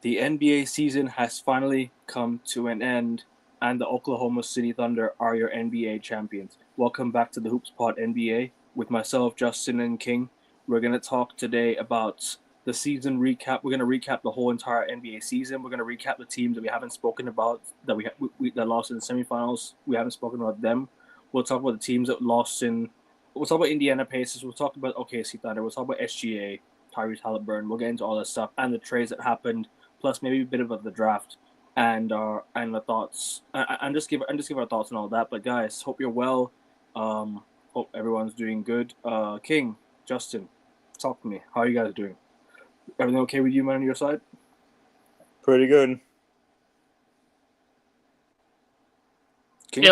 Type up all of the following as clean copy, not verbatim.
The NBA season has finally come to an end, and the Oklahoma City Thunder are your NBA champions. Welcome back to the Hoops Pod NBA with myself, Justin, and King. We're going to talk today about the season recap. We're going to recap the whole entire NBA season. We're going to recap the teams that we haven't spoken about, that that lost in the semifinals. We haven't spoken about them. We'll talk about the teams that lost in. We'll talk about Indiana Pacers. We'll talk about OKC Thunder. We'll talk about SGA, Tyrese Halliburton. We'll get into all that stuff and the trades that happened, plus maybe a bit of the draft and the thoughts, and just give our thoughts on all that. But guys, hope you're well. Hope everyone's doing good. King, Justin, talk to me. How are you guys doing? Everything okay with you, man, on your side? Pretty good. King? Yeah,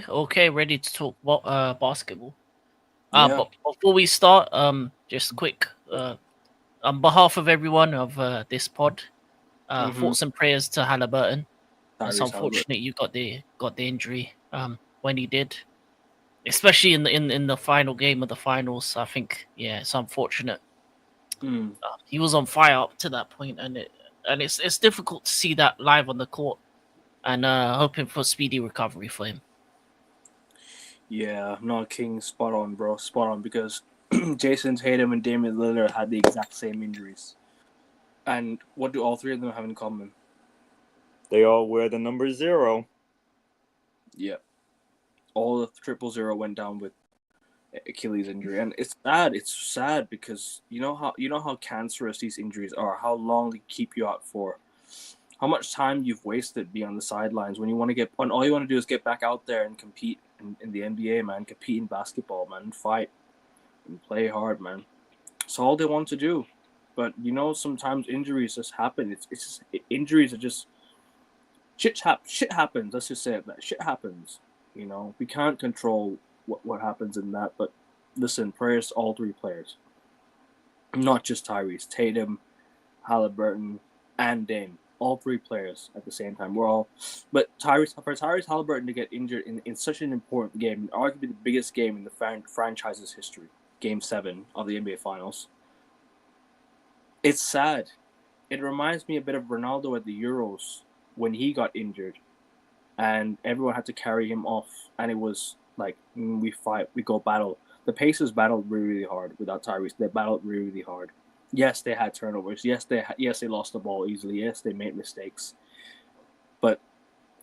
okay, ready to talk about basketball. Yeah. But before we start, just quick, on behalf of everyone of this pod, thoughts and prayers to Halliburton. It's Tyrese Halliburton. unfortunate you got the injury when you did, especially in the final game of the finals. I think it's unfortunate. He was on fire up to that point, and it's difficult to see that live on the court. And hoping for speedy recovery for him. Yeah, no, King, spot on, bro, spot on. Because Jason Tatum and Damian Lillard had the exact same injuries. And what do all three of them have in common? They all wear the number 0. Yeah, all the 000 went down with Achilles injury, and it's sad. It's sad because you know how cancerous these injuries are. How long they keep you out for. How much time you've wasted being on the sidelines when all you want to do is get back out there and compete in the NBA, man. Compete in basketball, man. Fight and play hard, man. It's all they want to do. But sometimes injuries just happen. Injuries are just shit happens. Let's just say it. That shit happens. We can't control what happens in that. But listen, prayers to all three players, not just Tyrese, Tatum, Halliburton, and Dame. All three players at the same time. But Tyrese Halliburton to get injured in such an important game, arguably the biggest game in the franchise's history, Game 7 of the NBA Finals. It's sad. It reminds me a bit of Ronaldo at the Euros when he got injured, and everyone had to carry him off, and it was like we fight, we go battle. The Pacers battled really, really hard without Tyrese. They battled really, really hard. Yes, they had turnovers. Yes, they lost the ball easily. Yes, they made mistakes. But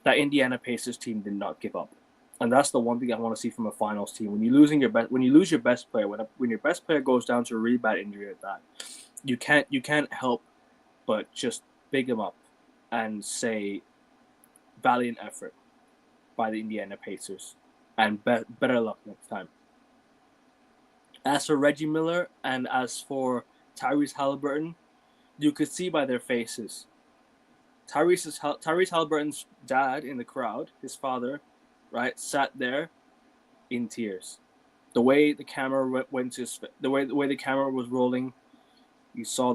that Indiana Pacers team did not give up, and that's the one thing I want to see from a finals team. When you lose your best player, when your best player goes down to a really bad injury like that, you can't help but just big them up and say, valiant effort by the Indiana Pacers, and better luck next time. As for Reggie Miller and as for Tyrese Halliburton, you could see by their faces. Tyrese Halliburton's dad in the crowd, his father, right, sat there in tears. The way the camera went to the way the camera was rolling, you saw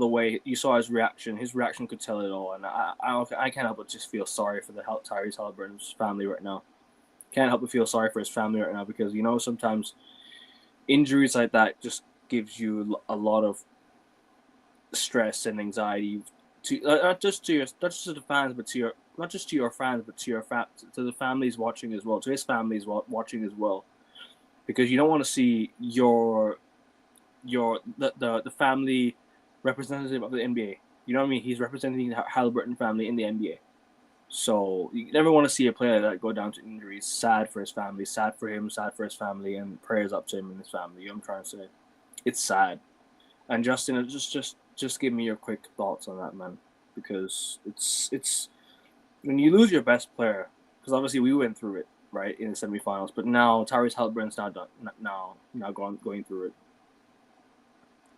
his reaction. His reaction could tell it all, and I can't help but just feel sorry for the Tyrese Halliburton's family right now. Can't help but feel sorry for his family right now because sometimes injuries like that just gives you a lot of stress and anxiety not just to the fans, but to the families watching as well, to his families watching as well, because you don't want to see the family representative of the NBA. You know what I mean? He's representing the Halliburton family in the NBA. So you never want to see a player like that go down to injuries. Sad for his family, sad for him, sad for his family, and prayers up to him and his family. You know what I'm trying to say? It's sad. And Justin, just give me your quick thoughts on that, man, because it's when you lose your best player, because obviously we went through it, right, in the semifinals, but now Tyrese Halliburton's now going through it.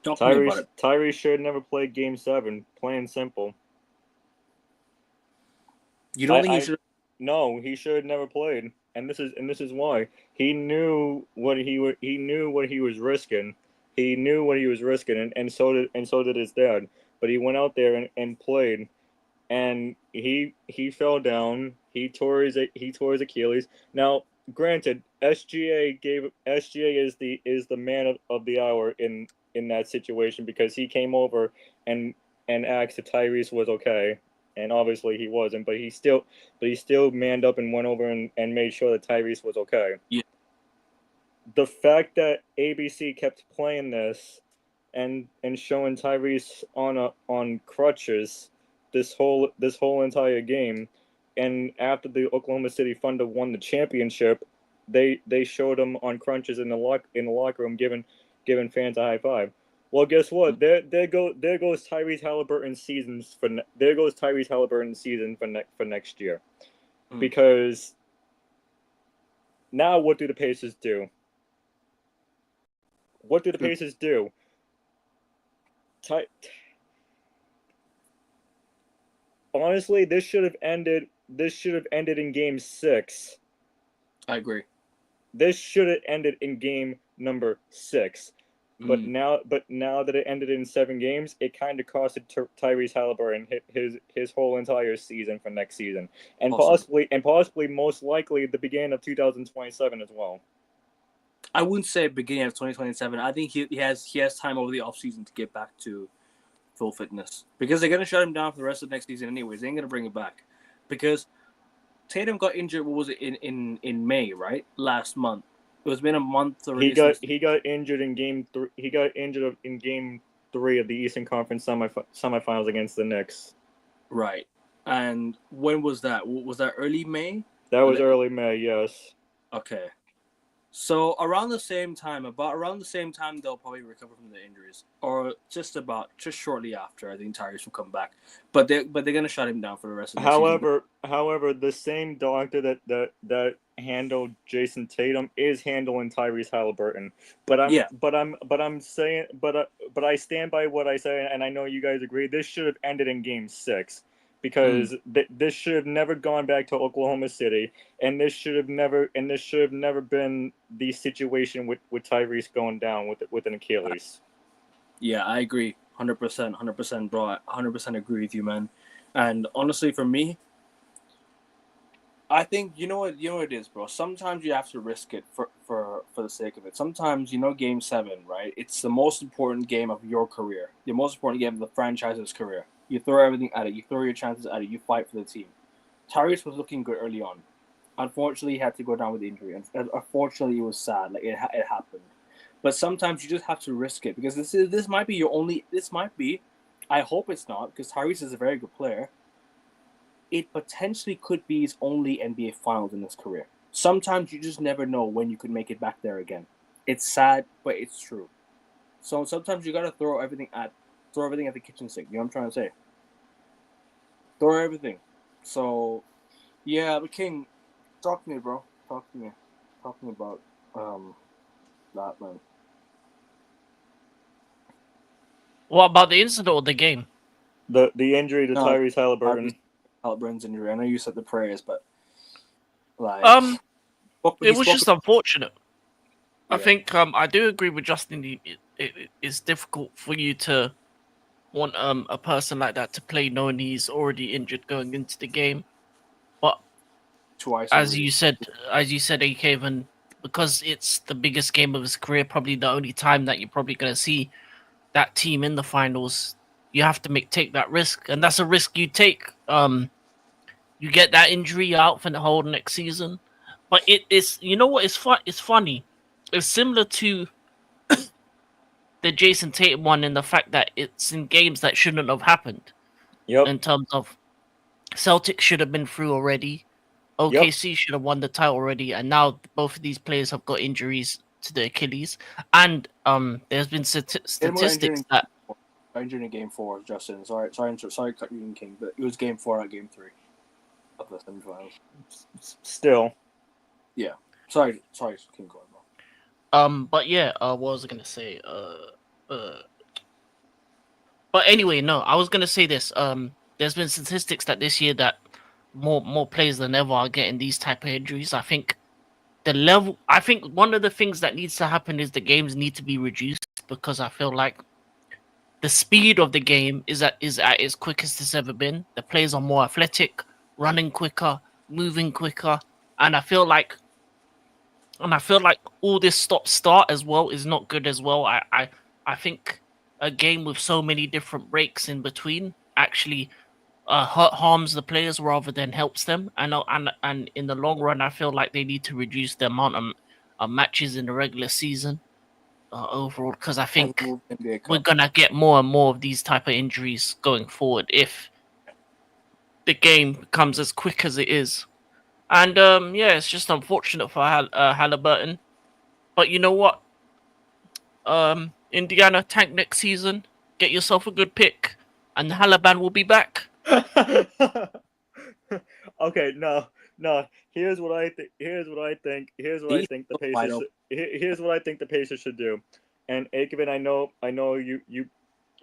Talk to me about it. Tyrese should never play Game 7. Plain simple. You don't think he should? No, he should have never played, and this is why. He knew what he was risking. He knew what he was risking, and so did his dad. But he went out there and played, and he fell down. He tore his Achilles. Now, granted, SGA is the man of the hour in that situation because he came over and asked if Tyrese was okay, and obviously he wasn't. But he still manned up and went over and made sure that Tyrese was okay. Yeah. The fact that ABC kept playing this and showing Tyrese on crutches this whole entire game, and after the Oklahoma City Thunder won the championship, they showed him on crutches in the locker room giving fans a high five. Well, guess what? There goes Tyrese Halliburton's season for next year, because now what do the Pacers do? What do the Pacers do? Honestly, this should have ended in Game 6. I agree. This should have ended in game number 6. But now that it ended in 7 games, it kind of costed Tyrese Halliburton his whole entire season for next season, and possibly most likely the beginning of 2027 as well. I wouldn't say beginning of 2027. I think he has time over the offseason to get back to full fitness, because they're gonna shut him down for the rest of the next season anyways. They ain't gonna bring him back, because Tatum got injured. What was it in May, right? Last month. It was been a month already. He got injured in game 3. He got injured in game 3 of the Eastern Conference semifinals against the Knicks. Right. And when was that? Was that early May? That was early May, yes. Okay. So around the same time, they'll probably recover from the injuries, or just shortly after. I think Tyrese will come back, but they're gonna shut him down for the rest of the season. However, the same doctor that handled Jason Tatum is handling Tyrese Halliburton. But I stand by what I say, and I know you guys agree. This should have ended in Game 6. Because this should have never gone back to Oklahoma City, and this should have never been the situation with Tyrese going down with an Achilles. Yeah, I agree, 100%, bro. I 100% agree with you, man. And honestly, for me, I think you know what it is, bro. Sometimes you have to risk it for the sake of it. Sometimes, Game 7, right? It's the most important game of your career, the most important game of the franchise's career. You throw everything at it. You throw your chances at it. You fight for the team. Tyrese was looking good early on. Unfortunately, he had to go down with injury. And unfortunately, it was sad. Like it happened. But sometimes you just have to risk it, because this might be your only. This might be. I hope it's not, because Tyrese is a very good player. It potentially could be his only NBA Finals in his career. Sometimes you just never know when you could make it back there again. It's sad, but it's true. So sometimes you gotta throw everything at the kitchen sink. You know what I'm trying to say? Throw everything. So, yeah, but King, talk to me, bro. Talk to me about that, man. What about the incident or the game? The injury to Tyrese Halliburton. Halliburton's injury. I know you said the prayers, but it was just unfortunate. Yeah. I think I do agree with Justin. It's difficult for you to want a person like that to play knowing he's already injured going into the game. But twice, as you said, AK, even because it's the biggest game of his career, probably the only time that you're probably going to see that team in the finals, you have to take that risk, and that's a risk you take. You get that injury out for the whole next season, but it's what it's funny. It's similar to the Jason Tatum one, in the fact that it's in games that shouldn't have happened. Yep. In terms of Celtics should have been through already, OKC should have won the title already, and now both of these players have got injuries to the Achilles. And there's been statistics that injured in Game 4, Justin. Sorry, cut you in, King, but it was Game 4, not Game 3 of the semifinals. Still, yeah. Sorry, King, go on, bro. But yeah, what was I gonna say? But anyway, no, I was gonna say this. There's been statistics that this year that more players than ever are getting these type of injuries. I think one of the things that needs to happen is the games need to be reduced, because I feel like the speed of the game is at its quickest it's ever been. The players are more athletic, running quicker, moving quicker, and I feel like all this stop-start as well is not good as well. I think a game with so many different breaks in between actually harms the players rather than helps them. And in the long run, I feel like they need to reduce the amount of matches in the regular season overall, because I And think move NBA we're Cup. gonna get more and more of these type of injuries going forward if the game becomes as quick as it is. And yeah, it's just unfortunate for Halliburton. But you know what? Indiana tank next season. Get yourself a good pick, and Halliburton will be back. Okay, no. Here's what I think. Here's what I think. Here's what I He's think the wide Pacers. open. Here's what I think the Pacers should do. And Akevin, I know you.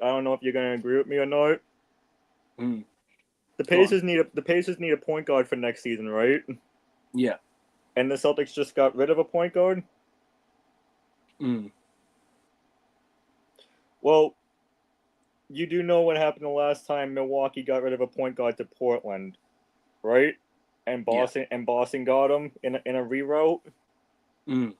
I don't know if you're gonna agree with me or not. Mm. The Go on. Pacers need a point guard for next season, right? Yeah. And the Celtics just got rid of a point guard. Mm. Well, you do know what happened the last time Milwaukee got rid of a point guard to Portland, right? And Boston got him in a reroute. Mm.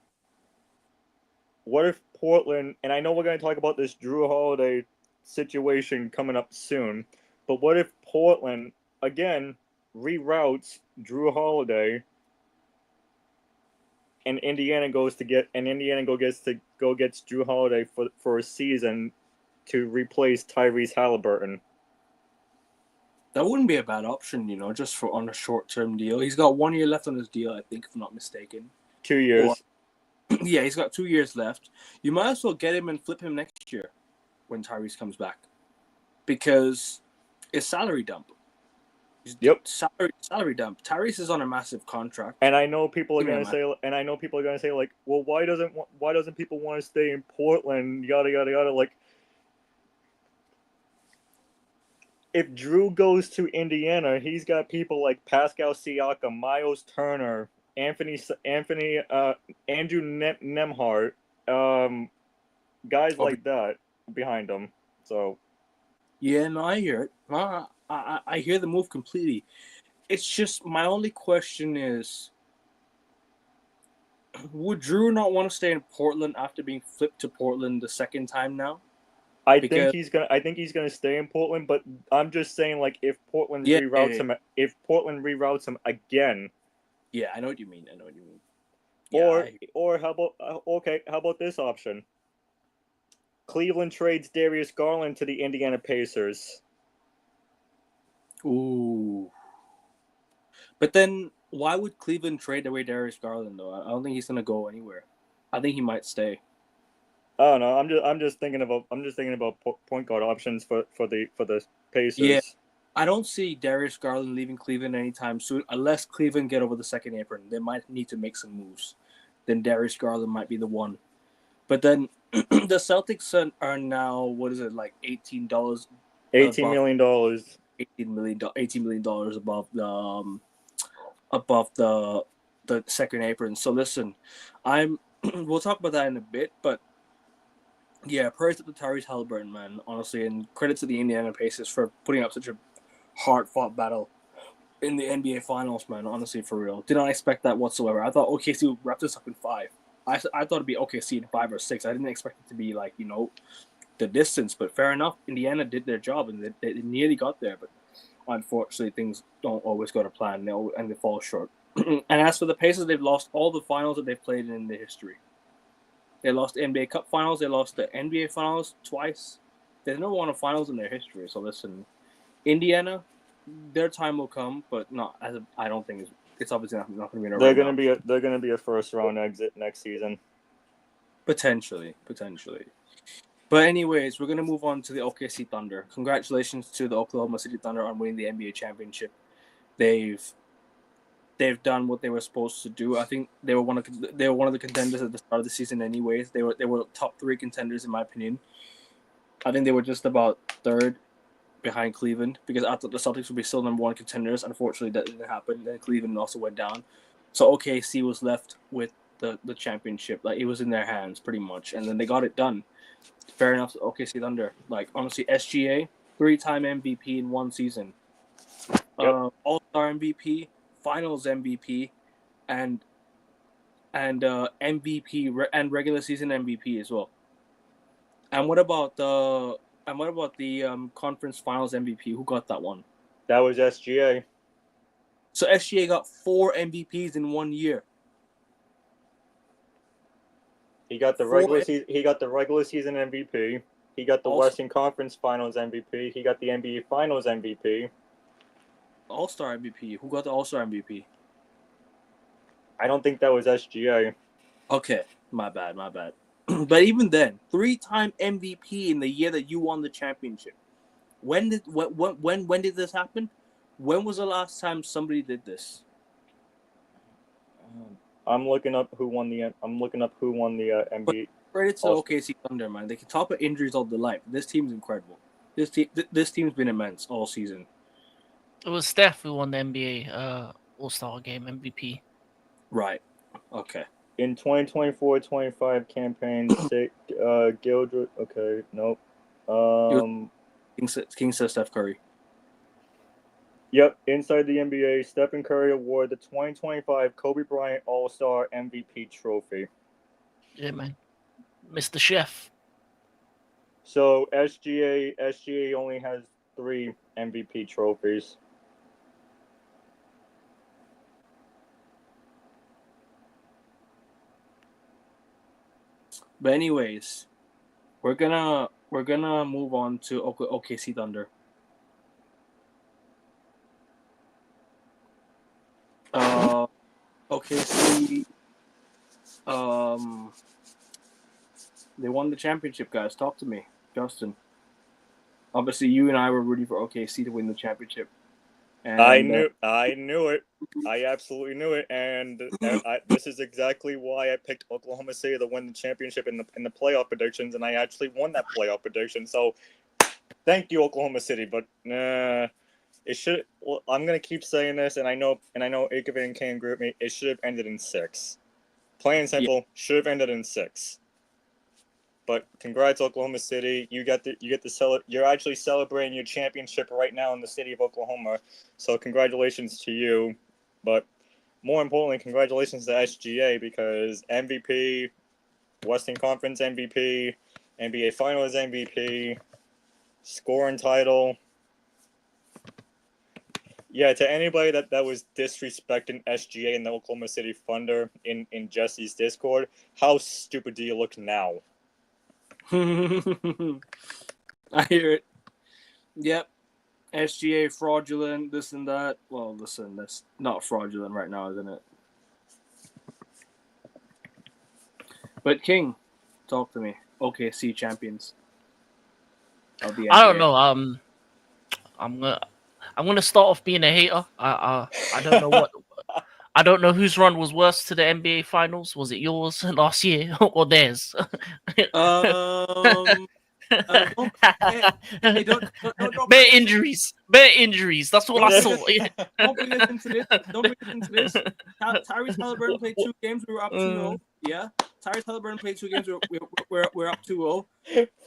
What if Portland, and I know we're going to talk about this Drew Holiday situation coming up soon, but what if Portland again reroutes Drew Holiday and Indiana gets Drew Holiday for a season to replace Tyrese Halliburton? That wouldn't be a bad option, just for on a short-term deal. He's got 1 year left on his deal, I think, if I'm not mistaken. 2 years. Yeah, he's got 2 years left. You might as well get him and flip him next year when Tyrese comes back, because it's salary dump. Yep. Salary dump. Tyrese is on a massive contract. And I know people are going to say, like, well, why doesn't people want to stay in Portland? Yada yada yada. Like, if Drew goes to Indiana, he's got people like Pascal Siakam, Miles Turner, Andrew Nemhart, guys like that behind him. So yeah, no, I hear it. I hear the move completely. It's just my only question is, would Drew not want to stay in Portland after being flipped to Portland the second time now? I think he's gonna stay in Portland, but I'm just saying, like, if Portland reroutes him again. Yeah, I know what you mean. Yeah, or how about this option? Cleveland trades Darius Garland to the Indiana Pacers. Ooh. But then why would Cleveland trade away Darius Garland though? I don't think he's gonna go anywhere. I think he might stay. I don't know. I'm just thinking about point guard options for the Pacers. Yeah. I don't see Darius Garland leaving Cleveland anytime soon, unless Cleveland get over the second apron. They might need to make some moves. Then Darius Garland might be the one. But then the Celtics are now, what is it, like $18? $18 million. $18 million above the second apron. So listen, we'll talk about that in a bit, but yeah, praise to the Tyrese Halliburton, man, honestly, and credit to the Indiana Pacers for putting up such a hard-fought battle in the NBA Finals, man, honestly, for real. Did not expect that whatsoever. I thought OKC would wrap this up in 5. I thought it'd be OKC in 5 or 6. I didn't expect it to be like, the distance, but fair enough. Indiana did their job, and they nearly got there, but unfortunately, things don't always go to plan, and they fall short. And as for the Pacers, they've lost all the finals that they've played in their history. They lost the NBA Cup Finals. They lost the NBA Finals twice. They've never won a finals in their history. So listen, Indiana, their time will come, but not as I don't think it's obviously not going to be. They're going to be a first round exit next season. Potentially. But anyways, we're going to move on to the OKC Thunder. Congratulations to the Oklahoma City Thunder on winning the NBA championship. They've done what they were supposed to do. I think they were one of the contenders at the start of the season. Anyways, they were top 3 contenders in my opinion. I think they were just about 3rd behind Cleveland, because I thought the Celtics would be still number 1 contenders. Unfortunately, that didn't happen. Then Cleveland also went down, so OKC was left with the championship. Like, it was in their hands pretty much, and then they got it done. Fair enough, OKC Thunder. Like, honestly, SGA, 3-time MVP in one season. Yep. All-Star MVP. Finals MVP, and MVP and regular season MVP as well. And what about the conference finals MVP? Who got that one? That was SGA. So SGA got 4 MVPs in 1 year. He got the regular season. He got the regular season MVP. He got the Western Conference Finals MVP. He got the NBA Finals MVP. All-Star MVP. Who got the All-Star MVP? I don't think that was SGA. Okay, my bad. But even then, 3-time MVP in the year that you won the championship. When did this happen? When was the last time somebody did this? I'm looking up who won the NBA. Credit to OKC Thunder, man. They can top of injuries all the life. This team's incredible. This team's been immense all season. It was Steph who won the NBA All-Star Game MVP. Right. Okay. In 2024-25 campaign, Gildred. Okay, nope. King says Steph Curry. Yep, inside the NBA, Stephen Curry award the 2025 Kobe Bryant All-Star MVP trophy. Yeah, man. Mr. Chef. So SGA only has 3 MVP trophies. But anyways, we're gonna move on to OKC Thunder. OKC, they won the championship, guys. Talk to me, Justin. Obviously, you and I were rooting for OKC to win the championship. And I knew it. I absolutely knew it, and this is exactly why I picked Oklahoma City to win the championship in the playoff predictions, and I actually won that playoff prediction. So, thank you, Oklahoma City. But it should. Well, I'm gonna keep saying this, and I know Ikevan can agree with me. It should have ended in 6. Plain and simple, should have ended in 6. But congrats, Oklahoma City. You're actually celebrating your championship right now in the city of Oklahoma. So congratulations to you. But more importantly, congratulations to SGA because MVP, Western Conference MVP, NBA Finals MVP, scoring title. Yeah, to anybody that was disrespecting SGA and the Oklahoma City Thunder in Jesse's Discord, how stupid do you look now? I hear it. Yep. SGA fraudulent, this and that. Well, listen, that's not fraudulent right now, isn't it? But King, talk to me. OKC champions of the NBA. I don't know. I'm gonna start off being a hater. I don't know what. I don't know whose run was worse to the NBA Finals. Was it yours last year or theirs? Bare injuries. That's all I saw. Don't bring us into this. Tyrese Halliburton played 2 games. We were up 2-0. Yeah. Tyrese Halliburton played 2 games. We're up 2-0.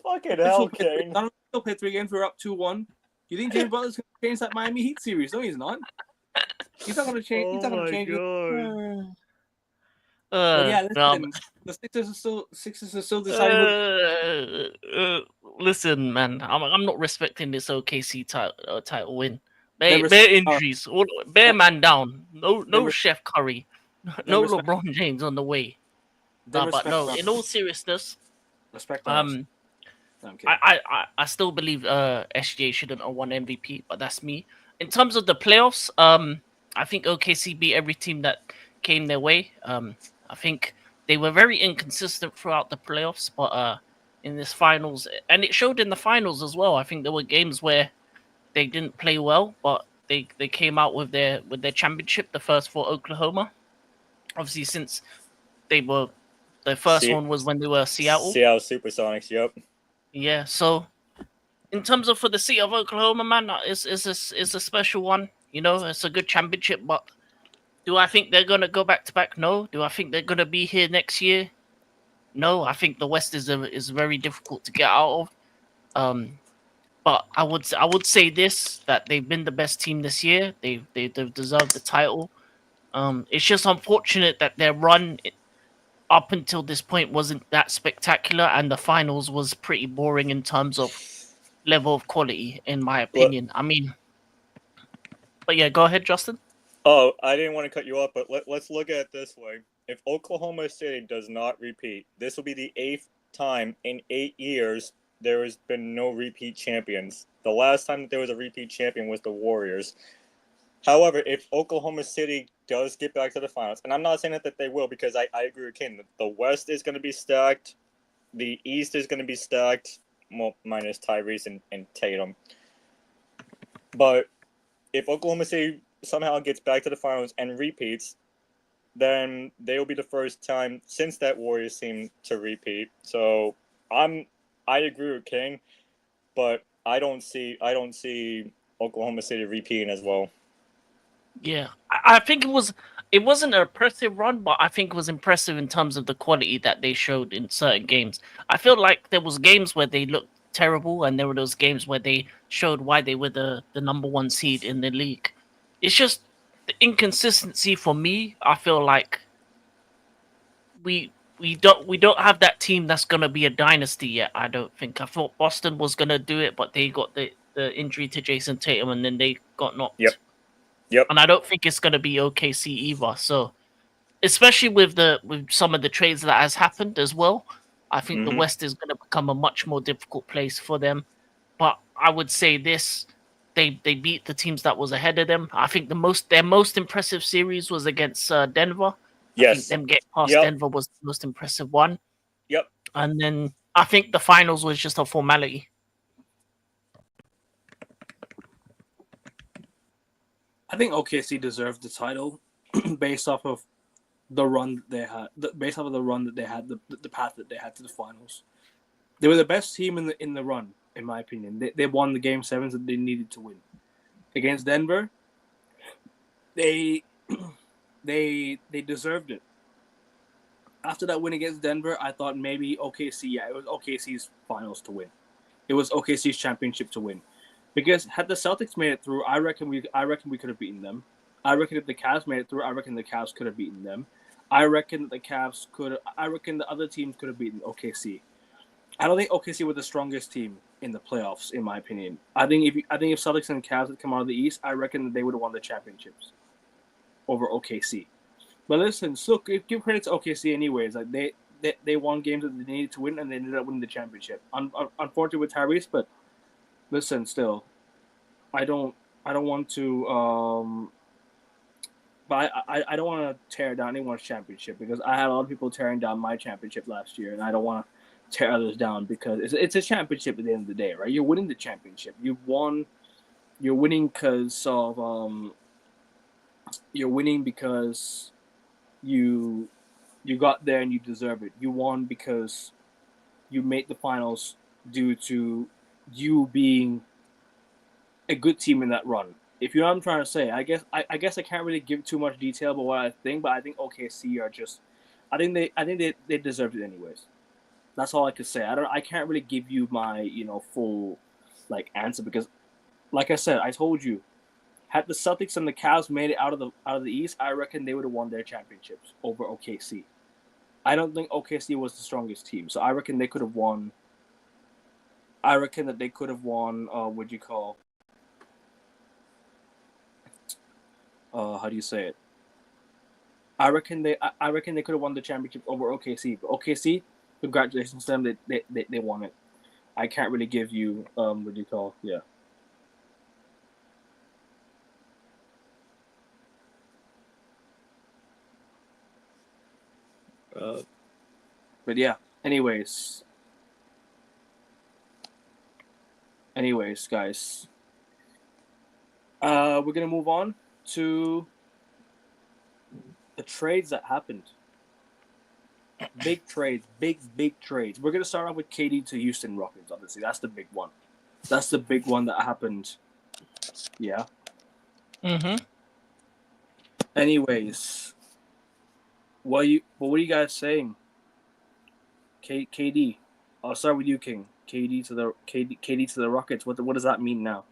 Fucking hell, King. Donovan still played 3 games. We're up 2-1. You think James Butler's going to change that Miami Heat series? No, he's not. He's not going to change. He's not going to change it. Yeah, listen, the Sixers are still deciding. Listen, man, I'm not respecting this OKC title win. Bare injuries, bare man down. No Chef Curry, no LeBron James on the way. But no, in all seriousness, respect. I still believe SGA shouldn't have won MVP, but that's me. In terms of the playoffs, I think OKC beat every team that came their way. I think they were very inconsistent throughout the playoffs, but in this finals, and it showed in the finals as well. I think there were games where they didn't play well, but they came out with their championship, the first for Oklahoma. Obviously, since they were the first one was when they were Seattle Supersonics. Yep. Yeah. So, in terms of for the city of Oklahoma, man, it's a special one. You know, it's a good championship, but. Do I think they're going to go back-to-back? No. Do I think they're going to be here next year? No. I think the West is very difficult to get out of. But I would say this, that they've been the best team this year. They've deserved the title. It's just unfortunate that their run up until this point wasn't that spectacular, and the finals was pretty boring in terms of level of quality, in my opinion. I mean, But yeah, go ahead, Justin. Oh, I didn't want to cut you off, but let's look at it this way. If Oklahoma City does not repeat, this will be the 8th time in 8 years there has been no repeat champions. The last time that there was a repeat champion was the Warriors. However, if Oklahoma City does get back to the finals, and I'm not saying that they will, because I agree with Ken, the West is going to be stacked, the East is going to be stacked, well, minus Tyrese and Tatum. But if Oklahoma City somehow gets back to the finals and repeats, then they will be the first time since that Warriors team to repeat. So I agree with King, but I don't see Oklahoma City repeating as well. Yeah, I think it wasn't an impressive run, but I think it was impressive in terms of the quality that they showed in certain games. I feel like there was games where they looked terrible, and there were those games where they showed why they were the number one seed in the league. It's just the inconsistency for me. I feel like we don't have that team that's gonna be a dynasty yet. I don't think. I thought Boston was gonna do it, but they got the injury to Jason Tatum, and then they got knocked. Yep. And I don't think it's gonna be OKC either. So, especially with some of the trades that has happened as well, I think the West is gonna become a much more difficult place for them. But I would say this: they beat the teams that was ahead of them. I think their most impressive series was against Denver. Yes. I think them getting past Denver was the most impressive one. Yep. And then I think the finals was just a formality. I think OKC deserved the title based off of the run that they had, based off of the run that they had, the path that they had to the finals. They were the best team in the run, in my opinion. They won the game sevens that they needed to win against Denver. They deserved it. After that win against Denver, I thought maybe OKC. Yeah, it was OKC's finals to win. It was OKC's championship to win. Because had the Celtics made it through, I reckon we could have beaten them. I reckon if the Cavs made it through, I reckon the Cavs could have beaten them. I reckon the other teams could have beaten OKC. I don't think OKC were the strongest team in the playoffs, in my opinion. I think if Celtics and Cavs had come out of the East, I reckon that they would have won the championships over OKC. But listen, look, give credit to OKC anyways. Like they won games that they needed to win, and they ended up winning the championship. Unfortunately with Tyrese, but listen, still, I don't want to. But I don't want to tear down anyone's championship, because I had a lot of people tearing down my championship last year, and I don't want to tear others down, because it's a championship at the end of the day, right? You're winning the championship. You've won. You're winning because of You're winning because you got there and you deserve it. You won because you made the finals due to you being a good team in that run. If you know what I'm trying to say, I guess I can't really give too much detail about what I think, but I think OKC are just, I think they deserved it anyways. That's all I could say. I can't really give you my full answer, because like I said, I told you, had the Celtics and the Cavs made it out of the East, I reckon they would have won their championships over OKC. I don't think OKC was the strongest team, so I reckon they could have won. I reckon that they could have won. What do you call? How do you say it? I reckon they could have won the championship over OKC. But OKC, congratulations to them. They won it. I can't really give you what do you call? Yeah. But yeah. Anyways, guys. We're gonna move on to the trades that happened. Big trades, big trades. We're gonna start off with KD to Houston Rockets. Obviously, that's the big one. That's the big one that happened. Yeah. Anyways, what are you guys saying? KD. I'll start with you, King. KD to the Rockets. What does that mean now?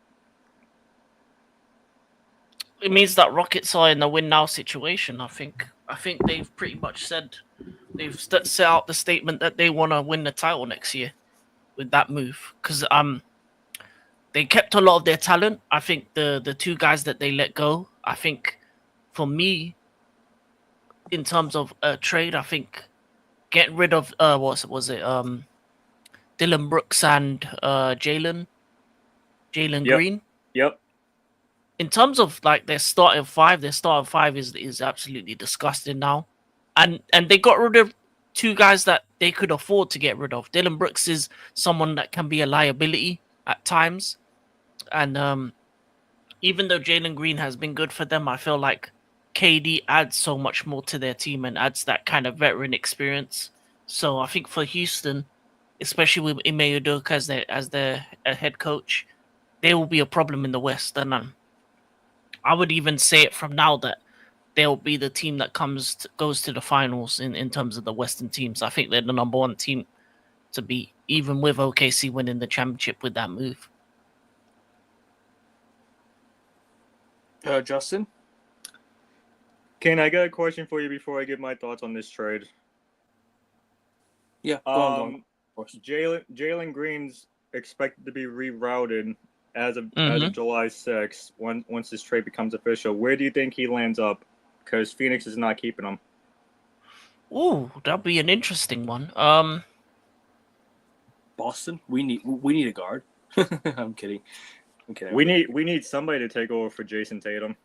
It means that Rockets are in the win now situation. I think they've pretty much said, they've set out the statement that they want to win the title next year with that move. Because they kept a lot of their talent. I think the two guys that they let go, I think for me, in terms of a trade, I think getting rid of what was it? Dylan Brooks and Jalen Yep. Green. Yep. In terms of like their starting five is absolutely disgusting now. And they got rid of two guys that they could afford to get rid of. Dylan Brooks is someone that can be a liability at times. And even though Jalen Green has been good for them, I feel like KD adds so much more to their team and adds that kind of veteran experience. So I think for Houston, especially with Ime Udoka as their head coach, they will be a problem in the West. And I would even say it from now that they'll be the team that goes to the finals in terms of the Western teams. I think they're the number one team to beat, even with OKC winning the championship with that move. Justin? Kane, I got a question for you before I give my thoughts on this trade. Yeah, go on. Of course. Jalen Green's expected to be rerouted as of July 6th once this trade becomes official. Where do you think he lands up? Because Phoenix is not keeping him. Ooh, that'll be an interesting one. Boston, we need a guard. I'm kidding. We need somebody to take over for Jason Tatum.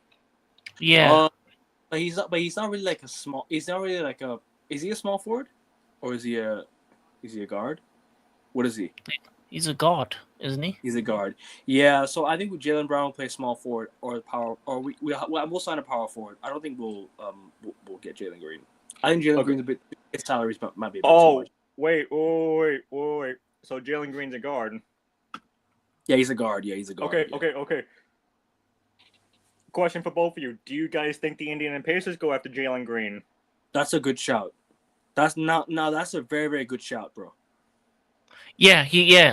Yeah. But he's not really like a small. He's not really like a. Is he a small forward, or is he a guard? What is he? He's a guard, isn't he? He's a guard. Yeah. So I think Jaylen Brown will play small forward or power, or we'll sign a power forward. I don't think we'll get Jalen Green. I think Jalen Green's a bit. His salaries might be a bit too much. Wait. So Jalen Green's a guard. Yeah, he's a guard. Okay. Question for both of you: do you guys think the Indiana Pacers go after Jalen Green? That's a good shout. That's a very, very good shout, bro. Yeah,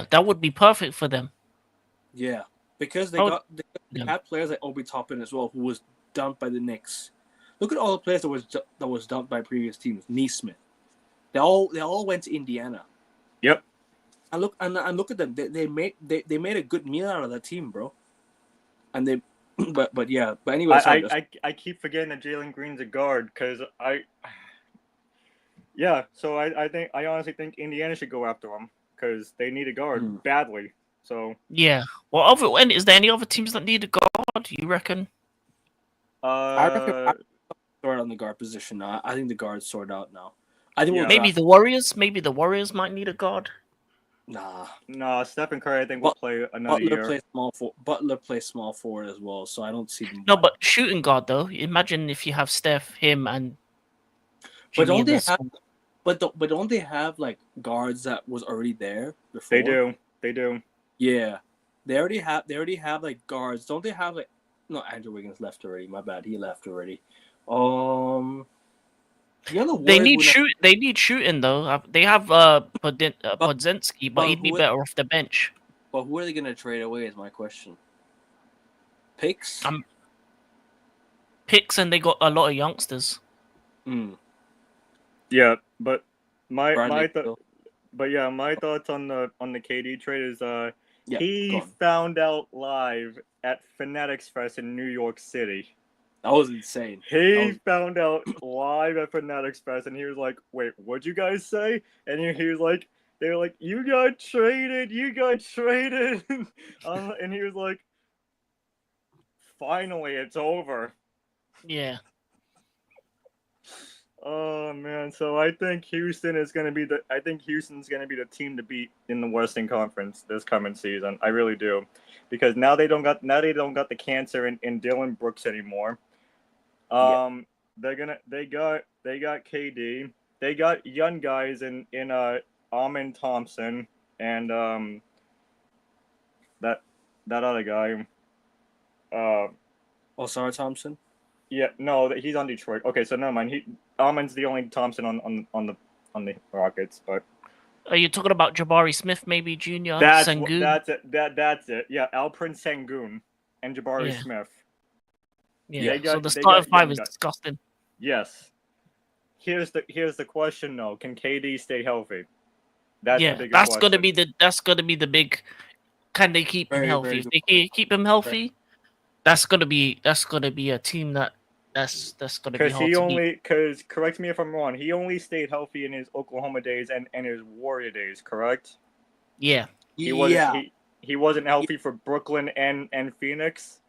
that would be perfect for them. Yeah, because they had players like Obi Toppin as well, who was dumped by the Knicks. Look at all the players that was dumped by previous teams. Neesmith, they all went to Indiana. Yep. And look at them. They made a good meal out of that team, bro. And they. But anyway, I keep forgetting that Jalen Green's a guard because So I honestly think Indiana should go after him because they need a guard badly. So yeah. Well, is there any other teams that need a guard? You reckon? I reckon sort on the guard position now. I think the guard's sorted out now. I think maybe the Warriors. Maybe the Warriors might need a guard. Nah. Stephen Curry, I think, will play another year. Butler plays small forward as well, so I don't see them. No, but shooting guard though. Imagine if you have Steph, him, and. But don't they have like guards that was already there before? They do. Yeah, they already have like guards. Don't they have like? No, Andrew Wiggins left already. My bad, he left already. They need shooting though. They have Podzensky, but he'd be better off the bench. But who are they gonna trade away? Is my question. Picks. Picks, and they got a lot of youngsters. Yeah, but my thoughts on the KD trade is he found out live at Fanatics Fest in New York City. That was insane. He found out live at Fanatics Fest, and he was like, "Wait, what'd you guys say?" And he was like, "They were like, you got traded." And he was like, "Finally, it's over." Yeah. Oh man, so I think Houston's gonna be the team to beat in the Western Conference this coming season. I really do, because now they don't got the cancer in Dylan Brooks anymore. They got KD. They got young guys in Amin Thompson and that other guy. Osar Thompson. Yeah, no, he's on Detroit. Okay, so never mind. Amin's the only Thompson on the Rockets, but. Are you talking about Jabari Smith, maybe Junior? Sengun? That's it. Yeah, Alprin Sengun and Jabari Smith. Yeah. So the starting five is disgusting. Yes. Here's the question though: can KD stay healthy? That's the biggest question. That's gonna be the big can they keep him Very, healthy? very If good they can keep him healthy, that's gonna be a team that's gonna be hard to beat. Because correct me if I'm wrong, he only stayed healthy in his Oklahoma days and his Warrior days, correct? Yeah, He wasn't Yeah, he wasn't healthy for Brooklyn and Phoenix.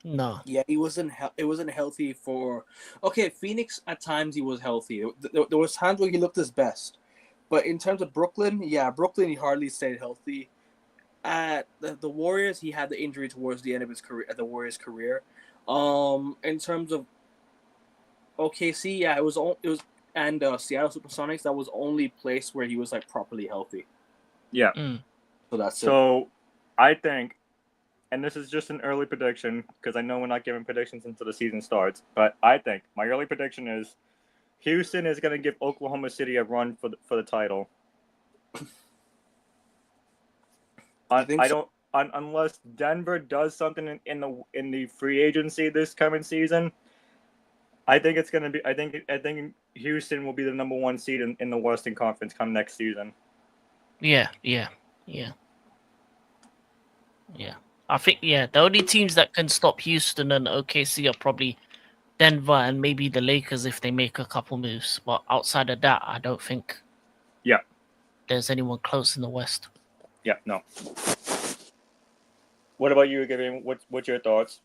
no, yeah, he wasn't. It wasn't healthy for. Okay, Phoenix at times he was healthy. There was times where he looked his best, but in terms of Brooklyn, yeah, Brooklyn he hardly stayed healthy. At the Warriors, he had the injury towards the end of his career. At the Warriors' career, in terms of OKC, yeah, it was and Seattle SuperSonics. That was only place where he was like properly healthy. Yeah. So that's it. So I think, and this is just an early prediction because I know we're not giving predictions until the season starts, but I think my early prediction is Houston is going to give Oklahoma City a run for the title. I think I so. don't unless Denver does something in the free agency this coming season. I think it's going to be. I think Houston will be the number 1 seed in the Western Conference come next season. yeah. I think the only teams that can stop Houston and OKC are probably Denver and maybe the Lakers if they make a couple moves. But outside of that, I don't think Yeah. there's anyone close in the West. Yeah. No. What about you, Gavin? What's your thoughts?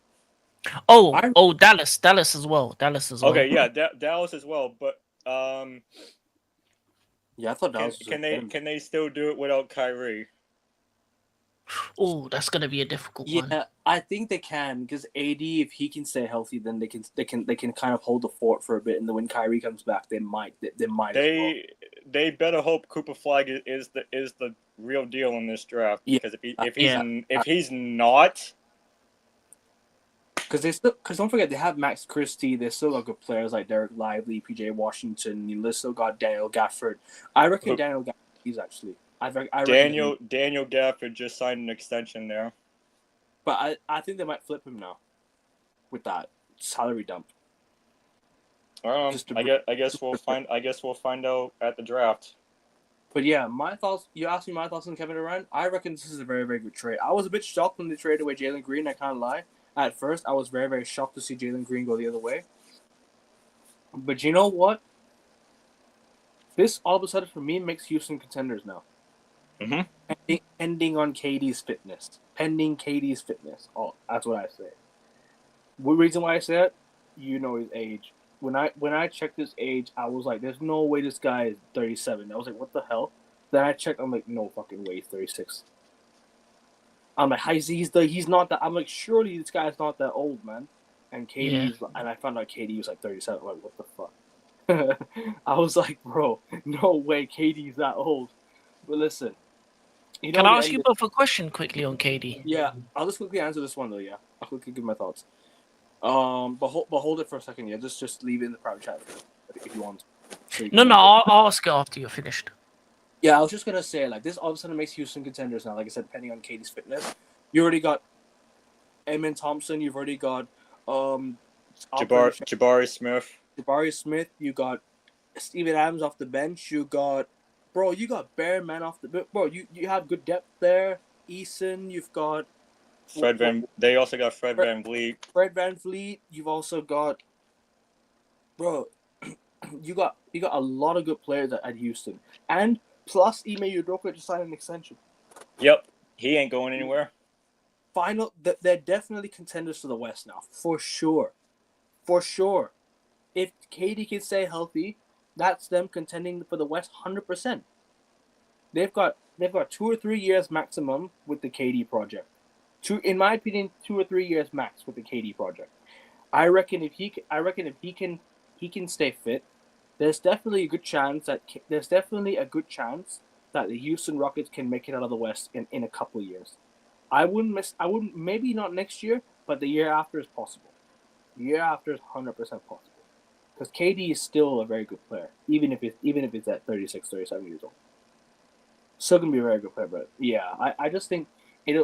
Oh, Dallas as well. Okay, yeah, Dallas as well, but Yeah, I thought Dallas was can they still do it without Kyrie? Oh, that's gonna be a difficult one. Yeah, I think they can because AD, if he can stay healthy, then they can kind of hold the fort for a bit, and then when Kyrie comes back, they might as well. They better hope Cooper Flag is the real deal in this draft Yeah. because if he's not, because don't forget they have Max Christie, they still got good players like Derek Lively, PJ Washington. You still got Daniel Gafford. I reckon Daniel Gafford is actually. I reckon Daniel Gafford just signed an extension there. But I think they might flip him now with that salary dump. I guess we'll find out at the draft. But yeah, my thoughts. You asked me my thoughts on Kevin Durant. I reckon this is a very, very good trade. I was a bit shocked when they traded away Jalen Green. I can't lie. At first, I was very, very shocked to see Jalen Green go the other way. But you know what? This all of a sudden for me makes Houston contenders now. Mm-hmm. Pending on KD's fitness. Pending KD's fitness. Oh, that's what I say. The reason why I say that, you know his age. When I checked his age, I was like, "There's no way this guy is 37." I was like, "What the hell?" Then I checked. I'm like, "No fucking way, he's 36." I'm like, he's not that. I'm like, surely this guy's not that old, man. And and I found out KD was like 37. I'm like, what the fuck? I was like, bro, no way, KD's that old. But listen, can I ask you both a question quickly on KD? Yeah, I'll just quickly answer this one though. Yeah, I'll quickly give my thoughts. But hold it for a second. Yeah, just leave it in the private chat if you want. So No, I'll ask it after you're finished. Yeah, I was just gonna say like this all of a sudden makes Houston contenders now. Like I said, depending on KD's fitness, you already got Eamon Thompson. You've already got Jabari Smith. You got Steven Adams off the bench. You got bare man off the bro. You have good depth there. Eason. You've got They also got Fred VanVleet. Fred VanVleet. You've also got bro. You got a lot of good players at Houston, and plus Ime Udoka just signed an extension. Yep, he ain't going anywhere. They're definitely contenders for the West now, for sure. If KD can stay healthy, that's them contending for the West 100%. They've got 2 or 3 years maximum with the KD project. In my opinion, 2 or 3 years max with the KD project. I reckon if he can stay fit, there's definitely a good chance that the Houston Rockets can make it out of the West in a couple of years. I wouldn't maybe not next year, but the year after is possible. The year after is 100% possible. Because KD is still a very good player, even if it's at 36, 37 years old. Still gonna be a very good player, but yeah, I just think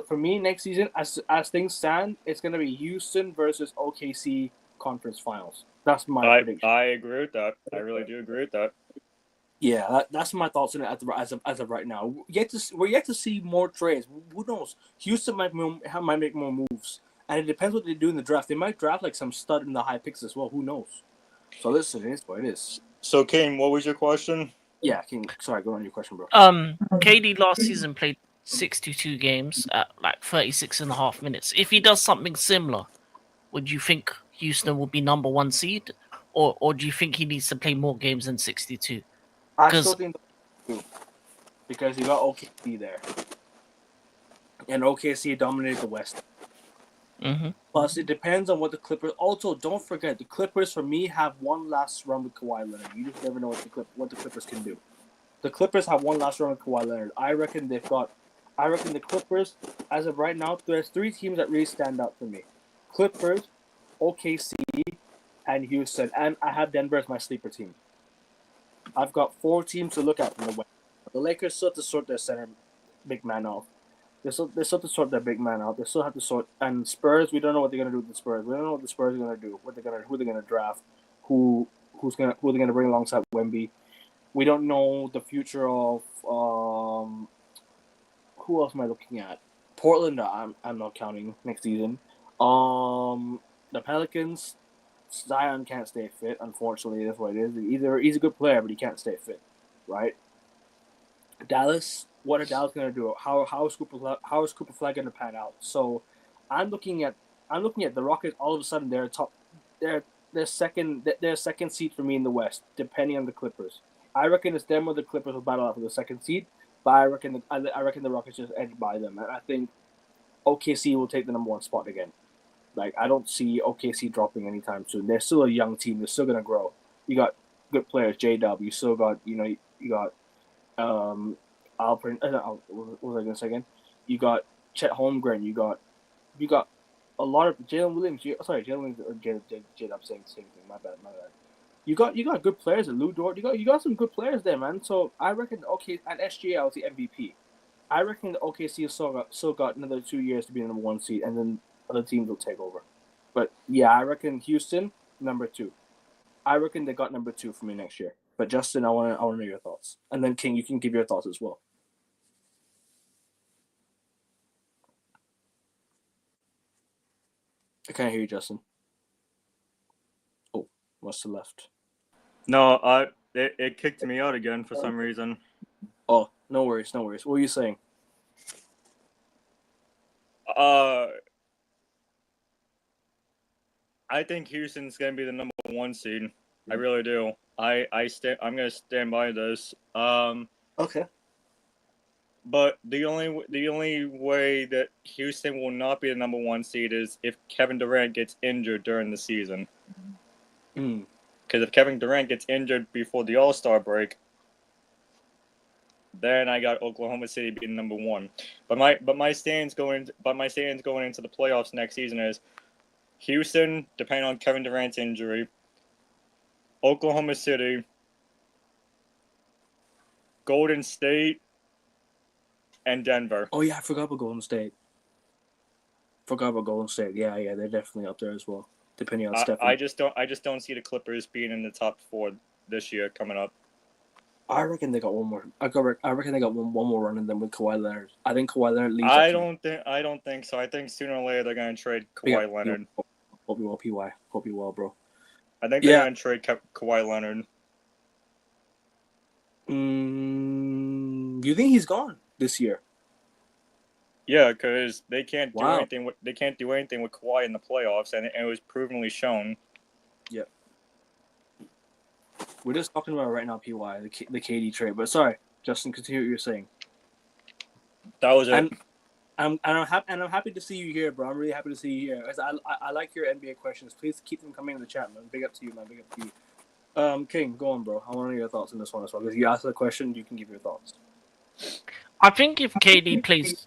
for me next season, as things stand, it's gonna be Houston versus OKC conference finals. That's my prediction. I agree with that. I really do agree with that. Yeah, that's my thoughts on it as of right now. We're yet to see more trades. Who knows? Houston might make more moves, and it depends what they do in the draft. They might draft like some stud in the high picks as well. Who knows? So listen, it is what it is. So, King, what was your question? Yeah, King. Sorry, go on your question, bro. KD last season played 62 games at like 36.5 minutes. If he does something similar, would you think Houston will be number 1 seed, or do you think he needs to play more games than 62? I still think because you got OKC there, and OKC dominated the West. Mm-hmm. Plus, it depends on what the Clippers. Also, don't forget the Clippers for me have one last run with Kawhi Leonard. You just never know what the Clippers can do. The Clippers have one last run with Kawhi Leonard. I reckon the Clippers, as of right now, there's 3 teams that really stand out for me: Clippers, OKC, and Houston. And I have Denver as my sleeper team. I've got 4 teams to look at from the West. The Lakers still have to sort their center big man off. They still have to sort their big man out. They still have to sort. And Spurs, we don't know what they're gonna do with the Spurs. We don't know what the Spurs are gonna do. Who they're gonna draft. Who they're gonna bring alongside Wemby. We don't know the future of who else am I looking at? Portland. I'm not counting next season. The Pelicans. Zion can't stay fit. Unfortunately, that's what it is. Either he's a good player, but he can't stay fit, right? Dallas. What are Dallas going to do? How is Cooper Flag going to pan out? So, I'm looking at the Rockets. All of a sudden, they're second seed for me in the West, depending on the Clippers. I reckon it's them or the Clippers will battle out for the second seed, but I reckon the Rockets just edge by them, and I think OKC will take the number 1 spot again. Like, I don't see OKC dropping anytime soon. They're still a young team. They're still going to grow. You got good players, J-Dub. You still got you got Alpern. What was I going to say again? You got Chet Holmgren. You got a lot of Jalen Williams. Jalen Williams or J-Dub saying the same thing. My bad. You got good players at Lou Dort. You got some good players there, man. So I reckon at SGA I was the MVP. I reckon the OKC still got another 2 years to be the number 1 seed, and then other teams will take over. But yeah, I reckon Houston number 2. I reckon they got number 2 for me next year. But Justin, I want to know your thoughts, and then King, you can give your thoughts as well. I can't hear you, Justin. Oh, must have left. No, it kicked me out again for some reason. Oh, no worries. What were you saying? I think Houston's gonna be the number 1 seed. I really do. I'm gonna stand by this. Okay. But the only way that Houston will not be the number 1 seed is if Kevin Durant gets injured during the season. Because if Kevin Durant gets injured before the All-Star break, then I got Oklahoma City being number 1. But my stands going into the playoffs next season is Houston, depending on Kevin Durant's injury, Oklahoma City, Golden State, and Denver. Oh yeah, I forgot about Golden State. Yeah, they're definitely up there as well. Depending on Steph. I just don't see the Clippers being in the top 4 this year coming up. I reckon they got one more. I reckon they got one more run in them with Kawhi Leonard. I think Kawhi Leonard leaves. I don't think so. I think sooner or later they're gonna trade Kawhi Leonard. Hope you well, PY. Hope you well, bro. I think they're gonna trade Kawhi Leonard. You think he's gone this year? Yeah, because they can't do anything. They can't do anything with Kawhi in the playoffs, and it was provenly shown. Yep. We're just talking about right now, PY, the KD trade. But sorry, Justin, continue what you're saying. That was it. I'm happy to see you here, bro. I'm really happy to see you here. I like your NBA questions. Please keep them coming in the chat, man. Big up to you, man. Big up to you. King, go on, bro. I want to know your thoughts on this one as well. Because you asked the question, you can give your thoughts. I think if KD plays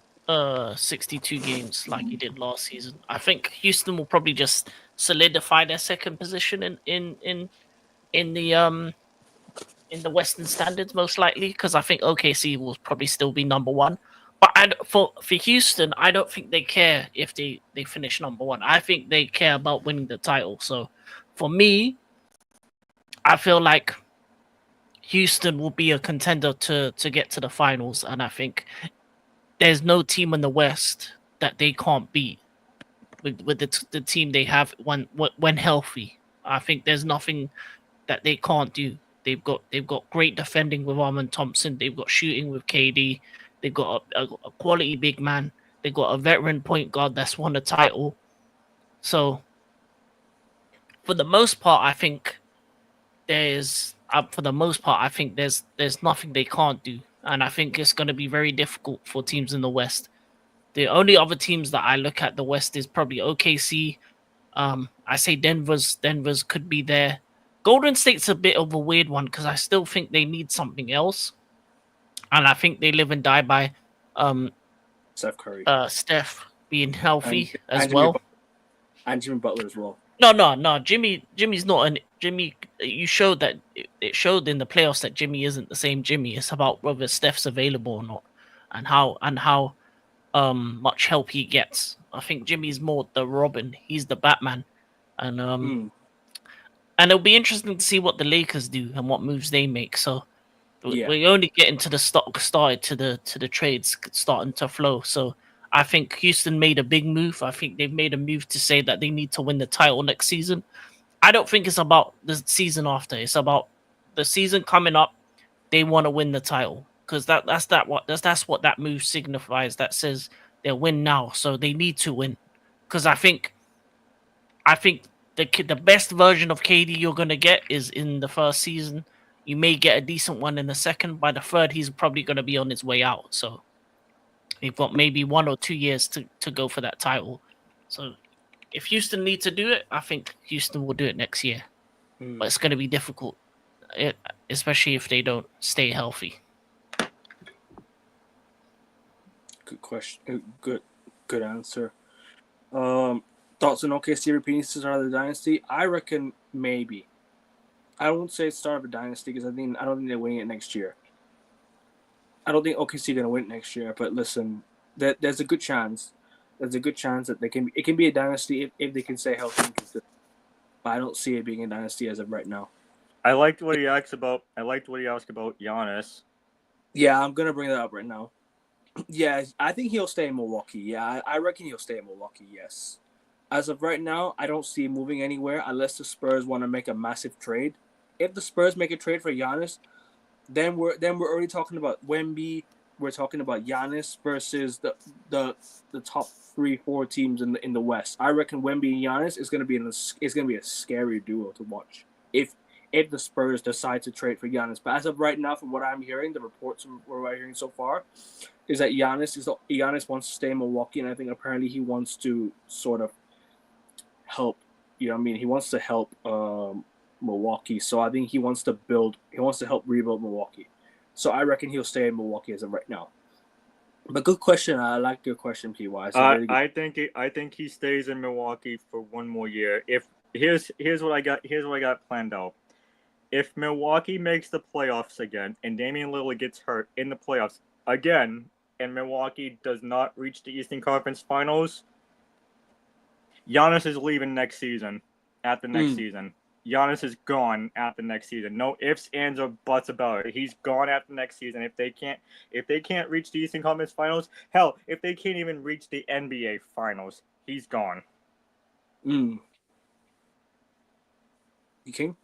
62 games like he did last season, I think Houston will probably just solidify their second position in the Western standards, most likely, because I think OKC will probably still be number 1. But for Houston, I don't think they care if they finish number 1. I think they care about winning the title. So for me, I feel like Houston will be a contender to get to the finals, and I think there's no team in the West that they can't beat with the team they have when healthy. I think there's nothing that they can't do. They've got great defending with Armand Thompson. They've got shooting with KD. They've got a quality big man. They've got a veteran point guard that's won a title. So for the most part, I think there's nothing they can't do, and I think it's going to be very difficult for teams in the West. The only other teams that I look at the West is probably OKC. I say Denver's could be there. Golden State's a bit of a weird one because I still think they need something else, and I think they live and die by Steph Curry, Steph being healthy and as well. And Jimmy Butler as well. No. Jimmy's not an Jimmy. You showed that it showed in the playoffs that Jimmy isn't the same Jimmy. It's about whether Steph's available or not, and how much help he gets. I think Jimmy's more the Robin. He's the Batman, and and it'll be interesting to see what the Lakers do and what moves they make. So we're only getting to the started to the trades starting to flow. So I think Houston made a big move. I think they've made a move to say that they need to win the title next season. I don't think it's about the season after. It's about the season coming up. They want to win the title because that's what that move signifies. That says they'll win now, so they need to win. Because I think the best version of KD you're gonna get is in the first season. You may get a decent one in the second. By the third, he's probably gonna be on his way out. So they've got maybe 1 or 2 years to go for that title. So if Houston need to do it, I think Houston will do it next year. But it's going to be difficult, especially if they don't stay healthy. Good question. Good answer. Thoughts on OKC repeating the start of the dynasty? I reckon maybe. I won't say it's start of a dynasty because I don't think they're winning it next year. I don't think OKC are going to win it next year. But listen, there's a good chance. There's a good chance that it can be a dynasty if they can stay healthy and consistent. But I don't see it being a dynasty as of right now. I liked what he asked about Giannis. Yeah, I'm gonna bring that up right now. Yeah, I think he'll stay in Milwaukee. Yeah, I reckon he'll stay in Milwaukee. Yes. As of right now, I don't see him moving anywhere unless the Spurs want to make a massive trade. If the Spurs make a trade for Giannis, then we're already talking about Wemby. We're talking about Giannis versus the top 3-4 teams in the West. I reckon Wemby and Giannis is gonna be a scary duo to watch if the Spurs decide to trade for Giannis. But as of right now, from what I'm hearing, the reports from what I'm hearing so far is that Giannis wants to stay in Milwaukee, and I think apparently he wants to sort of help. You know what I mean? He wants to help Milwaukee. So I think he wants to help rebuild Milwaukee. So I reckon he'll stay in Milwaukee as of right now. But good question. I like your question, PY. I think he stays in Milwaukee for 1 more year. If here's what I got planned out. If Milwaukee makes the playoffs again and Damian Lillard gets hurt in the playoffs again and Milwaukee does not reach the Eastern Conference Finals, Giannis is leaving next season. After next season, Giannis is gone after next season. No ifs, ands, or buts about it. He's gone after next season. If they can't reach the Eastern Conference Finals, hell, if they can't even reach the NBA Finals, he's gone. You King?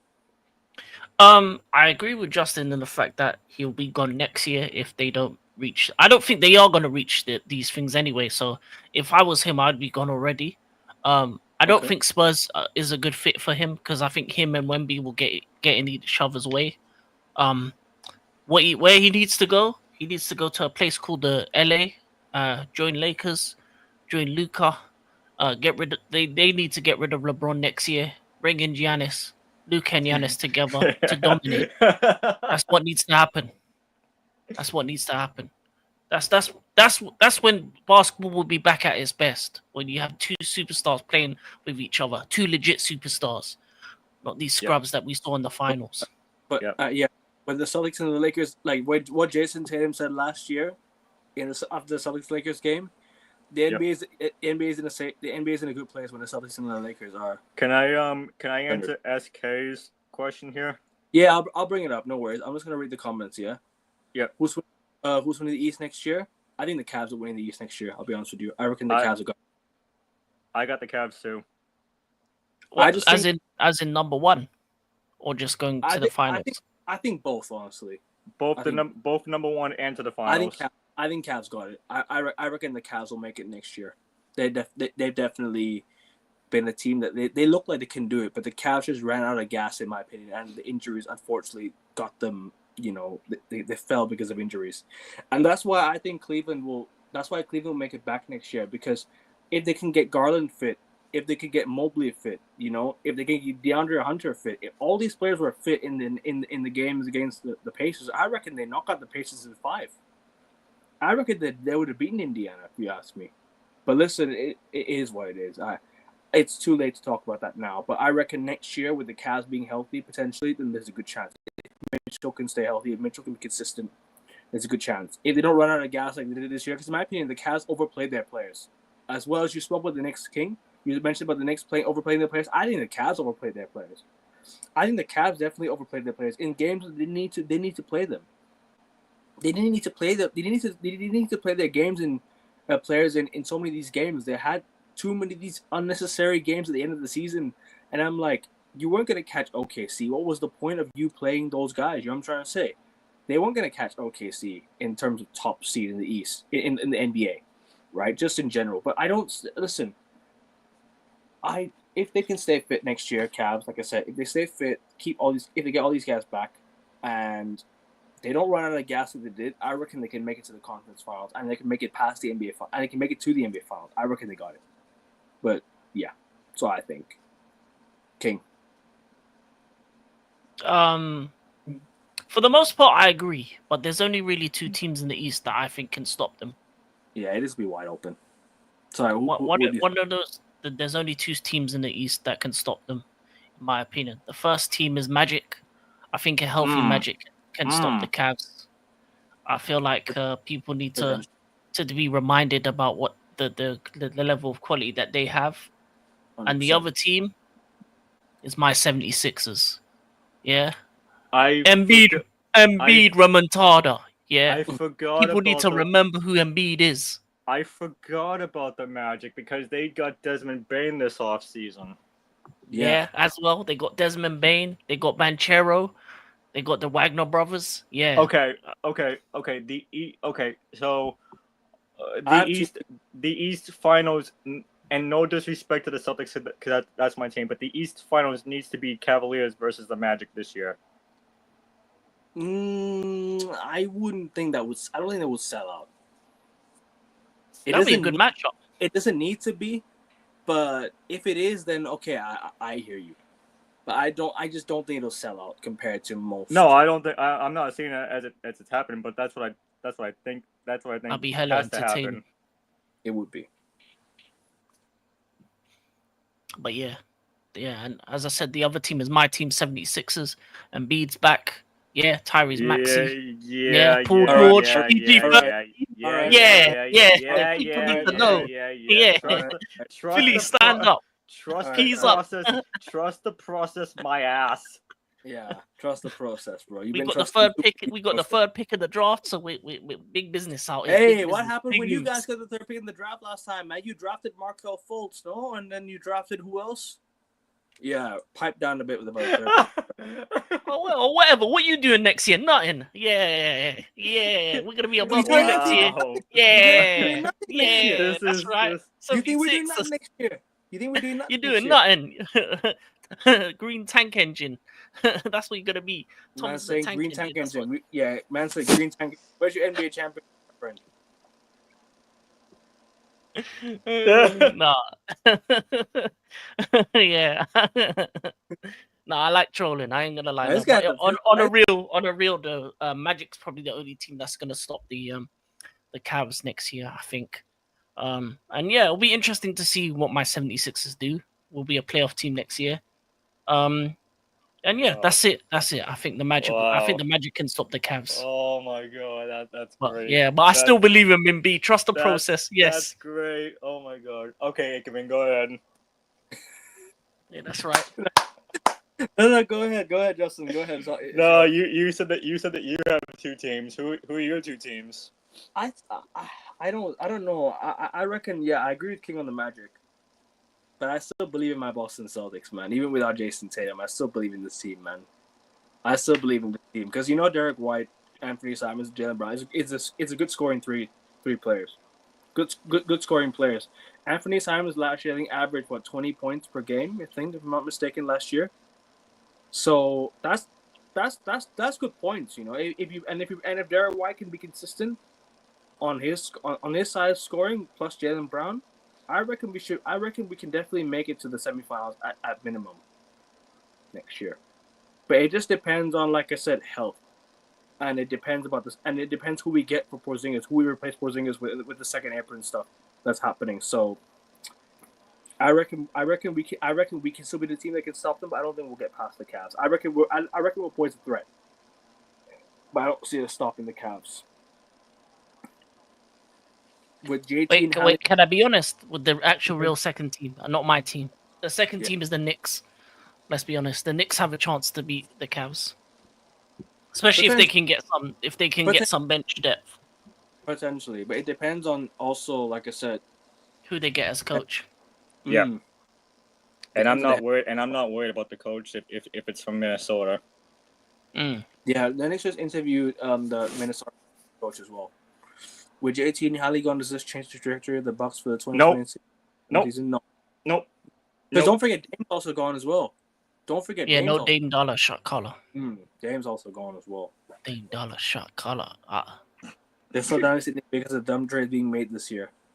I agree with Justin in the fact that he'll be gone next year if they don't reach. I don't think they are going to reach these things anyway. So if I was him, I'd be gone already. I don't think Spurs is a good fit for him because I think him and Wemby will get in each other's way. Where he needs to go to a place called the LA. Join Lakers, join Luka. They need to get rid of LeBron next year. Bring in Giannis. Luka and Giannis together to dominate. That's what needs to happen. That's when basketball will be back at its best. When you have 2 superstars playing with each other, 2 legit superstars, not these scrubs that we saw in the finals. But when the Celtics and the Lakers, like what Jason Tatum said last year, after the Celtics Lakers game, the NBA is in a good place when the Celtics and the Lakers are. Can I answer SK's question here? Yeah, I'll bring it up. No worries. I'm just gonna read the comments. Yeah. Yeah. Who's winning the East next year? I think the Cavs will win the East next year. I'll be honest with you. I reckon the Cavs will go. I got the Cavs too. What, I just think, as in number one, or just going to the finals? I think both, honestly. Both number one and to the finals. I think Cavs got it. I reckon the Cavs will make it next year. They've definitely been a team that they look like they can do it, but the Cavs just ran out of gas, in my opinion, and the injuries unfortunately got them. You know, they fell because of injuries, and that's why I think Cleveland will make it back next year, because if they can get Garland fit, if they could get Mobley fit, you know, if they can get DeAndre Hunter fit, if all these players were fit in the games against the Pacers, I reckon they knock out the Pacers in 5. I reckon that they would have beaten Indiana, if you ask me. But listen, it is what it is. It's too late to talk about that now. But I reckon next year, with the Cavs being healthy, potentially, then there's a good chance. If Mitchell can stay healthy, if Mitchell can be consistent, there's a good chance. If they don't run out of gas like they did this year, because in my opinion, the Cavs overplayed their players. As well as you spoke about the Knicks, King, you mentioned about the Knicks overplaying their players. I think the Cavs overplayed their players. I think the Cavs definitely overplayed their players in games that they need to play them. They didn't need to play them. They didn't need to play their games and players in so many of these games. They had too many of these unnecessary games at the end of the season, and I'm like, you weren't gonna catch OKC. What was the point of you playing those guys? You know what I'm trying to say? They weren't gonna catch OKC in terms of top seed in the East in the NBA, right? Just in general. But I don't listen. If they can stay fit next year, Cavs, like I said, if they stay fit, if they get all these guys back, and they don't run out of gas like they did, I reckon they can make it to the conference finals, and they can make it past the NBA finals, and they can make it to the NBA finals. I reckon they got it. But yeah, so I think. King. For the most part, I agree, but there's only really 2 teams in the East that I think can stop them. Yeah, it is be wide open. Sorry, one of those. There's only 2 teams in the East that can stop them, in my opinion. The first team is Magic. I think a healthy Magic can stop the Cavs. I feel like people need to be reminded about what the level of quality that they have. 100%. And the other team is my 76ers. Yeah. Embiid remontada. Yeah. I forgot. People need to remember who Embiid is. I forgot about the Magic because they got Desmond Bain this offseason. Yeah, as well. They got Desmond Bain. They got Banchero. They got the Wagner brothers. Yeah. Okay. So the East Finals, and no disrespect to the Celtics, because that's my team, but the East Finals needs to be Cavaliers versus the Magic this year. I wouldn't think that would. I don't think that would sell out. That'd be a good matchup. It doesn't need to be, but if it is, then okay, I hear you. But I just don't think it'll sell out compared to most. No, I don't think. I'm not seeing it as it's happening, but that's what I think. That's what I think. I'll be hella entertaining. It would be. But yeah, and as I said, the other team is my team, 76ers, and Embiid's back. Yeah, Tyrese Maxey. Yeah, Paul George. People need to know. Yeah. Philly, stand up. Trust the process, my ass. Yeah, trust the process, bro. We got the third pick of the draft, so we big business out here. Hey, what happened when you guys got the third pick in the draft last time, man? You drafted Markelle Fultz, no? And then you drafted who else? Yeah, pipe down a bit with about third. Well, whatever. What you doing next year? Nothing. Yeah. We're gonna be above next year. Yeah. That's right. You think we're doing nothing next year? You think we're doing nothing? You're doing nothing. Green tank engine. That's what you're gonna be. Man saying green tank engine. Man saying green tank. Where's your NBA champion, friend? Nah. Yeah. Nah, I like trolling. I ain't gonna lie. On a real though, Magic's probably the only team that's gonna stop the Cavs next year, I think. And yeah, it'll be interesting to see what my 76ers do. We'll be a playoff team next year. And yeah, that's it. I think the Magic. Wow. I think the Magic can stop the Cavs. Oh my god, that's great. Yeah, but I still believe in Embiid. Trust the process. Yes, that's great. Oh my god. Okay, Ikemen, go ahead. Yeah, that's right. No, go ahead, Justin. Go ahead. No, you said that you have two teams. Who are your two teams? I don't know. I reckon. Yeah, I agree with King on the Magic, but I still believe in my Boston Celtics, man. Even without Jason Tatum, I still believe in this team, man. I still believe in the team because Derek White, Anthony Simons, Jalen Brown. It's a good scoring three players. Good scoring players. Anthony Simons last year I think averaged 20 points per game. I think if I'm not mistaken last year. So that's good points. If Derek White can be consistent on his side of scoring plus Jalen Brown, I reckon we can definitely make it to the semifinals at minimum next year. But it just depends on, like I said, health, and it depends about this, and it depends who we get for Porzingis, who we replace Porzingis with the second apron stuff that's happening. So I reckon we can still be the team that can stop them, but I don't think we'll get past the Cavs. I reckon we'll pose a threat, but I don't see us stopping the Cavs. With JT wait, can I be honest with the actual real second team, not my team? The second team is the Knicks. Let's be honest. The Knicks have a chance to beat the Cavs, especially if they can get some bench depth. Potentially, but it depends on also, like I said, who they get as coach. Yeah, and I'm not worried. And I'm not worried about the coach if it's from Minnesota. Yeah, the Knicks just interviewed the Minnesota coach as well. With JT and Halligan, does this change the trajectory of the Bucks for the 2026 season? No. Because don't forget, Dame's also gone as well. Don't forget, Dame Dollar shot caller. Dame's also gone as well. Dame Dollar shot caller. They're so down because of dumb trades being made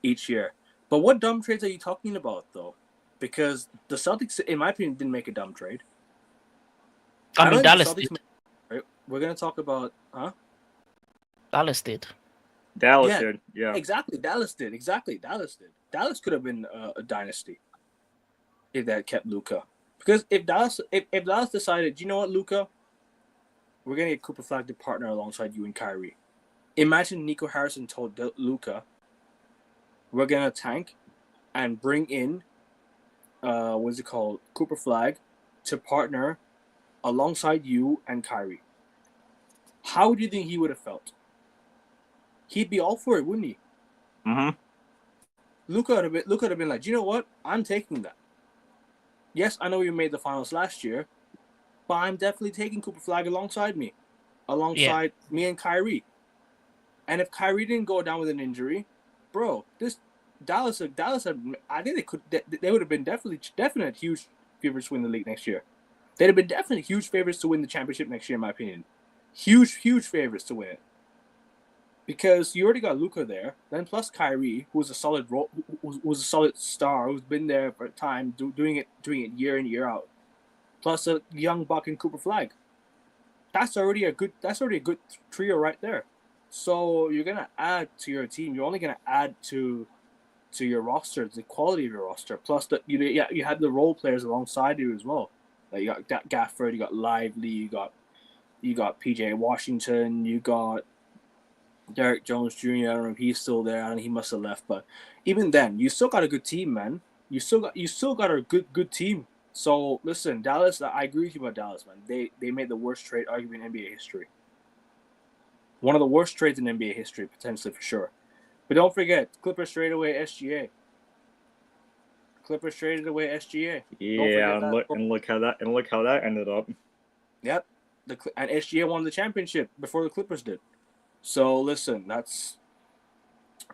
each year. But what dumb trades are you talking about, though? Because the Celtics, in my opinion, didn't make a dumb trade. I mean, Dallas did. Right? We're going to talk about, Dallas did. Dallas did, yeah. Exactly, Dallas did. Dallas could have been a dynasty if they had kept Luka. Because if Dallas decided, you know what, Luka, we're going to get Cooper Flag to partner alongside you and Kyrie. Imagine Nico Harrison told Luka, we're going to tank and bring in, Cooper Flag to partner alongside you and Kyrie. How do you think he would have felt? He'd be all for it, wouldn't he? Mm-hmm. Luka would have been like, you know what? I'm taking that. Yes, I know we made the finals last year, but I'm definitely taking Cooper Flag alongside me and Kyrie. And if Kyrie didn't go down with an injury, bro, this Dallas, I think they would have been definite huge favorites to win the league next year. They'd have been definitely huge favorites to win the championship next year, in my opinion. Huge favorites to win it. Because you already got Luka there, then plus Kyrie, who's a solid star, who's been there for a time, doing it year in year out. Plus a young buck and Cooper Flag. That's already a good trio right there. So you're gonna add to your team. You're only gonna add to your roster, the quality of your roster. Plus you have the role players alongside you as well. Like you got Gafford, you got Lively, you got PJ Washington, you got Derek Jones Jr. I don't know if he's still there. I don't know, he must have left, but even then, you still got a good team, man. You still got a good team. So listen, Dallas. I agree with you about Dallas, man. They made the worst trade argument in NBA history. One of the worst trades in NBA history, potentially for sure. But don't forget, Clippers traded away SGA. Yeah, and look how that ended up. Yep, and SGA won the championship before the Clippers did. So listen, that's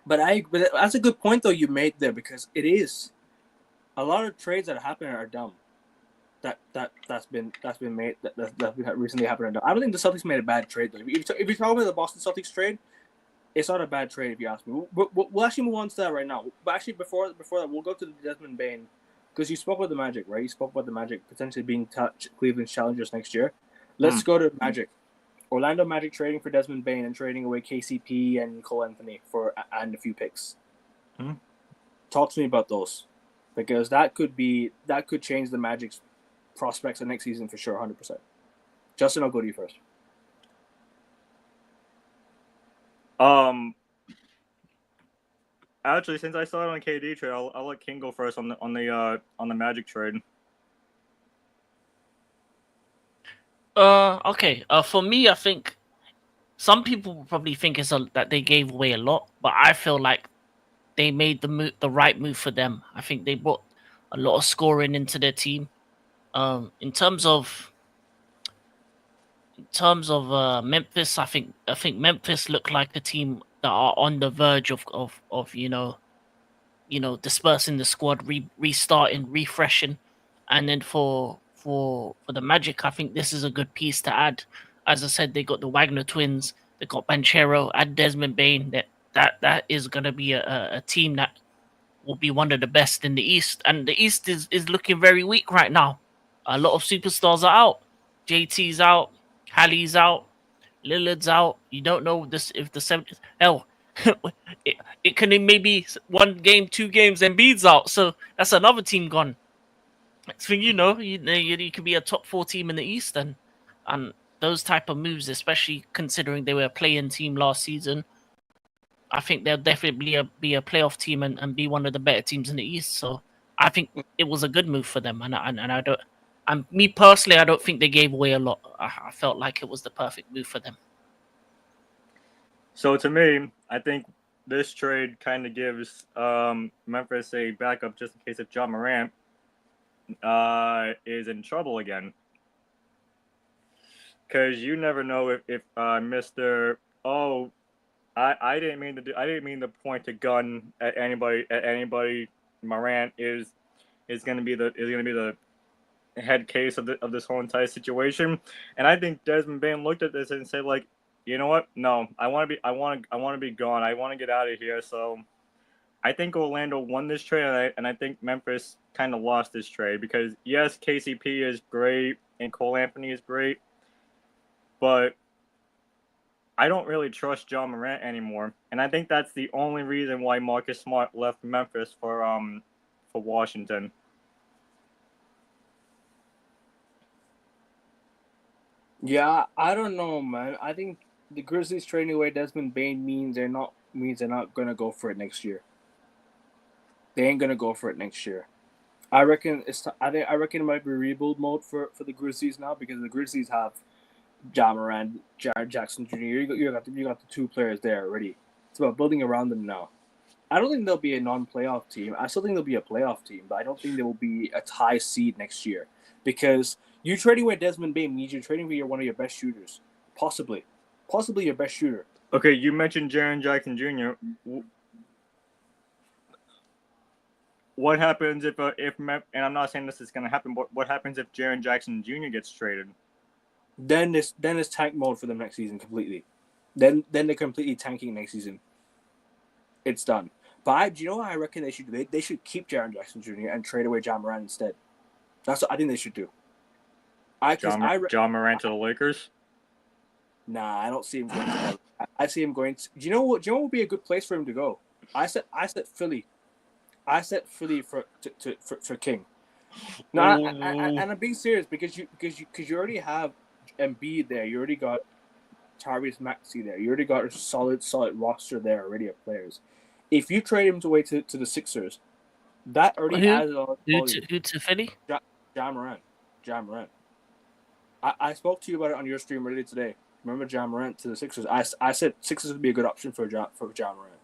a good point though you made there, because it is a lot of trades that happen are dumb. That's been made that recently happened are dumb. I don't think the Celtics made a bad trade though. If you're talking about the Boston Celtics trade, it's not a bad trade if you ask me. We'll actually move on to that right now. But actually, before that, we'll go to the Desmond Bane, because you spoke about the Magic, right? You spoke about the Magic potentially being Cleveland's challengers next year. Let's go to Magic. Orlando Magic trading for Desmond Bane and trading away KCP and Cole Anthony and a few picks. Talk to me about those, because that could change the Magic's prospects of next season for sure, 100%. Justin, I'll go to you first. Actually, since I started on KD trade, I'll let King go first on the Magic trade. Okay. For me, I think some people will probably think that they gave away a lot, but I feel like they made the right move for them. I think they brought a lot of scoring into their team. In terms of Memphis, I think Memphis look like a team that are on the verge of dispersing the squad, restarting, refreshing, and then for the Magic, I think this is a good piece to add. As I said, they got the Wagner twins, they got Banchero and Desmond Bain. That is going to be a team that will be one of the best in the East, and the East is looking very weak right now. A lot of superstars are out. JT's out, Hallie's out, Lillard's out. You don't know this if the 70s. Hell, it can maybe one game, 2 games, and Embiid's out. So that's another team gone. Next thing you could be a top 4 team in the East, and those type of moves, especially considering they were a play-in team last season, I think they'll definitely be a playoff team and be one of the better teams in the East. So I think it was a good move for them, and I don't. And me personally, I don't think they gave away a lot. I felt like it was the perfect move for them. So to me, I think this trade kind of gives Memphis a backup just in case if John Morant is in trouble again. Because you never know if Mr. I didn't mean to point a gun at anybody. Morant is going to be the head case of this whole entire situation, and I think Desmond Bain looked at this and said, like, you know what? No, I want to be gone. I want to get out of here. So I think Orlando won this trade, and I think Memphis kind of lost this trade because yes, KCP is great and Cole Anthony is great, but I don't really trust John Morant anymore, and I think that's the only reason why Marcus Smart left Memphis for Washington. Yeah, I don't know, man. I think the Grizzlies trading away Desmond Bain means they're not gonna go for it next year. They ain't gonna go for it next year. I reckon I reckon it might be rebuild mode for the Grizzlies now because the Grizzlies have Ja Morant, Jared Jackson Jr. You got the 2 players there already. It's about building around them now. I don't think they'll be a non-playoff team. I still think they'll be a playoff team, but I don't think they will be a high seed next year because you trading with Desmond Bain means you're trading for one of your best shooters, possibly your best shooter. Okay, you mentioned Jaren Jackson Jr. What happens if and I'm not saying this is going to happen, but what happens if Jaren Jackson Jr. gets traded? Then it's tank mode for them next season completely. Then they're completely tanking next season. It's done. But do you know what I reckon they should do? They should keep Jaren Jackson Jr. and trade away Ja Morant instead. That's what I think they should do. John Morant to the Lakers? Nah, I don't see him going to. I see him going to. Do you know what would be a good place for him to go? I said Philly. I said Philly for King. No, and I'm being serious because you already have Embiid there. You already got Tyrese Maxey there. You already got a solid roster there already of players. If you trade him away to the Sixers, that already adds a lot. Who to Philly? Ja Morant. I spoke to you about it on your stream earlier today. Remember Ja Morant to the Sixers? I said Sixers would be a good option for Ja Morant.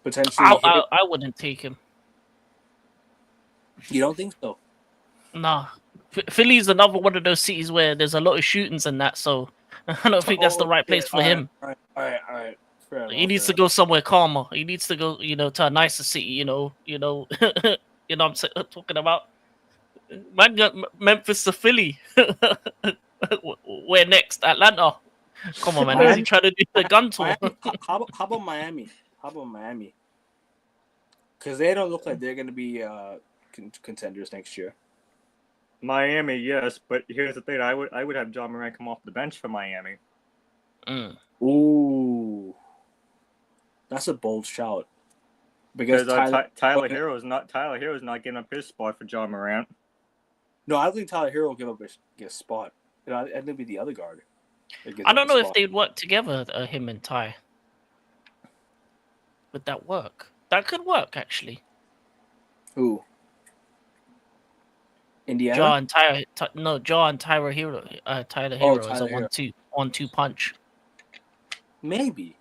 Potentially, I wouldn't take him. You don't think so? Nah. Philly's another one of those cities where there's a lot of shootings and that, so I don't think that's the right place for him. All right. He needs to go somewhere calmer. He needs to go, to a nicer city. You know I'm talking about. Man, Memphis to Philly. Where next? Atlanta. Come on, man. Who's he trying to do the gun tour? How about Miami? Because they don't look like they're going to be contenders next year. Miami, yes, but here's the thing: I would have John Morant come off the bench for Miami. Ooh, that's a bold shout. Because Tyler Hero is not giving up his spot for John Morant. No, I don't think Tyler Hero will give up his spot. I think it'll be the other guard. I don't know if they'd work together, him and Ty. Would that work? That could work, actually. Who? Indiana? Jaw and Jaw and Tyler Hero. Tyler Oh, Hero is a Tyler Hero. 1-2 punch. Maybe.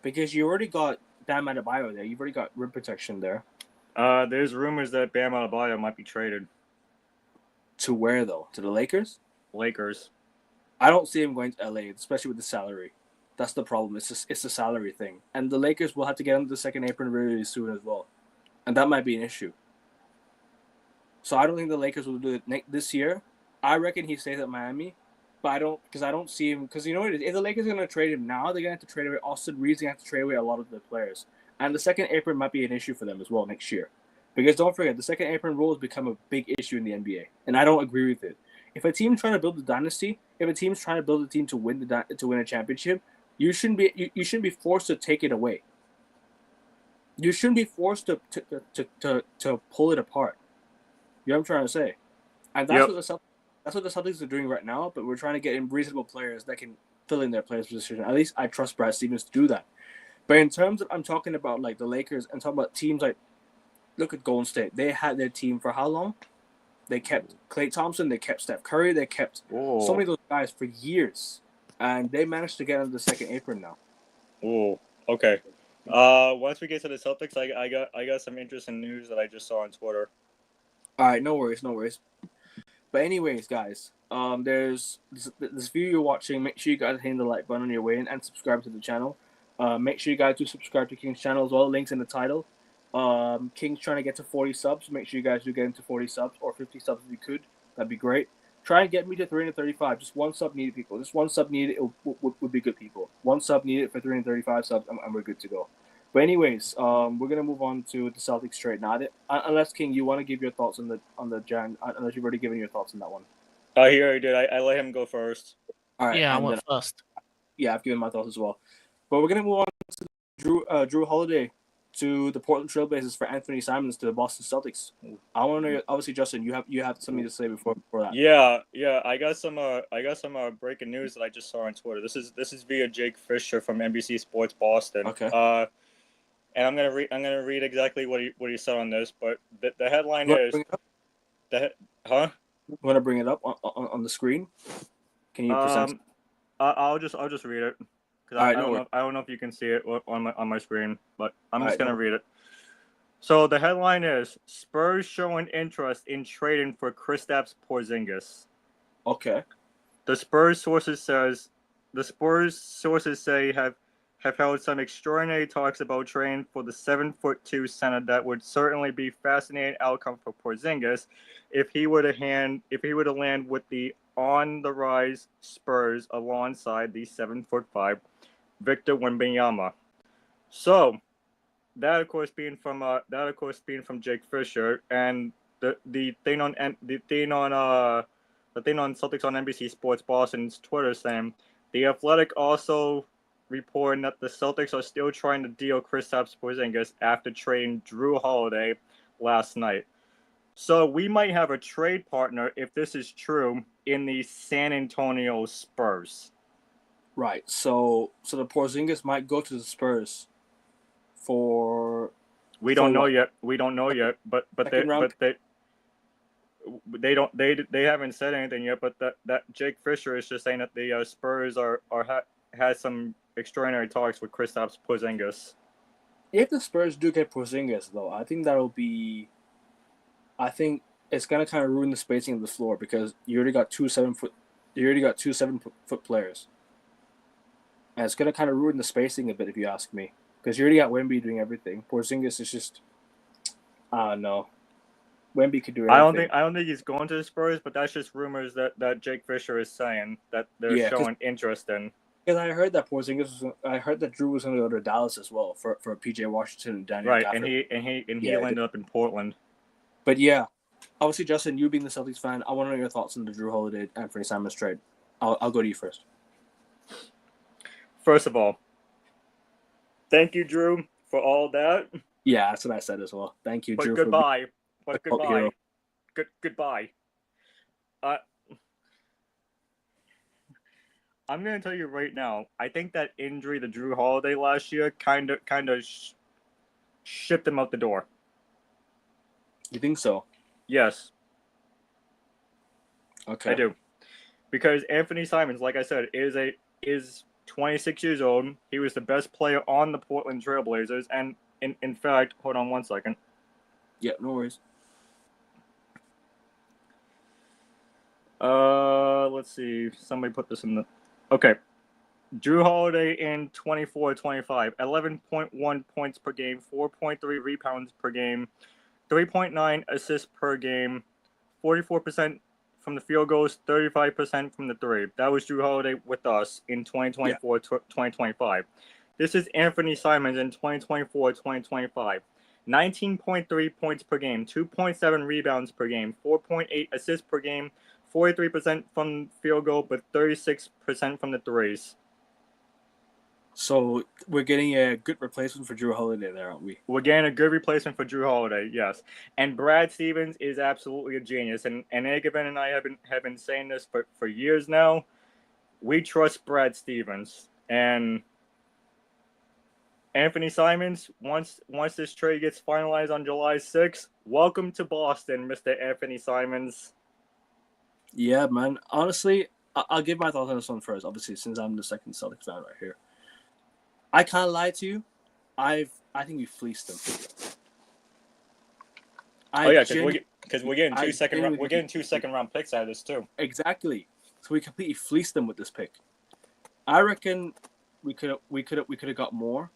Because you already got Bam Adebayo there. You've already got rim protection there. There's rumors that Bam Adebayo might be traded. To where, though? To the Lakers? Lakers. I don't see him going to LA, especially with the salary. That's the problem. It's a salary thing. And the Lakers will have to get under the second apron really soon as well. And that might be an issue. So I don't think the Lakers will do it this year. I reckon he stays at Miami. But I don't see him, because you know what it is? If the Lakers are going to trade him now, they're going to have to trade away Austin Reeves. They're going to have to trade away a lot of the players. And the second apron might be an issue for them as well next year. Because don't forget, the second apron rule has become a big issue in the NBA. And I don't agree with it. If a team's trying to build a dynasty, if a team's trying to build a team to win a championship, you shouldn't be forced to take it away. You shouldn't be forced to pull it apart. You know what I'm trying to say? And that's what the Celtics are doing right now, but we're trying to get in reasonable players that can fill in their players' position. At least I trust Brad Stevens to do that. But in terms of, I'm talking about like the Lakers, and talking about teams like, look at Golden State. They had their team for how long? They kept Klay Thompson, they kept Steph Curry, they kept so many of those guys for years. And they managed to get under the second apron now. Oh, okay. Once we get to the Celtics, I got some interesting news that I just saw on Twitter. All right, no worries. But anyways, guys, there's this video you're watching. Make sure you guys hit the like button on your way in and subscribe to the channel. Make sure you guys do subscribe to King's channel as well. Links in the title. King's trying to get to 40 subs. Make sure you guys do get into 40 subs or 50 subs if you could. That'd be great. Try and get me to 335. Just one sub needed, people. Just one sub needed would be good, people. One sub needed for 335 subs, and we're good to go. But anyways, we're gonna move on to the Celtics trade now. Unless King, you want to give your thoughts on the Jan, unless you've already given your thoughts on that one. He already did. I let him go first. All right. Yeah, I went first. Yeah, I've given my thoughts as well. But we're gonna move on to Drew Holiday to the Portland Trailblazers for Anthony Simons to the Boston Celtics. I want to know. Obviously, Justin, you have something to say before that. Yeah. I got some breaking news that I just saw on Twitter. This is via Jake Fisher from NBC Sports Boston. Okay. And I'm gonna read exactly what he said on this. But the headline is huh? You want to bring it up on the screen? Can you present? I'll just read it because I don't know if you can see it on my screen, but I'm just gonna read it. So the headline is Spurs showing interest in trading for Kristaps Porzingis. Okay. The Spurs sources say have held some extraordinary talks about trading for the 7'2" center that would certainly be fascinating outcome for Porzingis if he were to land with the on the rise Spurs alongside the 7'5" Victor Wembanyama. So that of course being from Jake Fisher, and the thing on Celtics on NBC Sports Boston's Twitter saying the Athletic also reporting that the Celtics are still trying to deal Kristaps Porzingis after trading Drew Holiday last night. So we might have a trade partner, if this is true, in the San Antonio Spurs. Right. So the Porzingis might go to the Spurs for. We don't know yet. But they haven't said anything yet. But that Jake Fisher is just saying that the Spurs has some extraordinary talks with Kristaps Porzingis. If the Spurs do get Porzingis, though, I think it's gonna kind of ruin the spacing of the floor because you already got two 7-foot players, and it's gonna kind of ruin the spacing a bit if you ask me. Because you already got Wemby doing everything. Porzingis is just, I don't know. Wemby could do everything. I don't think he's going to the Spurs, but that's just rumors that Jake Fisher is saying that they're showing interest in. Because I heard that Drew was going to go to Dallas as well for PJ Washington and Daniel Gafford. And he ended up in Portland. But yeah, obviously, Justin, you being the Celtics fan, I want to know your thoughts on the Drew Holiday Anthony Simons trade. I'll go to you first. First of all, thank you, Drew, for all that. Yeah, that's what I said as well. Thank you, Drew. Goodbye. Goodbye. Goodbye. I'm gonna tell you right now. I think that injury to Drew Holiday last year kind of shipped him out the door. You think so? Yes, Okay. I do. Because Anthony Simons, like I said, is 26 years old. He was the best player on the Portland Trailblazers, and in fact, hold on one second. Yeah, no worries. Let's see. Somebody put this in the. Okay. Drew Holiday in 24-25, 11.1 points per game, 4.3 rebounds per game, 3.9 assists per game, 44% from the field goals, 35% from the three. That was Drew Holiday with us in 2024-2025. This is Anthony Simons in 2024-2025. 19.3 points per game, 2.7 rebounds per game, 4.8 assists per game, 43% from field goal, but 36% from the threes. So we're getting a good replacement for Drew Holiday there, aren't we? We're getting a good replacement for Drew Holiday, yes. And Brad Stevens is absolutely a genius. And Agavin and I have been saying this for years now. We trust Brad Stevens. And Anthony Simons, once this trade gets finalized on July 6th, welcome to Boston, Mr. Anthony Simons. Yeah, man. Honestly, I'll give my thoughts on this one first, obviously, since I'm the second Celtics fan right here. I can't lie to you. I think we fleeced them. Because we're getting two second round picks out of this too. Exactly. So we completely fleeced them with this pick. I reckon we could have got more,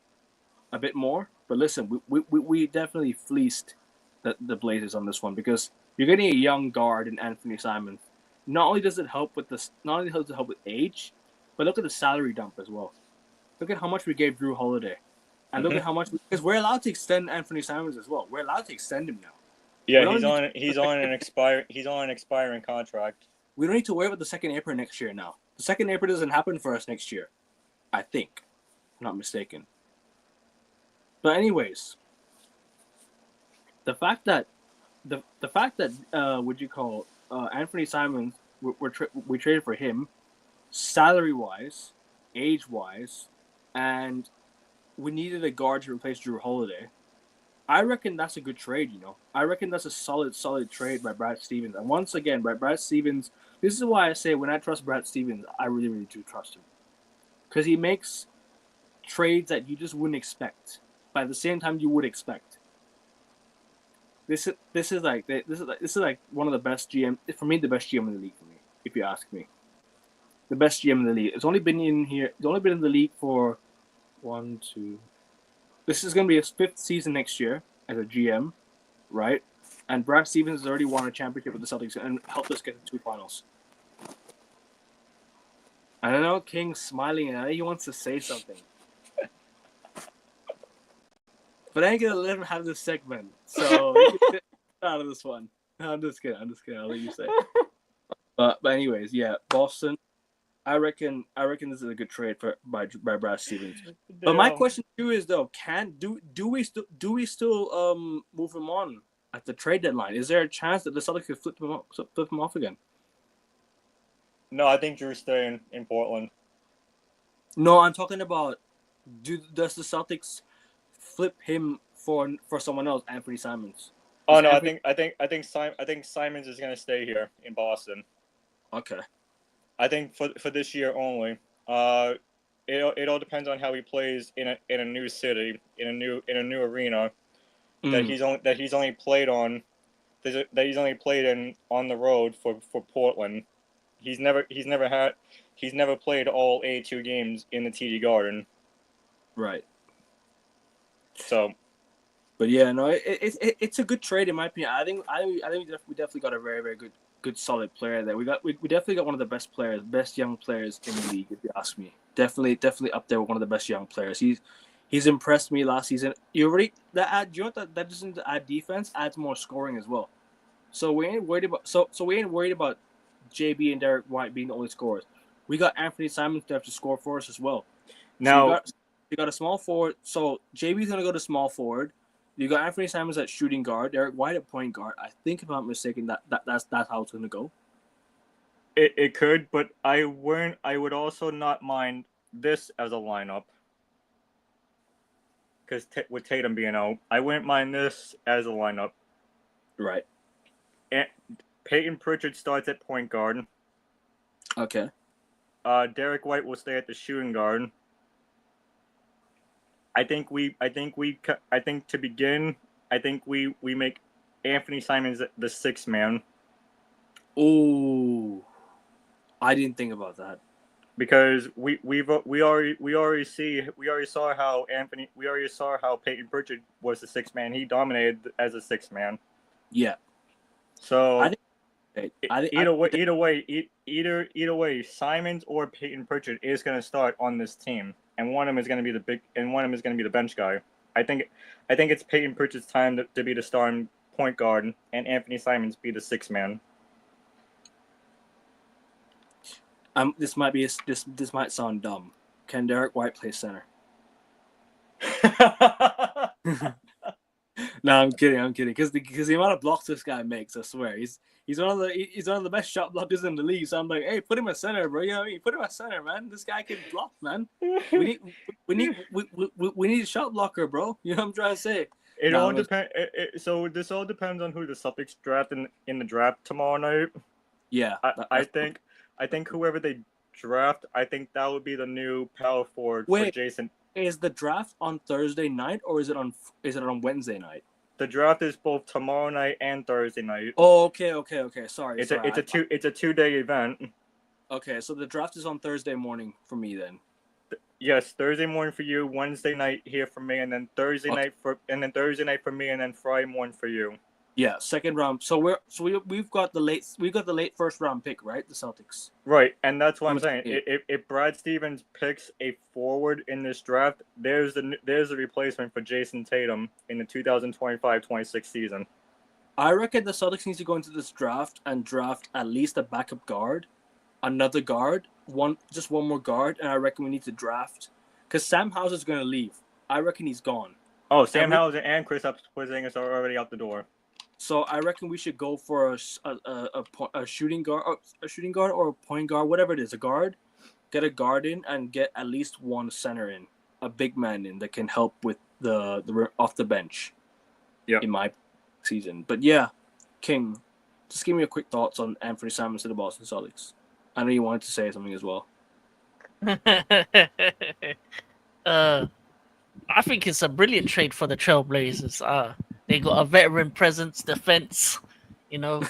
a bit more. But listen, we definitely fleeced the Blazers on this one because you're getting a young guard in Anthony Simons. Not only does it help with age, but look at the salary dump as well. Look at how much we gave Drew Holiday, and look at how much because we're allowed to extend Anthony Simons as well. We're allowed to extend him now. Yeah, he's on an expiring contract. We don't need to worry about the second April next year now. The second April doesn't happen for us next year, I think, if I'm not mistaken. But anyways, the fact that Anthony Simons we traded for him, salary wise, age wise, and we needed a guard to replace Drew Holiday. I reckon that's a good trade, I reckon that's a solid trade by Brad Stevens. And once again, by Brad Stevens, this is why I say when I trust Brad Stevens, I really, really do trust him. Because he makes trades that you just wouldn't expect, but at the same time you would expect. This is like one of the best GM, for me, the best GM in the league for me, if you ask me. The best GM in the league. It's only been in the league for 1, 2. This is going to be his 5th season next year as a GM, right? And Brad Stevens has already won a championship with the Celtics and helped us get to 2 finals. I don't know, King's smiling and I think he wants to say something. But I ain't going to let him have this segment. So you can get out of this one. I'm just kidding. I'll let you say. But anyways, yeah, Boston. I reckon this is a good trade by Brad Stevens. But my question to you is though, do we still move him on at the trade deadline? Is there a chance that the Celtics could flip him off again? No, I think Drew's staying in Portland. No, I'm talking about does the Celtics flip him for someone else, Anthony Simons? Oh no, I think Simons is gonna stay here in Boston. Okay. I think for this year only. It all depends on how he plays in a new city, in a new arena that he's only played on, that he's only played in on the road for Portland. He's never played all 82 games in the TD Garden. Right. So. But yeah, no, it's a good trade in my opinion. I think we definitely got a very, very good solid player there. We definitely got one of the best young players in the league, if you ask me. Definitely up there with one of the best young players. He's impressed me last season. You know that doesn't add defense, adds more scoring as well. So we ain't worried about JB and Derek White being the only scorers. We got Anthony Simons to have to score for us as well. Now you got a small forward. So JB's gonna go to small forward. You got Anthony Simons at shooting guard, Derek White at point guard. I think, if I'm not mistaken, that's how it's going to go. It could, but I would also not mind this as a lineup. Because with Tatum being out, I wouldn't mind this as a lineup. Right. And Peyton Pritchard starts at point guard. Okay. Derek White will stay at the shooting guard. I think to begin, we make Anthony Simons the sixth man. Oh, I didn't think about that. Because we already saw how Peyton Pritchard was the sixth man. He dominated as a sixth man. Yeah. So either way, Simons or Peyton Pritchard is going to start on this team, and one of them is going to be the bench guy. I think it's Peyton Pritchard's time to be the starting point guard, and Anthony Simons be the sixth man. This might sound dumb. Can Derek White play center? No, I'm kidding. Because the amount of blocks this guy makes, I swear, he's one of the best shot blockers in the league. So I'm like, hey, put him at center, bro. You know what I mean? Put him at center, man. This guy can block, man. We need a shot blocker, bro. You know what I'm trying to say? It all depends. So this all depends on who the Celtics draft in the draft tomorrow night. Yeah, I think whoever they draft, I think that would be the new power forward for Jason. Is the draft on Thursday night or is it on Wednesday night? The draft is both tomorrow night and Thursday night. Oh, okay. Sorry. It's a 2-day event. Okay, so the draft is on Thursday morning for me then. Yes, Thursday morning for you, Wednesday night here for me, and then Thursday night for me, and then Friday morning for you. Yeah, second round. So we've got the late first round pick, right? The Celtics. Right, and that's what I'm saying. If Brad Stevens picks a forward in this draft, there's a replacement for Jason Tatum in the 2025-26 season. I reckon the Celtics need to go into this draft and draft at least a backup guard, another guard, one more guard, and I reckon we need to draft because Sam Hauser is going to leave. I reckon he's gone. Oh, Sam Hauser and Kristaps Porzingis are already out the door. So I reckon we should go for a shooting guard or a point guard, whatever it is, a guard. Get a guard in and get at least one center in, a big man in that can help with the off the bench. Yeah. In my season, but yeah, King, just give me a quick thoughts on Anthony Simons to the Boston Celtics. I know you wanted to say something as well. I think it's a brilliant trade for the Trailblazers. They got a veteran presence, defense. You know,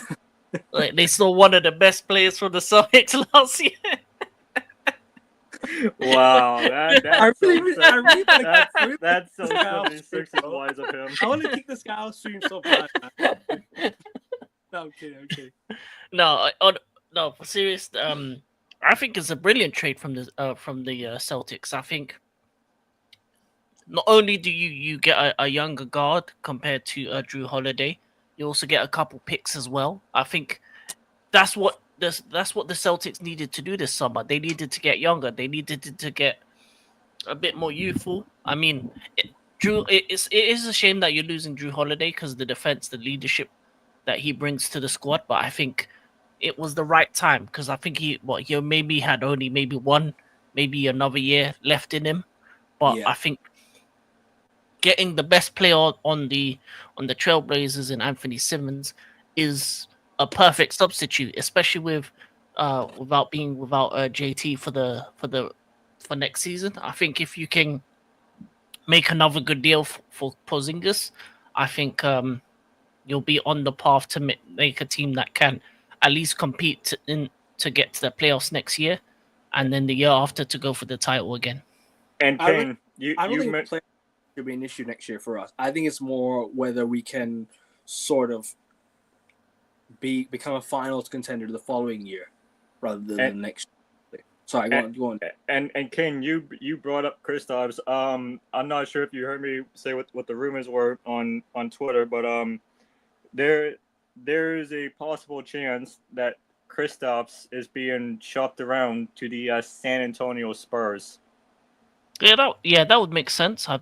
like they saw one of the best players from the Celtics last year. Wow, that's so 76ers wise of him. I want to kick this guy out stream so bad. No, I'm kidding. No, for serious. I think it's a brilliant trade from the Celtics. I think not only do you get a younger guard compared to Drew Holiday, you also get a couple picks as well. I think that's what the Celtics needed to do this summer. They needed to get younger. They needed to get a bit more youthful. I mean, it is a shame that you're losing Drew Holiday because the defense, the leadership that he brings to the squad. But I think it was the right time because I think he maybe had only maybe another year left in him. But yeah. I think getting the best player on the Trailblazers and Anthony Simons is a perfect substitute, especially without JT for next season. I think if you can make another good deal for Porzingis, I think you'll be on the path to make a team that can at least compete to get to the playoffs next year, and then the year after to go for the title again. And Kane, I don't think playoffs should be an issue next year for us. I think it's more whether we can sort of become a finals contender the following year rather than the next year. Sorry, go on. And Kane, you brought up Kristaps. I'm not sure if you heard me say what the rumors were on Twitter, but there's a possible chance that Kristaps is being shopped around to the San Antonio Spurs. Yeah, that would make sense. I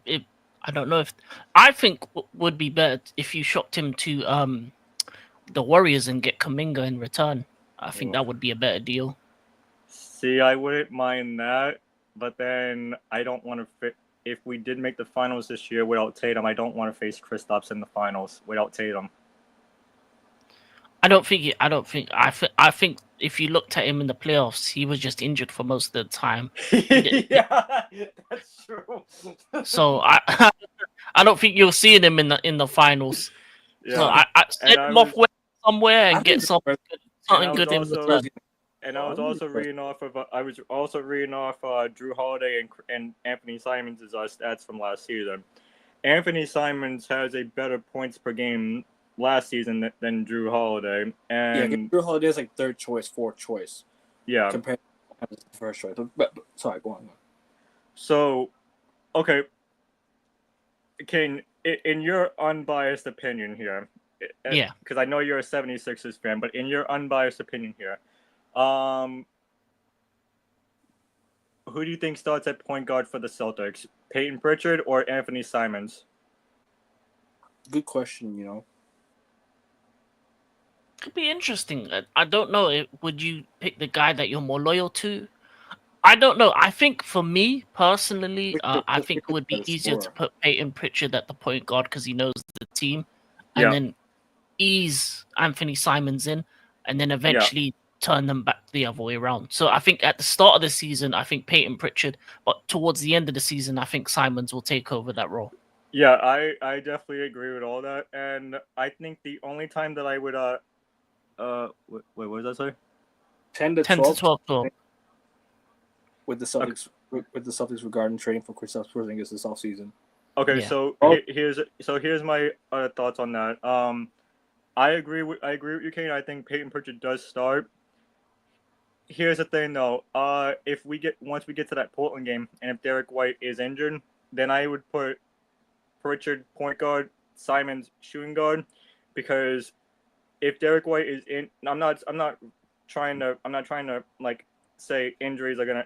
don't know if I think would be better if you shopped him to the Warriors and get Kuminga in return. I think that would be a better deal. See, I wouldn't mind that, but then I don't want to. If we did make the finals this year without Tatum, I don't want to face Kristaps in the finals without Tatum. I don't think. I think if you looked at him in the playoffs, he was just injured for most of the time. Yeah, that's true. So I don't think you're seeing him in the finals. So Yeah, I and send I him off was somewhere I and get think the Spurs, and I something was good in also return. and I was also reading off of Drew Holiday and Anthony Simons' stats from last season. Anthony Simons has a better points per game last season than Drew Holiday, yeah, and Drew Holiday is like third choice, fourth choice yeah. compared to first choice. But sorry, go on. So, okay, Kane, in your unbiased opinion here, Yeah. because I know you're a 76ers fan, but in your unbiased opinion here, um, who do you think starts at point guard for the Celtics? Peyton Pritchard or Anthony Simons? Good question. You know, Could be interesting. I don't know. Would you pick the guy that you're more loyal to? I don't know. I think for me personally, I think it would be easier to put Peyton Pritchard at the point guard because he knows the team, and Yeah, then ease Anthony Simons in, and then yeah, eventually turn them back the other way around. So I think at the start of the season, I think Peyton Pritchard, but towards the end of the season, I think Simons will take over that role. yeah. I definitely agree with all that, and I think the only time that I would wait, what does that say? 10 to 10 to 12 12. with the Celtics with the Celtics regarding trading for Kristaps Porzingis this offseason. Okay, Yeah. so here's my thoughts on that. I agree with you, Kane. I think Peyton Pritchard does start. Here's the thing, though. If once we get to that Portland game, and if Derek White is injured, then I would put Pritchard point guard, Simons shooting guard, because if Derek White is in, I'm not trying to like say injuries are gonna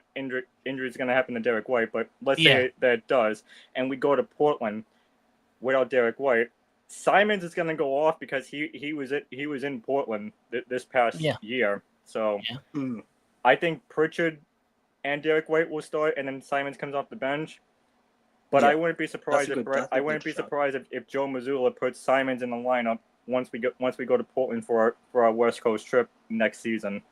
happen to Derek White, but let's say that it does, and we go to Portland without Derek White. Simons is gonna go off because he was in Portland this past year, so I think Pritchard and Derek White will start, and then Simons comes off the bench. But I wouldn't be surprised if Joe Mazzulla puts Simons in the lineup once we go to Portland for our West Coast trip next season.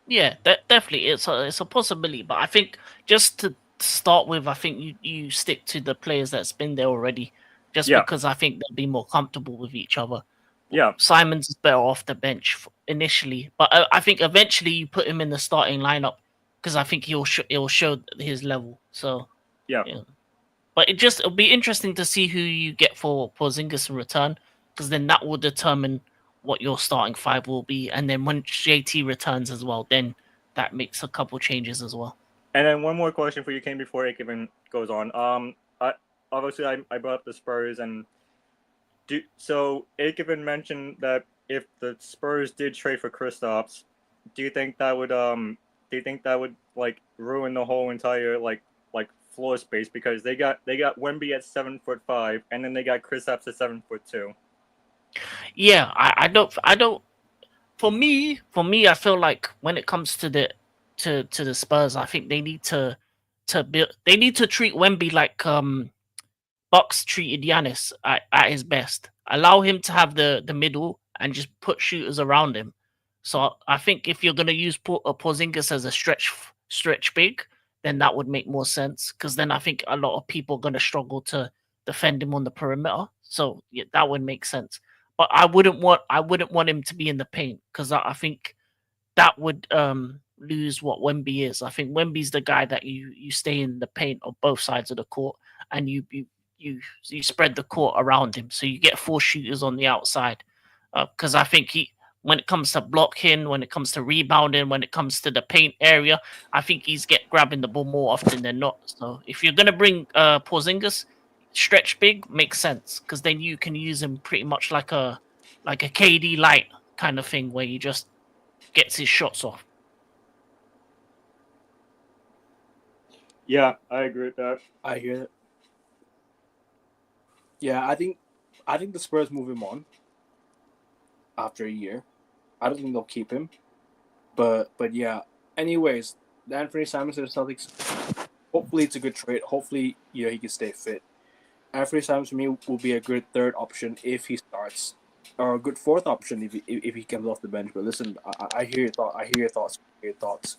Yeah, definitely, it's a possibility. But I think just to start with, I think you stick to the players that's been there already, just because I think they'll be more comfortable with each other. Yeah, Simons is better off the bench initially, but I think eventually you put him in the starting lineup because I think he'll show his level. So yeah. But it'll be interesting to see who you get for Porzingis in return, because then that will determine what your starting five will be, and then when JT returns as well, then that makes a couple changes as well. And then one more question for you, Kane, before it even goes on. Obviously I brought up the Spurs, and so Aikman mentioned that if the Spurs did trade for Kristaps, do you think that would like ruin the whole entire like floor space, because they got Wemby at 7'5", and then they got Kristaps at 7'2"? Yeah, I don't. For me, I feel like when it comes to the Spurs, I think they need to build. They need to treat Wemby like Bucks treated Giannis at his best. Allow him to have the middle and just put shooters around him. So I think if you're gonna use Porzingis as a stretch big, then that would make more sense, because then I think a lot of people are gonna struggle to defend him on the perimeter. So yeah, that would make sense. But I wouldn't want him to be in the paint, because I think that would lose what Wemby is. I think Wemby's the guy that you stay in the paint on both sides of the court, and you spread the court around him, so you get four shooters on the outside. Because I think when it comes to blocking, when it comes to rebounding, when it comes to the paint area, I think he's grabbing the ball more often than not. So if you're gonna bring Porzingis, stretch big makes sense, because then you can use him pretty much like a KD light kind of thing, where you just gets his shots off. Yeah, I agree with that. I hear that. Yeah, I think the Spurs move him on after a year. I don't think they'll keep him. But yeah. Anyways, Anthony Simons to the Celtics. Hopefully it's a good trade. Hopefully, he can stay fit. Anthony Simons for me will be a good third option if he starts. or a good fourth option if he comes off the bench. But listen, I hear your thought. I hear your thoughts.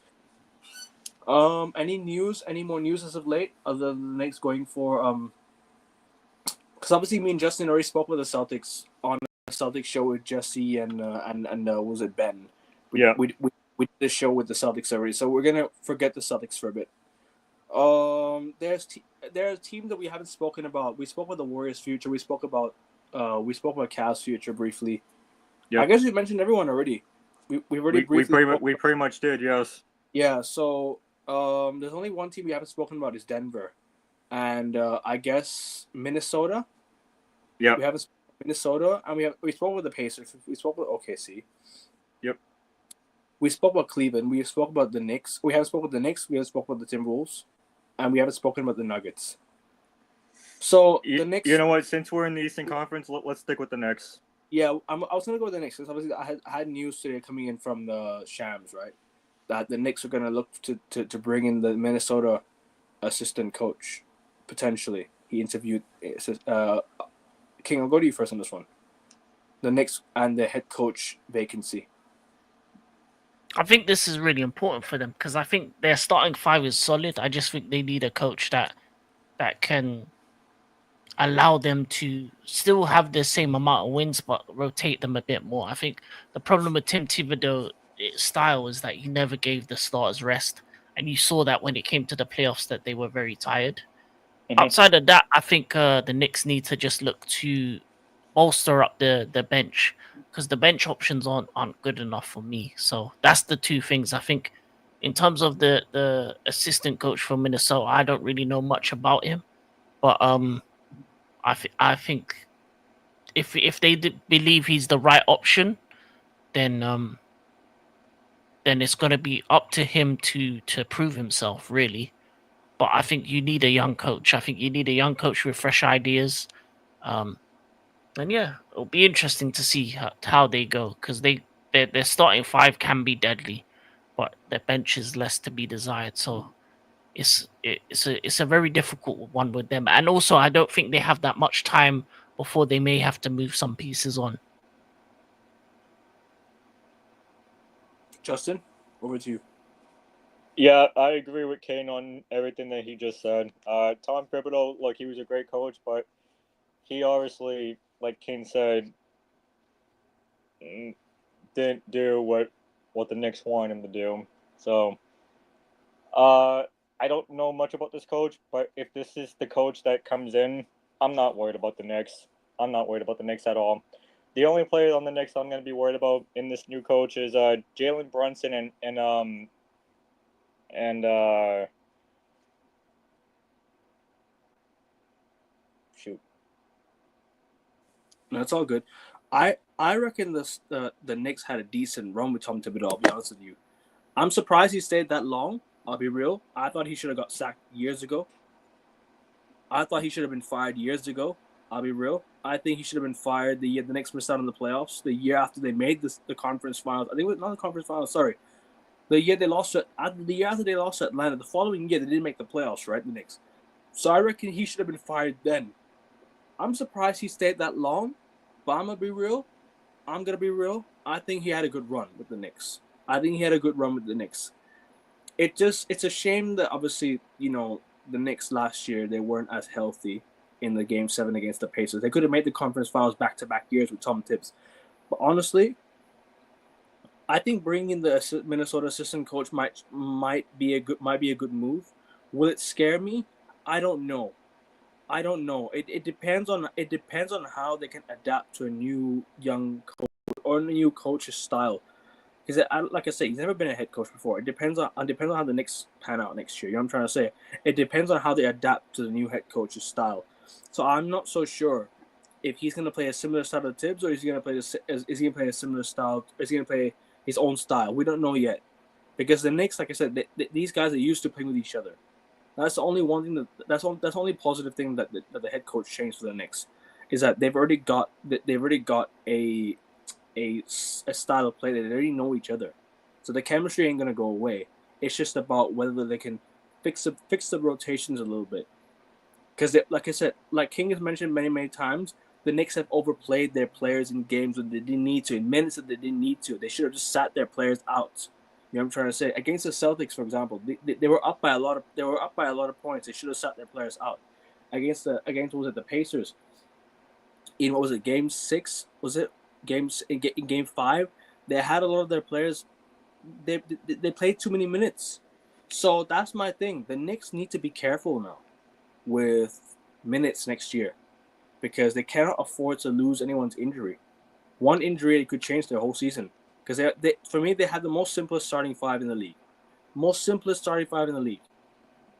Any news? Any more news as of late? Other than the Knicks going for because obviously me and Justin already spoke with the Celtics on the Celtics show with Jesse and was it Ben? We did this show with the Celtics already, so we're gonna forget the Celtics for a bit. There's a team that we haven't spoken about. We spoke about the Warriors' future. We spoke about Cavs' future briefly. Yeah, I guess we mentioned everyone already. We pretty much did. Yes. Yeah. So there's only one team we haven't spoken about is Denver, and I guess Minnesota. Yeah. We haven't spoken about Minnesota, and we spoke with the Pacers. We spoke with OKC. Yep. We spoke about Cleveland. We spoke about the Knicks. We haven't spoken about the Knicks. We haven't spoken about the Timberwolves. And we haven't spoken about the Nuggets. So the Knicks. You know what? Since we're in the Eastern Conference, let's stick with the Knicks. Yeah, I was gonna go with the Knicks because obviously I had news today coming in from the Shams, right? That the Knicks are gonna look to bring in the Minnesota assistant coach potentially. He interviewed King. I'll go to you first on this one. The Knicks and the head coach vacancy. I think this is really important for them because I think their starting five is solid. I just think they need a coach that can allow them to still have the same amount of wins but rotate them a bit more. I think the problem with Tim Thibodeau's style is that he never gave the starters rest, and you saw that when it came to the playoffs that they were very tired. Mm-hmm. Outside of that, I think the Knicks need to just look to bolster up the bench because the bench options aren't good enough for me. So that's the two things. I think in terms of the assistant coach for Minnesota, I don't really know much about him, but I think if they believe he's the right option, then it's going to be up to him to prove himself, really. But I think you need a young coach. I think you need a young coach with fresh ideas. And yeah, it'll be interesting to see how they go because their starting five can be deadly, but their bench is less to be desired. So it's a very difficult one with them. And also, I don't think they have that much time before they may have to move some pieces on. Justin, over to you. Yeah, I agree with Kane on everything that he just said. Tom Thibodeau, like, he was a great coach, but he obviously, like Kane said, didn't do what the Knicks wanted him to do. So, I don't know much about this coach, but if this is the coach that comes in, I'm not worried about the Knicks. I'm not worried about the Knicks at all. The only player on the Knicks I'm going to be worried about in this new coach is Jalen Brunson and shoot. No, it's all good. I reckon the Knicks had a decent run with Tom Thibodeau. I'll be honest with you. I'm surprised he stayed that long. I'll be real. I thought he should have got sacked years ago. I thought he should have been fired years ago. I'll be real. I think he should have been fired the year the Knicks missed out on the playoffs. The year after they made the conference finals. I think it was not the conference finals. Sorry, the year they lost to Atlanta. The following year they didn't make the playoffs. Right, the Knicks. So I reckon he should have been fired then. I'm surprised he stayed that long. But I'm gonna be real. I think he had a good run with the Knicks. It's a shame that obviously, the Knicks last year, they weren't as healthy in the Game 7 against the Pacers. They could have made the conference finals back-to-back years with Tom Tibbs. But honestly, I think bringing in the Minnesota assistant coach might be a good move. Will it scare me? I don't know. It depends on how they can adapt to a new young coach or a new coach's style. Because like I say, he's never been a head coach before. It depends on how the Knicks pan out next year. You know what I'm trying to say? It depends on how they adapt to the new head coach's style. So I'm not so sure if he's going to play a similar style to Tibbs, or is he going to play a similar style? Or is he going to play his own style? We don't know yet. Because the Knicks, like I said, these guys are used to playing with each other. That's the only one thing that's the only positive thing that the head coach changed for the Knicks, is that they've already got a style of play that they already know each other, so the chemistry ain't gonna go away. It's just about whether they can fix the rotations a little bit, because like I said, like King has mentioned many times, the Knicks have overplayed their players in games when they didn't need to, in minutes that they didn't need to. They should have just sat their players out. You know what I'm trying to say? Against the Celtics, for example, they were up by a lot of points. They should have sat their players out. Against the Pacers, in what was it, game 6? Was it in game 5? They had a lot of their players. They played too many minutes. So that's my thing. The Knicks need to be careful now with minutes next year because they cannot afford to lose anyone's injury. One injury could change their whole season. Because for me, they have the most simplest starting 5 in the league.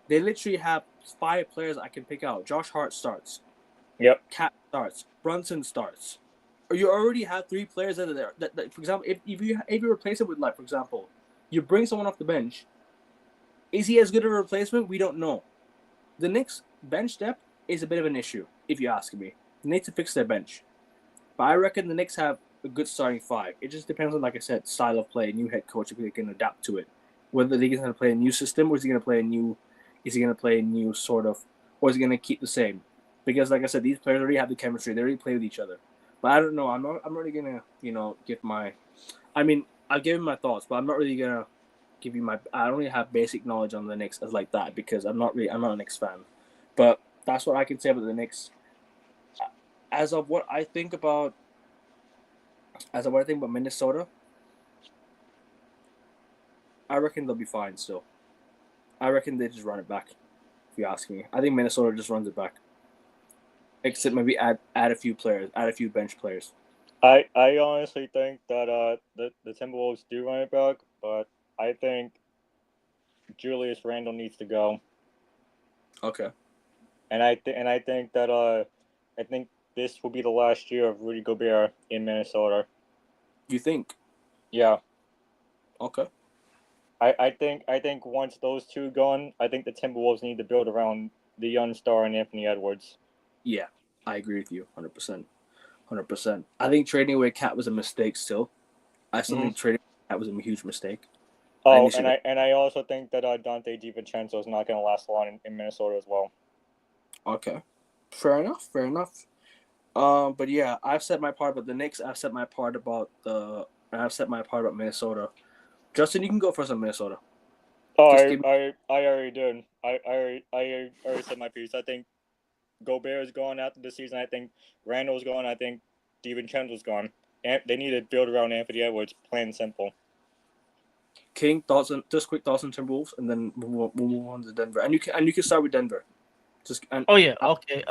They literally have 5 players I can pick out. Josh Hart starts. Yep. Cat starts. Brunson starts. Or you already have 3 players that are there. That for example, if you replace it with, like, for example, you bring someone off the bench. Is he as good of a replacement? We don't know. The Knicks' bench depth is a bit of an issue, if you ask me. They need to fix their bench. But I reckon the Knicks have a good starting 5. It just depends on, like I said, style of play, new head coach, if they can adapt to it. Whether they're going to play a new system or is he going to play a new sort of, or is he going to keep the same? Because, like I said, these players already have the chemistry. They already play with each other. But I don't know. I'm not really going to, give my... I mean, I'll give you my thoughts, but I'm not really going to give you my... I don't really have basic knowledge on the Knicks as like that because I'm not a Knicks fan. But that's what I can say about the Knicks. As of what I think about Minnesota, I reckon they'll be fine still. I reckon they just run it back, if you ask me. I think Minnesota just runs it back. Except maybe add a few players, add a few bench players. I honestly think that the Timberwolves do run it back, but I think Julius Randle needs to go. Okay. And I think that I think this will be the last year of Rudy Gobert in Minnesota. You think? Yeah. Okay. I think once those two gone, I think the Timberwolves need to build around the young star and Anthony Edwards. Yeah, I agree with you 100%. 100%. I think trading away Cat was a mistake still. I still think trading Cat was a huge mistake. Oh, and I also think that Dante DiVincenzo is not going to last long in Minnesota as well. Okay. Fair enough. But yeah, I've said my part about the Knicks. I've said my part about Minnesota. Justin, you can go first on Minnesota. Oh, I already did. I already said my piece. I think Gobert is gone after the season. I think Randall's gone. I think DiVincenzo's gone. And they need to build around Anthony Edwards, plain and simple. King, quick thoughts on Timberwolves, and then we'll move on to Denver. And you can start with Denver. Okay.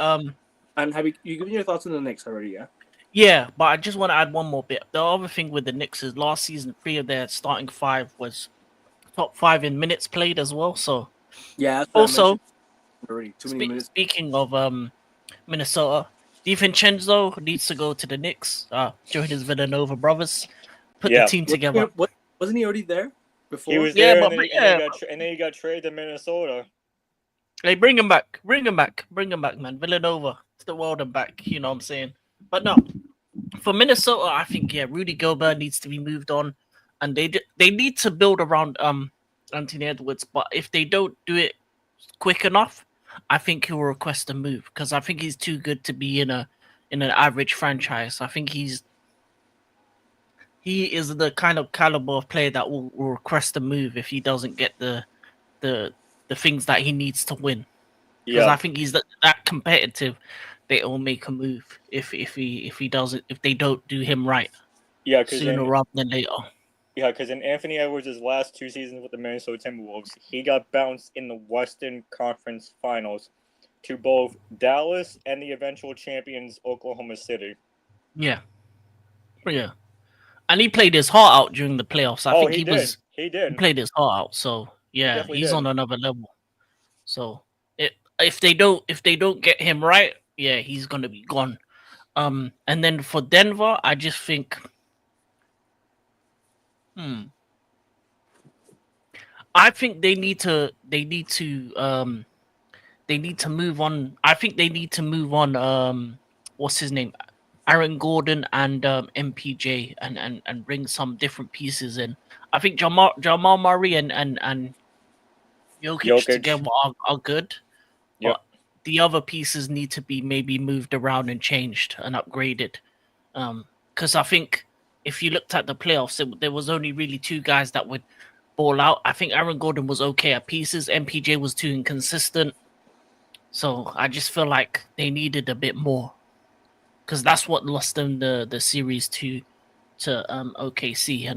And have you given your thoughts on the Knicks already? Yeah. Yeah, but I just want to add one more bit. The other thing with the Knicks is last season 3 of their starting 5 was top 5 in minutes played as well. So yeah. Also, already too many minutes. Speaking of Minnesota, DiVincenzo needs to go to the Knicks. Join his Villanova brothers. Put the team together. Wasn't he already there before? He was there, and then he got traded to Minnesota. Hey, bring him back, man. Villanova to the world and back. You know what I'm saying? But no, for Minnesota, I think Rudy Gobert needs to be moved on, and they need to build around Anthony Edwards. But if they don't do it quick enough, I think he will request a move because I think he's too good to be in an average franchise. I think he is the kind of caliber of player that will request a move if he doesn't get the things that he needs to win. Because I think he's that competitive. They will make a move if they don't do him right. Yeah, sooner rather than later. Yeah, because in Anthony Edwards' last 2 seasons with the Minnesota Timberwolves, he got bounced in the Western Conference Finals to both Dallas and the eventual champions Oklahoma City. Yeah. And he played his heart out during the playoffs. I think he did. He played his heart out. So yeah, he's on another level. So if they don't get him right, yeah, he's gonna be gone. And then for Denver, I just think, I think they need to move on. I think they need to move on. What's his name? Aaron Gordon and MPJ and bring some different pieces in. I think Jamal Murray and Jokic together are good. Yep. But the other pieces need to be maybe moved around and changed and upgraded. Because I think if you looked at the playoffs, there was only really two guys that would ball out. I think Aaron Gordon was okay at pieces. MPJ was too inconsistent. So I just feel like they needed a bit more, because that's what lost them the series to OKC.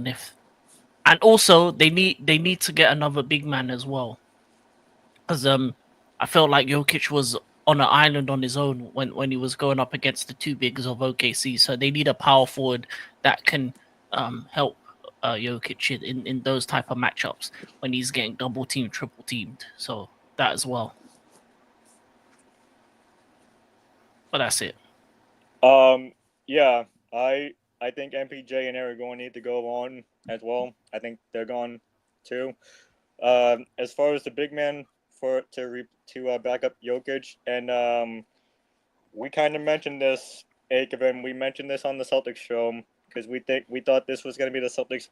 And also they need to get another big man as well, because I felt like Jokic was on an island on his own when he was going up against the two bigs of OKC. So they need a power forward that can help Jokic in those type of matchups when he's getting double teamed, triple teamed. So that as well. But that's it. Yeah, I think MPJ and Eric Gordon need to go on as well. I think they're gone too. As far as the big man to back up Jokic, and we kind of mentioned this, Akavan. We mentioned this on the Celtics show because we thought this was going to be the Celtics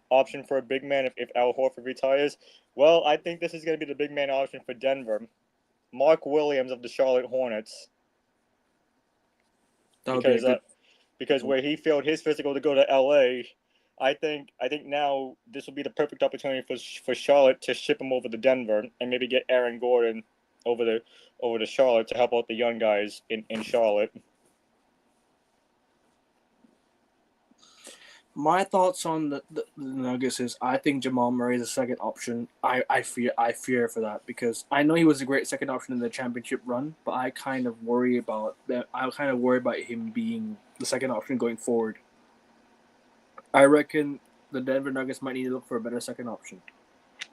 option for a big man if Al Horford retires. Well, I think this is going to be the big man option for Denver. Mark Williams of the Charlotte Hornets. Because where he failed his physical to go to LA, I think now this will be the perfect opportunity for Charlotte to ship him over to Denver and maybe get Aaron Gordon over to Charlotte to help out the young guys in Charlotte. My thoughts on the Nuggets is I think Jamal Murray is a second option. I fear for that because I know he was a great second option in the championship run, but I kind of worry about that. I kind of worry about him being the second option going forward. I reckon the Denver Nuggets might need to look for a better second option.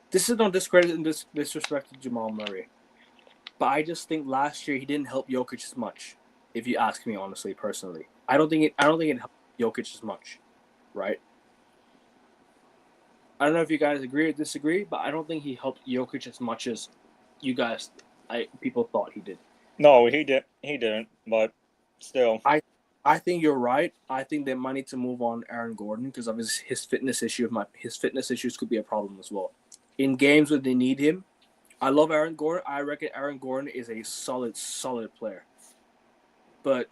This is no discredit and disrespect to Jamal Murray, but I just think last year he didn't help Jokic as much. If you ask me honestly, personally, I don't think it helped Jokic as much. Right. I don't know if you guys agree or disagree, but I don't think he helped Jokic as much as people thought he did. No, he didn't. But still, I think you're right. I think they might need to move on Aaron Gordon because of his fitness issue. His fitness issues could be a problem as well. In games where they need him, I love Aaron Gordon. I reckon Aaron Gordon is a solid player, but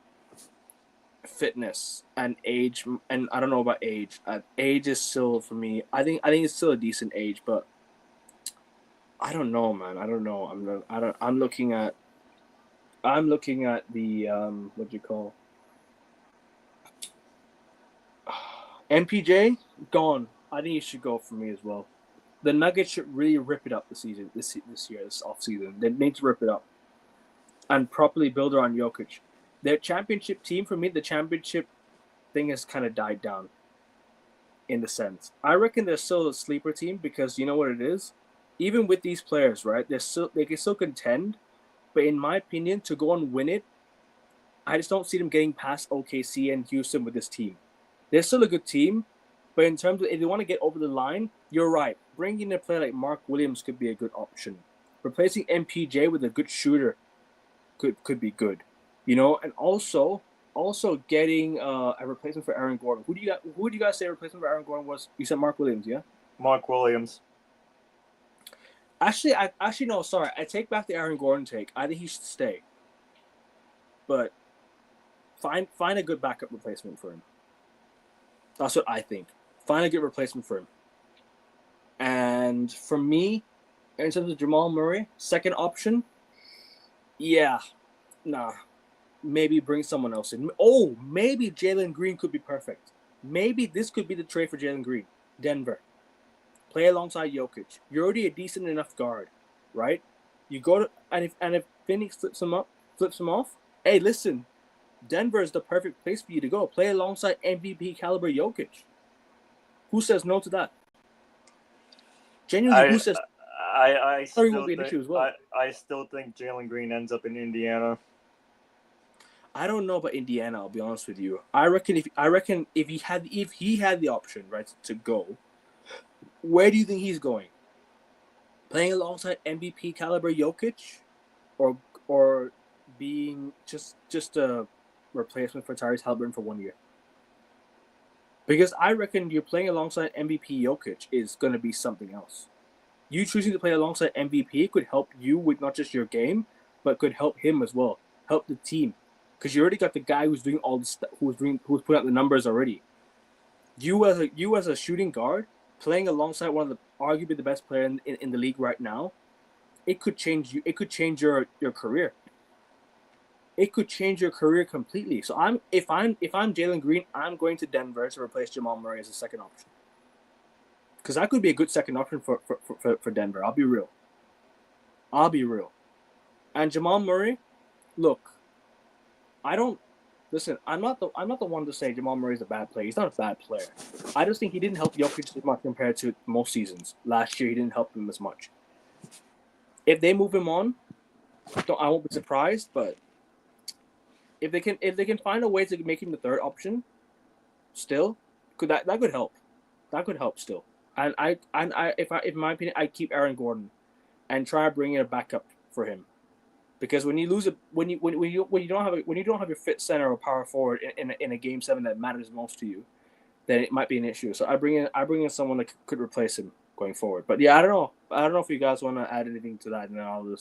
fitness and age, and I don't know about age. Age is still for me. I think it's still a decent age, but I don't know, man. I don't know. I'm looking at the what do you call MPJ gone. I think he should go for me as well. The Nuggets should really rip it up this year, this off season. They need to rip it up and properly build around Jokic. Their championship team, for me, the championship thing has kind of died down in the sense. I reckon they're still a sleeper team because you know what it is? Even with these players, right, they can still contend. But in my opinion, to go and win it, I just don't see them getting past OKC and Houston with this team. They're still a good team, but in terms of if they want to get over the line, you're right. Bringing in a player like Mark Williams could be a good option. Replacing MPJ with a good shooter could be good. You know, and also getting a replacement for Aaron Gordon. Who do you guys say a replacement for Aaron Gordon was? You said Mark Williams, yeah? Mark Williams. Actually, no. Sorry, I take back the Aaron Gordon take. I think he should stay, but find a good backup replacement for him. That's what I think. Find a good replacement for him. And for me, in terms of Jamal Murray, second option, yeah, nah. Maybe bring someone else in. Oh, maybe Jalen Green could be perfect. Maybe this could be the trade for Jalen Green. Denver. Play alongside Jokic. You're already a decent enough guard, right? You go to and if Phoenix flips him off, hey, listen, Denver is the perfect place for you to go. Play alongside MVP caliber Jokic. Who says no to that? Genuinely, who says? I still won't be an issue as well. I still think Jalen Green ends up in Indiana. I don't know about Indiana. I'll be honest with you. I reckon if he had the option, right, to go, where do you think he's going? Playing alongside MVP caliber Jokic, or being just a replacement for Tyrese Halliburton for 1 year? Because I reckon you're playing alongside MVP Jokic is going to be something else. You choosing to play alongside MVP could help you with not just your game, but could help him as well, help the team, because you already got the guy who's doing all the stuff, who's putting out the numbers already. You as a shooting guard playing alongside one of the arguably the best player in the league right now, it could change you. It could change your career. It could change your career completely. So if I'm Jalen Green, I'm going to Denver to replace Jamal Murray as a second option, because that could be a good second option for Denver. I'll be real. And Jamal Murray, look, I don't listen. I'm not the one to say Jamal Murray's a bad player. He's not a bad player. I just think he didn't help Jokic as much compared to most seasons. Last year he didn't help him as much. If they move him on, I won't be surprised. But if they can find a way to make him the third option, still, that could help. That could help still. And in my opinion, I keep Aaron Gordon, and try to bring in a backup for him, because when you lose when you don't have your fit center or power forward in a game 7 that matters most to you, then it might be an issue. So I bring in someone that could replace him going forward. But yeah, I don't know if you guys want to add anything to that, and then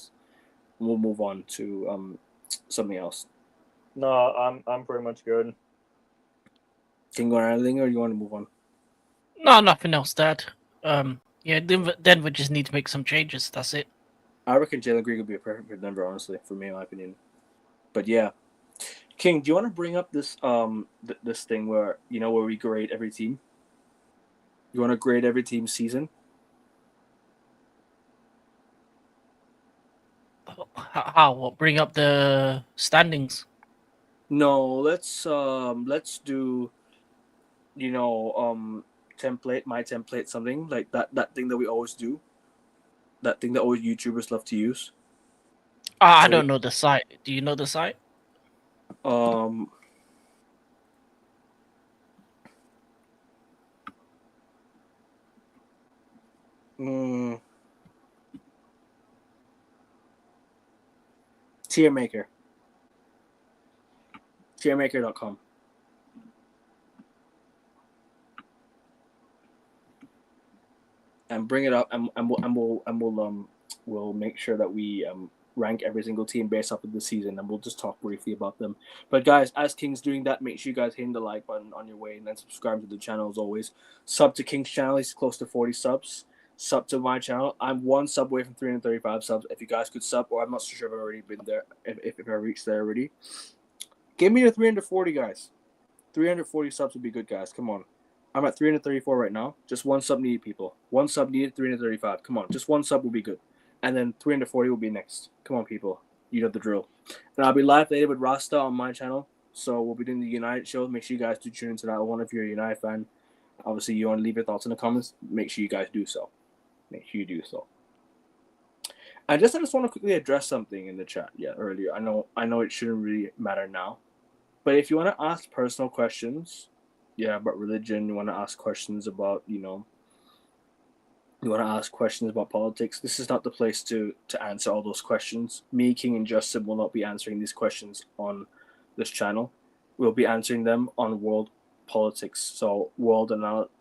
we'll move on to something else. No, I'm pretty much good. Can you go on anything, or you want to move on? No, nothing else, Dad. Yeah, Denver just need to make some changes. That's it. I reckon Jalen Green would be a perfect for Denver, honestly, for me, in my opinion. But yeah, King, do you want to bring up this this thing where we grade every team? You want to grade every team's season? How? What? Bring up the standings? No, let's do my template, something like that thing that we always do. That thing that always YouTubers love to use. I don't know the site. Do you know the site? Tiermaker. Tiermaker.com. And bring it up, and we'll make sure that we rank every single team based off of the season, and we'll just talk briefly about them. But guys, as King's doing that, make sure you guys hit the like button on your way, and then subscribe to the channel as always. Sub to King's channel; he's close to 40 subs. Sub to my channel. I'm one sub away from 335 subs. If you guys could sub, or I'm not sure if I've already been there, if I reached there already. Give me the 340, guys. 340 subs would be good, guys. Come on. I'm at 334 right now. Just one sub needed, people. One sub needed, 335. Come on. Just one sub will be good. And then 340 will be next. Come on, people. You know the drill. And I'll be live later with Rasta on my channel. So we'll be doing the United show. Make sure you guys do tune into that one if you're a United fan. Obviously, you want to leave your thoughts in the comments. Make sure you guys do so. Make sure you do so. I just want to quickly address something in the chat. Yeah, earlier. I know it shouldn't really matter now. But if you want to ask personal questions, about religion, you want to ask questions about, you want to ask questions about politics, this is not the place to answer all those questions. Me, King, and Justin will not be answering these questions on this channel. We'll be answering them on world politics. So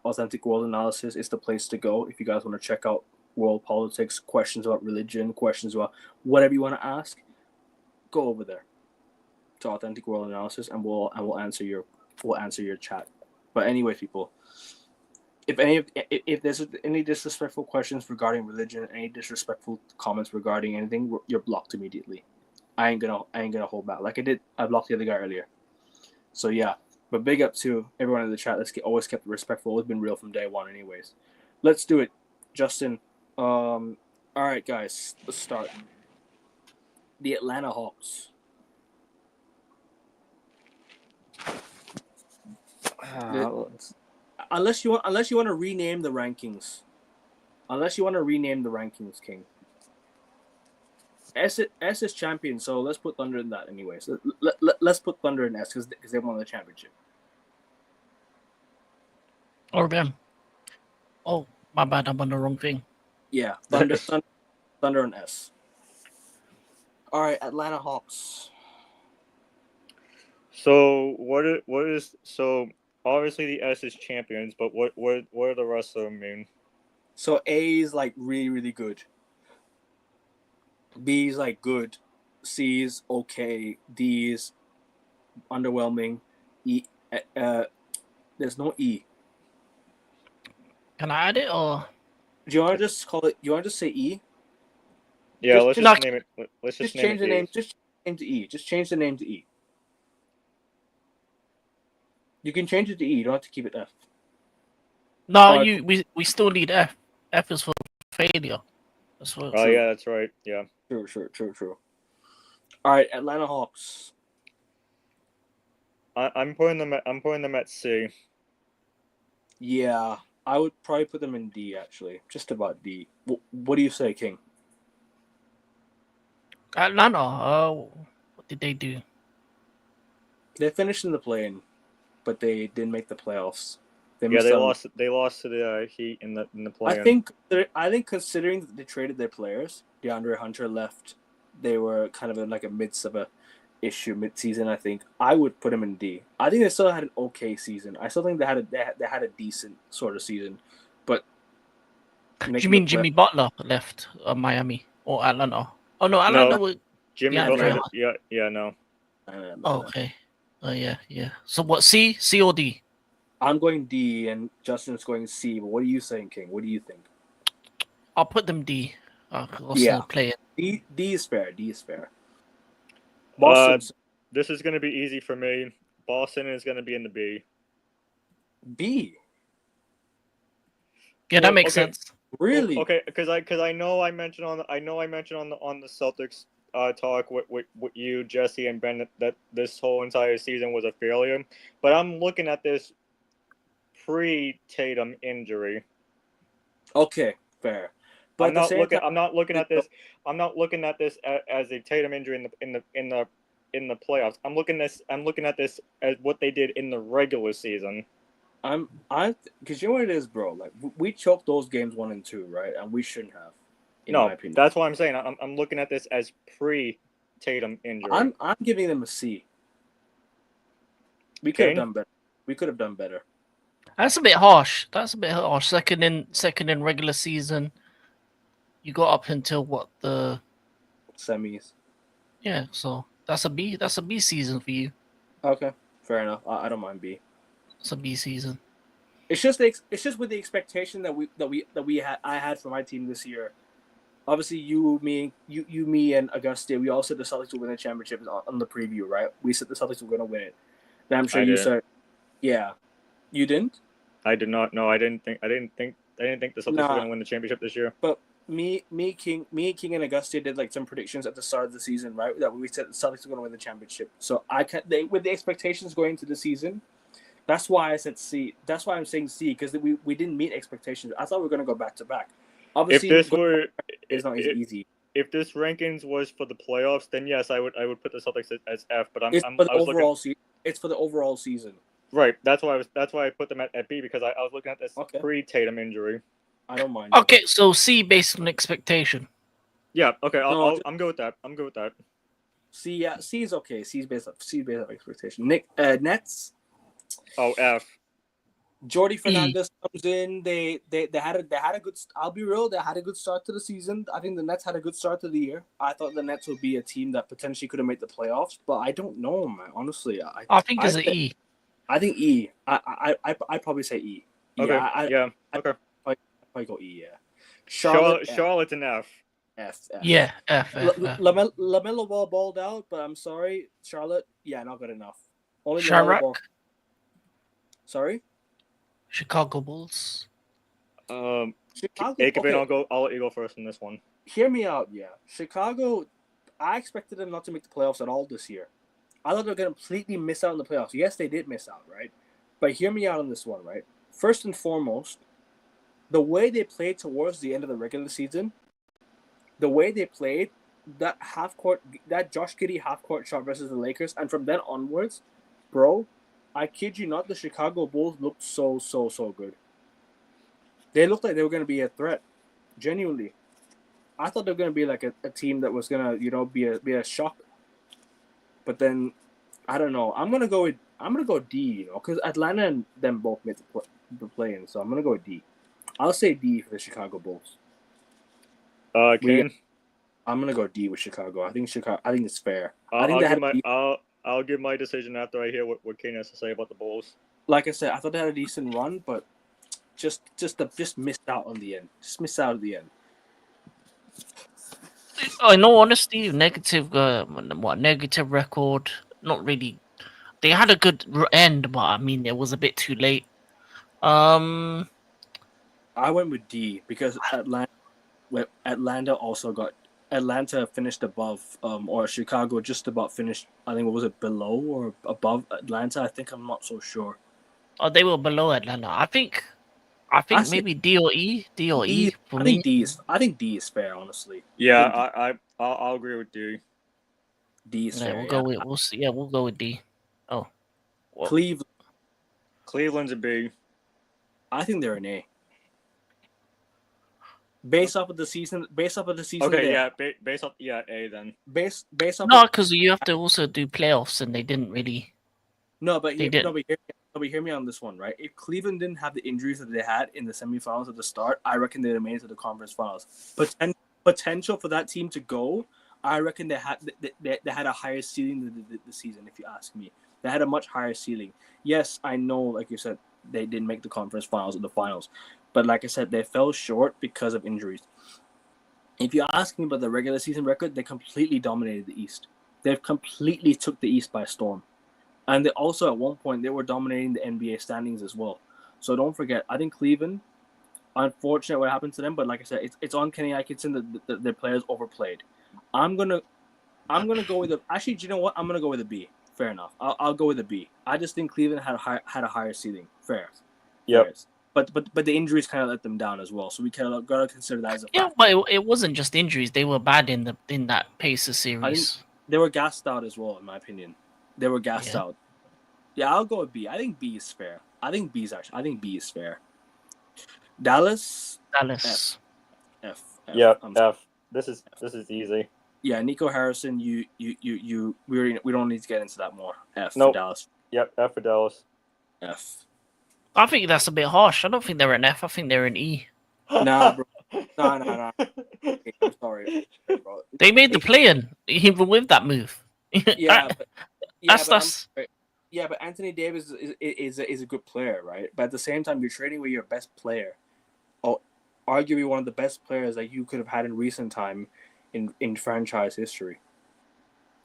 authentic world analysis is the place to go if you guys want to check out world politics, questions about religion, questions about whatever you want to ask. Go over there to authentic world analysis, and we'll answer your chat. But anyway, people, if there's any disrespectful questions regarding religion, any disrespectful comments regarding anything, you're blocked immediately. I ain't gonna hold back. Like I blocked the other guy earlier. So yeah, but big up to everyone in the chat. Always kept it respectful. It's been real from day one, anyways. Let's do it, Justin. All right, guys, let's start. The Atlanta Hawks. Unless you want to rename the rankings. King. S is champion, so let's put Thunder in that anyways. Let's put Thunder in S because they won the championship. Or them. Oh, my bad. I'm on the wrong thing. Yeah, Thunder and S. All right, Atlanta Hawks. So what is so obviously the S is champions, but what are the rest of them mean? So A is like really, really good. B is like good. C's okay, D's underwhelming, E. There's no E. Can I add it or? Do you want to just call it? You want to just say E? Yeah, let's just- just name it. Let's Just name change it the name. E. Just change the E. Just change the name to E. You can change it to E. You don't have to keep it F. No, Alright. we still need F. F is for failure. That's what. Oh True. yeah, that's right. Yeah. True. All right, Atlanta Hawks. I'm putting them at C. Yeah, I would probably put them in D actually, just about D. What do you say, King? Atlanta. What did they do? They finished in the play-in, but they didn't make the playoffs. Yeah, missed they out on- lost. They lost to the Heat in the I play-in. think considering that they traded their players, DeAndre Hunter left. They were kind of in like a midst of a issue mid-season. I think I would put them in D. I think they still had an okay season. I still think they had a decent sort of season, but Do you mean Jimmy Butler left Miami or Atlanta? Oh no, Atlanta was. Jimmy Yeah, Butler. Andrea. Yeah, no. Oh, okay. Oh yeah. So what? C or D? I'm going D, and Justin's going C. But what are you saying, King? What do you think? I'll put them D. Yeah. Play it. D is fair. D is fair. Boston This is going to be easy for me. Boston is going to be in the B. B. Yeah, that makes okay. sense. Really? Okay, because I know I mentioned on the Celtics talk with you, Jesse, and Ben that this whole entire season was a failure. But I'm looking at this pre-Tatum injury. Okay, fair. But I'm not looking at this as a Tatum injury in the playoffs. I'm looking at this as what they did in the regular season. Because you know what it is, bro. Like we choked those games 1 and 2, right? And we shouldn't have. In my opinion, that's what I'm saying. I'm looking at this as pre-Tatum injury. I'm giving them a C. We could have done better. That's a bit harsh. Second in regular season. You got up until what, the semis? Yeah, so that's a B. That's a B season for you. Okay, fair enough. I don't mind B. It's a B season. It's just with the expectation I had for my team this year. Obviously, you, me, and Auguste, we all said the Celtics would win the championship on the preview, right? We said the Celtics were going to win it. And I'm sure you said, yeah, you didn't. I did not. No, I didn't think the Celtics were going to win the championship this year. But me, King, and Auguste did like some predictions at the start of the season, right? That we said the Celtics were going to win the championship. So with the expectations going into the season, that's why I said C. That's why I'm saying C, because we didn't meet expectations. I thought we were going to go back to back. Obviously, it's not easy. If this rankings was for the playoffs, then yes, I would put the Celtics as F. But it's for the overall season. Right. That's why I put them at B, because I was looking at this pre-Tatum injury. I don't mind. Okay, so C based on expectation. Yeah. Okay. I'm good with that. C. Yeah. C is okay. C based on expectation. Nets. Oh, F. Jordy Fernandez comes in. They had a good. I'll be real. They had a good start to the season. I think the Nets had a good start to the year. I thought the Nets would be a team that potentially could have made the playoffs, but I don't know, man. Honestly, I think it's an E. I think E. I probably say E. Okay. Okay. I probably go E. Yeah. Charlotte's an F. F. Yeah, F. LaMelo Ball balled out, but I'm sorry, Charlotte. Yeah, not good enough. Only Chirac. Sorry. Chicago Bulls. Chicago. I'll let you go first in this one. Hear me out, yeah. Chicago, I expected them not to make the playoffs at all this year. I thought they were going to completely miss out on the playoffs. Yes, they did miss out, right? But hear me out on this one, right? First and foremost, the way they played towards the end of the regular season, the way they played, that Josh Giddey half-court shot versus the Lakers, and from then onwards, bro, I kid you not, the Chicago Bulls looked so good. They looked like they were going to be a threat, genuinely. I thought they were going to be like a team that was going to, be a shock. But then, I don't know. I'm gonna go D, because Atlanta and them both made the play-in, so I'm gonna go with D. I'll say D for the Chicago Bulls. Kane? I'm gonna go D with Chicago. I think Chicago. I think it's fair. I I'll, think I'll they give had. my I'll give my decision after I hear what Kane has to say about the Bulls. Like I said, I thought they had a decent run, but just missed out on the end. Just missed out at the end. In all honesty, negative record. Not really. They had a good end, but I mean, it was a bit too late. Um, I went with D because Atlanta also got Atlanta finished above, or Chicago just about finished. I think what was it, below or above Atlanta? I think I'm not so sure. oh, they were below Atlanta. I think Actually, maybe D or E. D or D. E for me. I think D is fair. Honestly, Yeah, I think I'll agree with D. D is Yeah, fair. we'll Yeah. go with we'll see. Yeah, we'll go with D. Oh, well, Cleveland. Cleveland's a B. I think they're an A. Based off of the season. Okay, yeah, based off A then. Based off. no, because you have to also do playoffs, and they didn't really. No, but They didn't. hear me on this one, right? If Cleveland didn't have the injuries that they had in the semifinals at the start, I reckon they'd have made it to the conference finals. Potential for that team to go, I reckon they had a higher ceiling than the season. If you ask me, they had a much higher ceiling. Yes, I know, like you said, they didn't make the conference finals or the finals, but like I said, they fell short because of injuries. If you ask me about the regular season record, they completely dominated the East. They've completely took the East by storm. And they also, at one point, they were dominating the NBA standings as well. So don't forget, I think Cleveland, unfortunate what happened to them, but like I said, it's on Kenny Atkinson that the players overplayed. I'm gonna go with actually, do you know what? I'm gonna go with a B. Fair enough. I'll go with a B. I just think Cleveland had a higher ceiling. Fair. Yep. Fair. But the injuries kind of let them down as well. So we kind of gotta consider that as a Yeah, factor. but it wasn't just injuries. They were bad in that Pacers series. They were gassed out as well, in my opinion. They were gassed out. Yeah, I'll go with B. I think B is fair. I think B is fair. Dallas. Dallas. F. Yeah, F. This is easy. Yeah, Nico Harrison. We don't need to get into that more. F Nope. for Dallas. Yep, F for Dallas. F. I think that's a bit harsh. I don't think they're an F. I think they're an E. Nah, bro. Nah. Okay, I'm sorry, bro. They made the play-in even with that move. Yeah, that's but Anthony Davis is a good player, right? But at the same time, you're trading with your best player, arguably one of the best players that you could have had in recent time, in franchise history,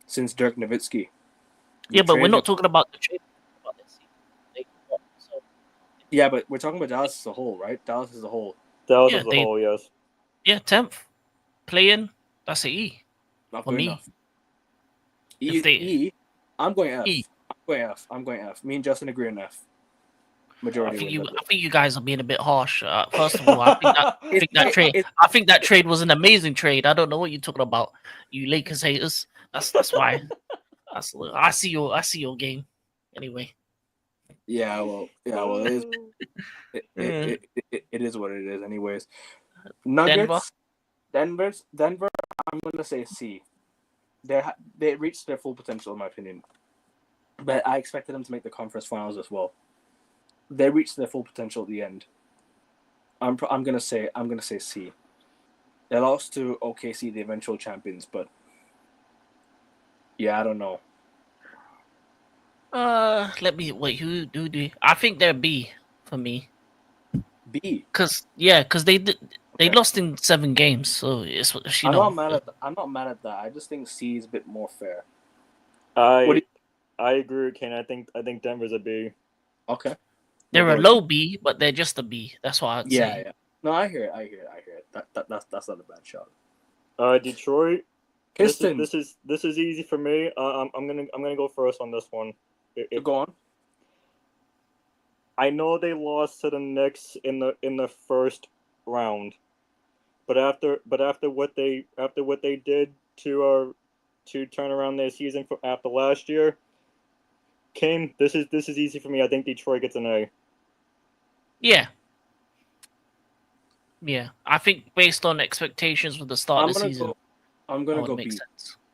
since Dirk Nowitzki. Yeah, but we're not talking about the trade. Yeah, but we're talking about Dallas as a whole, right? Dallas as a whole. Dallas as a whole, yes. Yeah, 10th. Play-in, that's an E. Not for good me. enough. E. I'm going F. E. I'm going F. Me and Justin agree on F. Majority. I think you guys are being a bit harsh. First of all, I think that trade was an amazing trade. I don't know what you're talking about, you Lakers haters. That's why. I see your game. Anyway. Yeah, well, it is. It is what it is. Anyways, Nuggets, Denver. I'm gonna say C. They reached their full potential, in my opinion, but I expected them to make the conference finals as well. They reached their full potential at the end. I'm gonna say C. They lost to OKC, the eventual champions, but yeah, I don't know. Let me wait. Who do? I think they're B for me. B. Because they lost in 7 games, so it's I'm not mad at that. I just think C is a bit more fair. I agree with Ken. I think Denver's a B. Okay. They're a low B, but they're just a B. That's what I'd say. Yeah. No, I hear it. That's not a bad shot. Detroit. Pistons. This is easy for me. I'm gonna go first on this one. Go on. I know they lost to the Knicks in the first round, but after what they did to turn around their season after last year, this is easy for me. I think Detroit gets an A. Yeah. I think based on expectations for the start of the season, I'm gonna go B.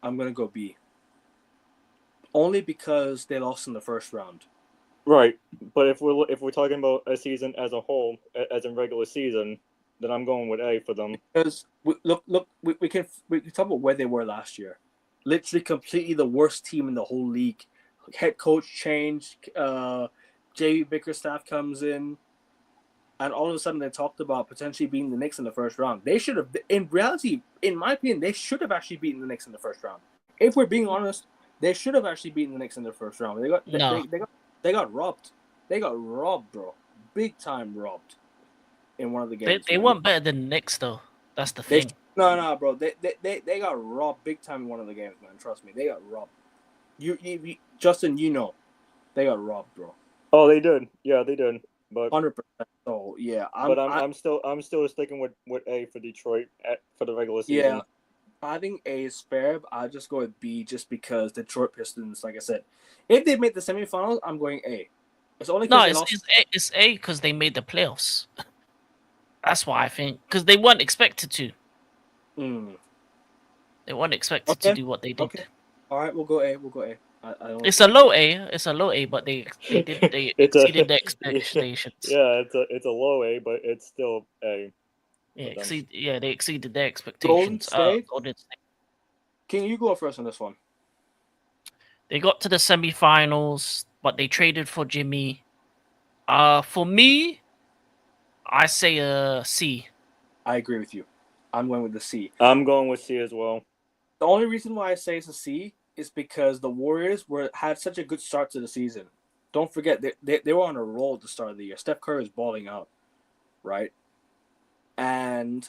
I'm gonna go B. Only because they lost in the first round. Right, but if we're talking about a season as a whole, as in regular season, then I'm going with A for them. Because we can talk about where they were last year. Literally, completely the worst team in the whole league. Head coach changed. JV Bickerstaff comes in, and all of a sudden they talked about potentially beating the Knicks in the first round. They should have, in reality, in my opinion, they should have actually beaten the Knicks in the first round. If we're being honest, they should have actually beaten the Knicks in the first round. They got robbed. They got robbed, bro. Big time robbed in one of the games. They weren't better than the Knicks, though. That's the thing. No, bro. They got robbed big time in one of the games, man. Trust me, they got robbed. You Justin, you know, they got robbed, bro. Oh, they did. Yeah, they did. But 100%. So yeah, I'm still sticking with A for Detroit for the regular season. Yeah, I think A is fair, but I'll just go with B just because Detroit Pistons, like I said, if they made the semifinals, I'm going A. It's only it's A because they made the playoffs. That's why I think because they weren't expected to. They weren't expected to do what they did. Okay. All right, we'll go A. I don't. It's a low A, but they exceeded their expectations. Yeah, it's a low A, but it's still A. Yeah, they exceeded their expectations. Golden State. Can you go first on this one? They got to the semifinals, but they traded for Jimmy. For me, I say C. I agree with you. I'm going with the C. I'm going with C as well. The only reason why I say it's a C is because the Warriors had such a good start to the season. Don't forget, they were on a roll at the start of the year. Steph Curry was balling out, right? And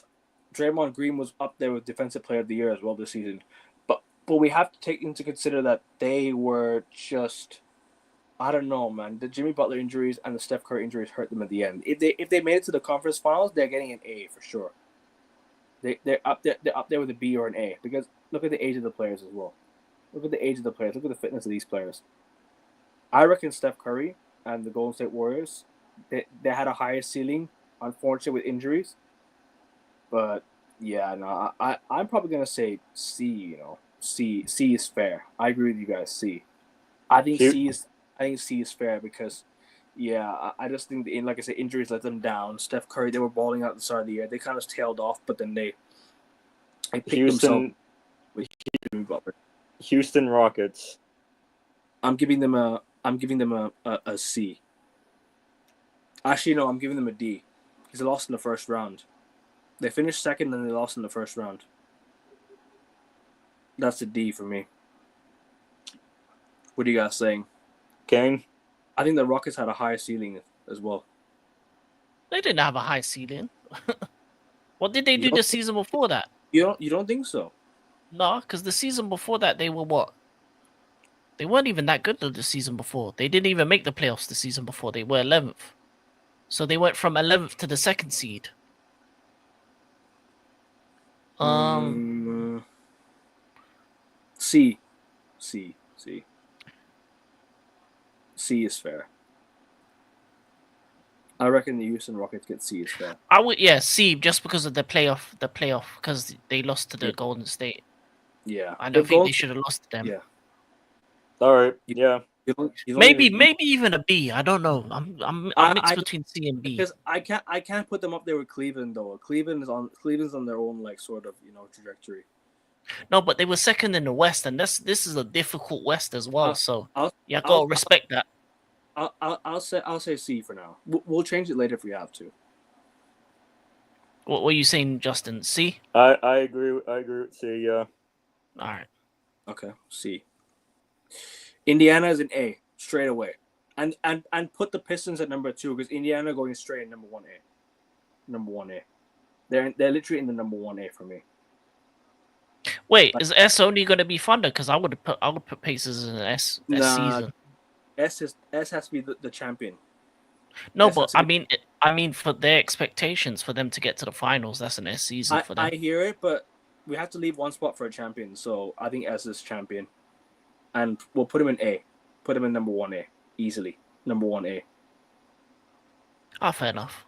Draymond Green was up there with Defensive Player of the Year as well this season. But we have to take into consider that they were just, I don't know, man. The Jimmy Butler injuries and the Steph Curry injuries hurt them at the end. If they made it to the conference finals, they're getting an A for sure. They're up there with a B or an A because look at the age of the players as well. Look at the age of the players. Look at the fitness of these players. I reckon Steph Curry and the Golden State Warriors, they had a higher ceiling, unfortunately, with injuries. But yeah, no, I'm probably gonna say C. You know, C is fair. I agree with you guys. C. I think C is fair because, yeah, I just think like I said, injuries let them down. Steph Curry, they were balling out at the start of the year. They kind of tailed off, but then they picked themselves with Jimmy Butler. Houston Rockets. I'm giving them a C. Actually, no, I'm giving them a D because they lost in the first round. They finished second and they lost in the first round. That's a D for me. What are you guys saying? Kane? I think the Rockets had a higher ceiling as well. They didn't have a high ceiling. What did they do the season before that? You don't think so? No, because the season before that they were what? They weren't even that good the season before. They didn't even make the playoffs the season before. They were 11th. So they went from 11th to the second seed. C is fair. I reckon the Houston Rockets get C is fair. I would C just because of the playoff because they lost to the Golden State. Yeah, I don't think they should have lost to them. Yeah. All right. Yeah. Maybe even a B. I don't know. I'm mixed between C and B. Because I can't put them up there with Cleveland though. Cleveland's on their own like sort of trajectory. No, but they were second in the West, and this is a difficult West as well. Gotta respect that. I'll say C for now. We'll change it later if we have to. What were you saying, Justin? C? I agree. I agree with C. Yeah. All right. Okay. C. Indiana is an A straight away, and put the Pistons at number 2 because Indiana going straight in number 1A. Number 1A. They're literally in the number 1A for me. Wait, is S only going to be Thunder? Because I would put Pacers in an S season. S has to be the champion. No, but I mean for their expectations for them to get to the finals, that's an S season for them. I hear it, but we have to leave one spot for a champion, so I think S is champion, and we'll put him in A. Put him in number 1A easily. Number 1A. Ah, fair enough.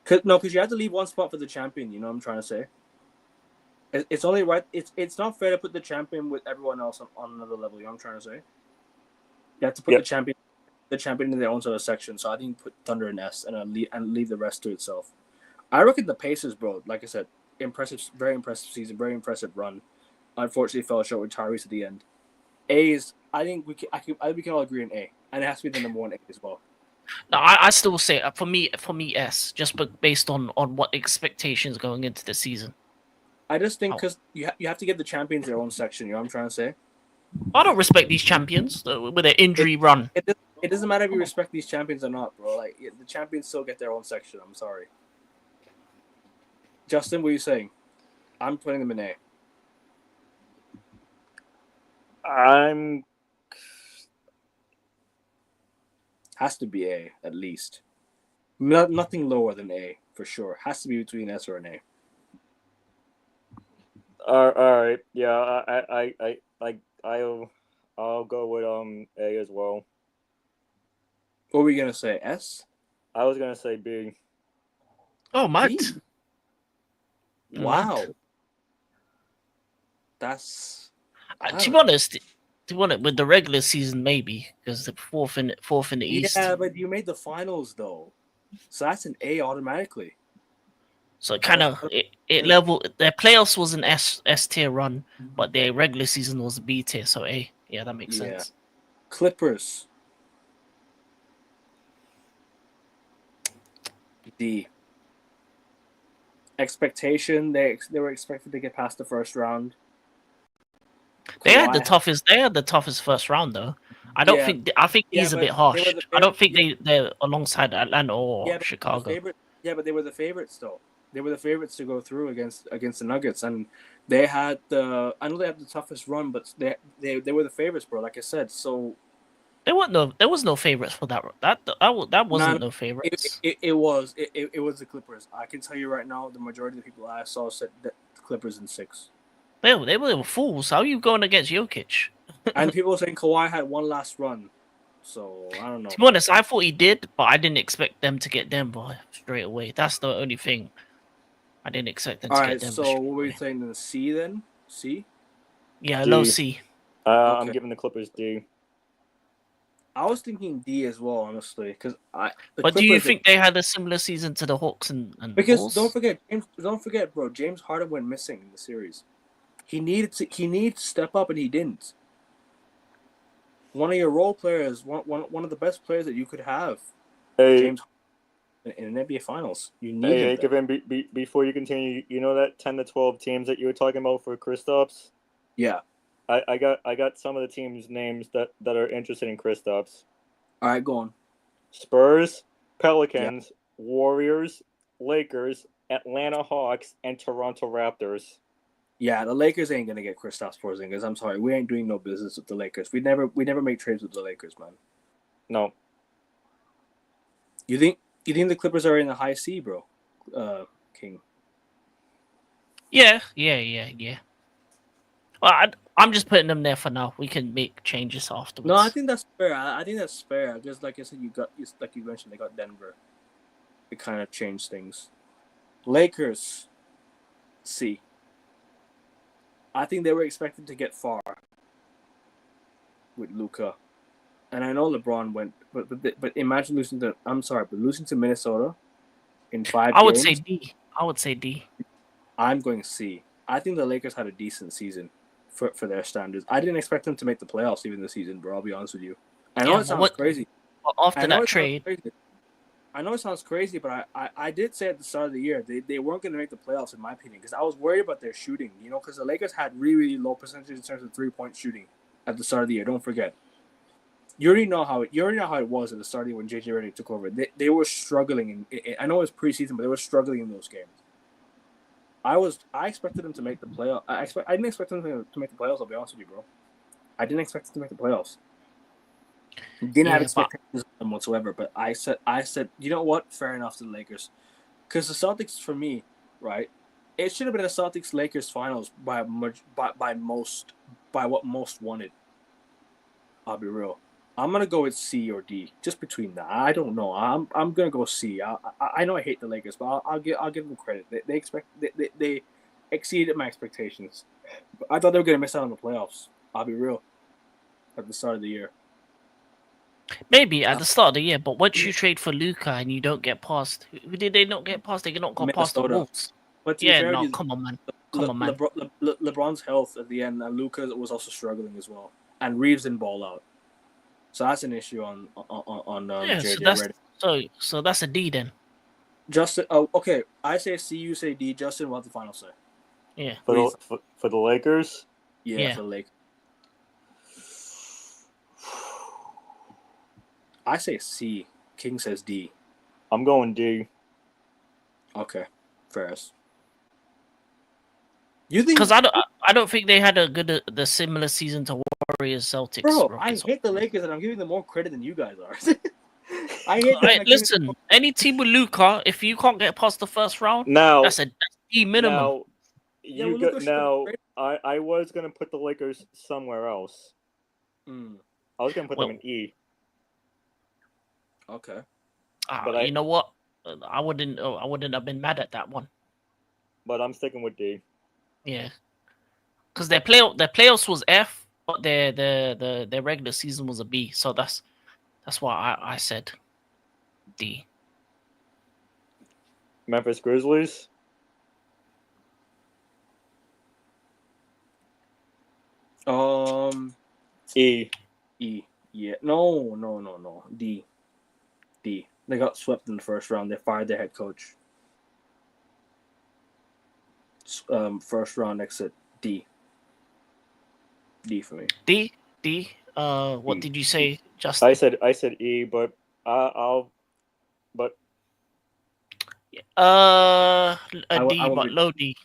Because you have to leave one spot for the champion. You know what I'm trying to say. It's only right. It's not fair to put the champion with everyone else on another level. You know what I'm trying to say. You have to put the champion in their own sort of section. So I think put Thunder in S and leave the rest to itself. I reckon the Pacers, bro. Like I said, very impressive season, very impressive run. Unfortunately, fell short with Tyrese at the end. A is, I think we can all agree on A, and it has to be the number one A as well. No, I still say for me S, just based on what expectations going into the season. I just think because you have to give the champions their own section. You know what I'm trying to say? I don't respect these champions with their injury run. It doesn't matter if you respect these champions or not, bro. Like the champions still get their own section. I'm sorry. Justin, what are you saying? I'm putting them in A. I'm Has to be A at least. Nothing lower than A for sure. Has to be between S or an A. all right. Yeah, I'll go with A as well. What were you gonna say? S? I was gonna say B. Oh, Matt. B? Wow. That's to be honest, with the regular season maybe because the fourth in the East. Yeah, but you made the finals though, so that's an A automatically. So kind of it level. Their playoffs was an S tier run, but their regular season was B tier. So A. Yeah, that makes sense. Clippers. D. Expectation. They were expected to get past the first round. They had the toughest first round though. I think he's a bit harsh. I don't think they're alongside Atlanta or Chicago. But they were the favorites though. They were the favorites to go through against the Nuggets, and they had I know they had the toughest run, but they were the favorites, bro. Like I said, so there was no favorites for that. That wasn't no favorites. It was the Clippers. I can tell you right now, the majority of the people I saw said that the Clippers in 6. They were fools. How are you going against Jokic? And people were saying Kawhi had one last run. So, I don't know. To be honest, I thought he did, but I didn't expect them to get Denver straight away. That's the only thing. I didn't expect them to get Denver. So what were you saying? The C then? C? Yeah, low C. Okay. I'm giving the Clippers D. I was thinking D as well, honestly, because But do you think they had a similar season to the Hawks and because Bulls? don't forget, bro, James Harden went missing in the series. He needed to step up, and he didn't. One of your role players, one of the best players that you could have, James Harden, in an NBA Finals. You need him. Before you continue, you know that 10 to 12 teams that you were talking about for Kristaps? Yeah. I got some of the teams' names that are interested in Kristaps. All right, go on. Spurs, Pelicans, Warriors, Lakers, Atlanta Hawks, and Toronto Raptors. Yeah, the Lakers ain't gonna get Kristaps Porzingis. I'm sorry, we ain't doing no business with the Lakers. We never make trades with the Lakers, man. No. You think the Clippers are in the high C, bro? King. Yeah. Well, I'm just putting them there for now. We can make changes afterwards. No, I think that's fair. I think that's fair. Just like I said, like you mentioned, they got Denver. It kind of changed things. Lakers, C. I think they were expected to get far with Luka, and I know LeBron went, but imagine losing to Minnesota in 5 games. I would say D. I'm going C. I think the Lakers had a decent season for their standards. I didn't expect them to make the playoffs even this season, bro. I'll be honest with you. I know it sounds crazy. After that trade, I know it sounds crazy, but I did say at the start of the year they weren't going to make the playoffs, in my opinion, because I was worried about their shooting. You know, because the Lakers had really, really low percentage in terms of 3-point shooting at the start of the year. Don't forget. You already know how it was at the start of the year when JJ Redick took over. They were struggling. I know it was preseason, but they were struggling in those games. I expected them to make the playoff. I didn't expect them to make the playoffs. I'll be honest with you, bro. I didn't expect them to make the playoffs. Didn't have expectations of them whatsoever. But I said, you know what? Fair enough to the Lakers, because the Celtics, for me, right? It should have been a Celtics Lakers finals by what most wanted. I'll be real. I'm gonna go with C or D, just between that. I don't know. I'm gonna go C. I know I hate the Lakers, but I'll give them credit. They exceeded my expectations. I thought they were gonna miss out on the playoffs. I'll be real. At the start of the year. Maybe at the start of the year, but once you trade for Luca and you don't get past, who did they not get past? They not got past the Minnesota. Wolves. But to be Yeah, fair, no, come on, man. Come on, man. LeBron's health at the end, and Luka was also struggling as well, and Reeves didn't ball out, so that's an issue on Yeah, JJ so that's Redick. so that's a D then. Justin, oh, okay. I say C, you say D. Justin, what's the final say? Yeah. For the Lakers. Yeah, for the Lakers. I say C. King says D. I'm going D. Okay, first. You think? Because I don't think they had the similar season to Warriors, Celtics. Bro, Rockets. I hate the Lakers, and I'm giving them more credit than you guys are. I hate that. Listen, any team with Luca, if you can't get past the first round, that's a D minimum. I was gonna put the Lakers somewhere else. I was gonna put them in E. Okay. But you know what? I wouldn't have been mad at that one. But I'm sticking with D. Yeah. Because their playoffs was F, but their regular season was a B. So that's why I said D. Memphis Grizzlies. E. E. Yeah. No. D. They got swept in the first round. They fired their head coach. First round exit. D. D for me. D. What did you say, Justin? I said E, but I'll. But. A D, but low D.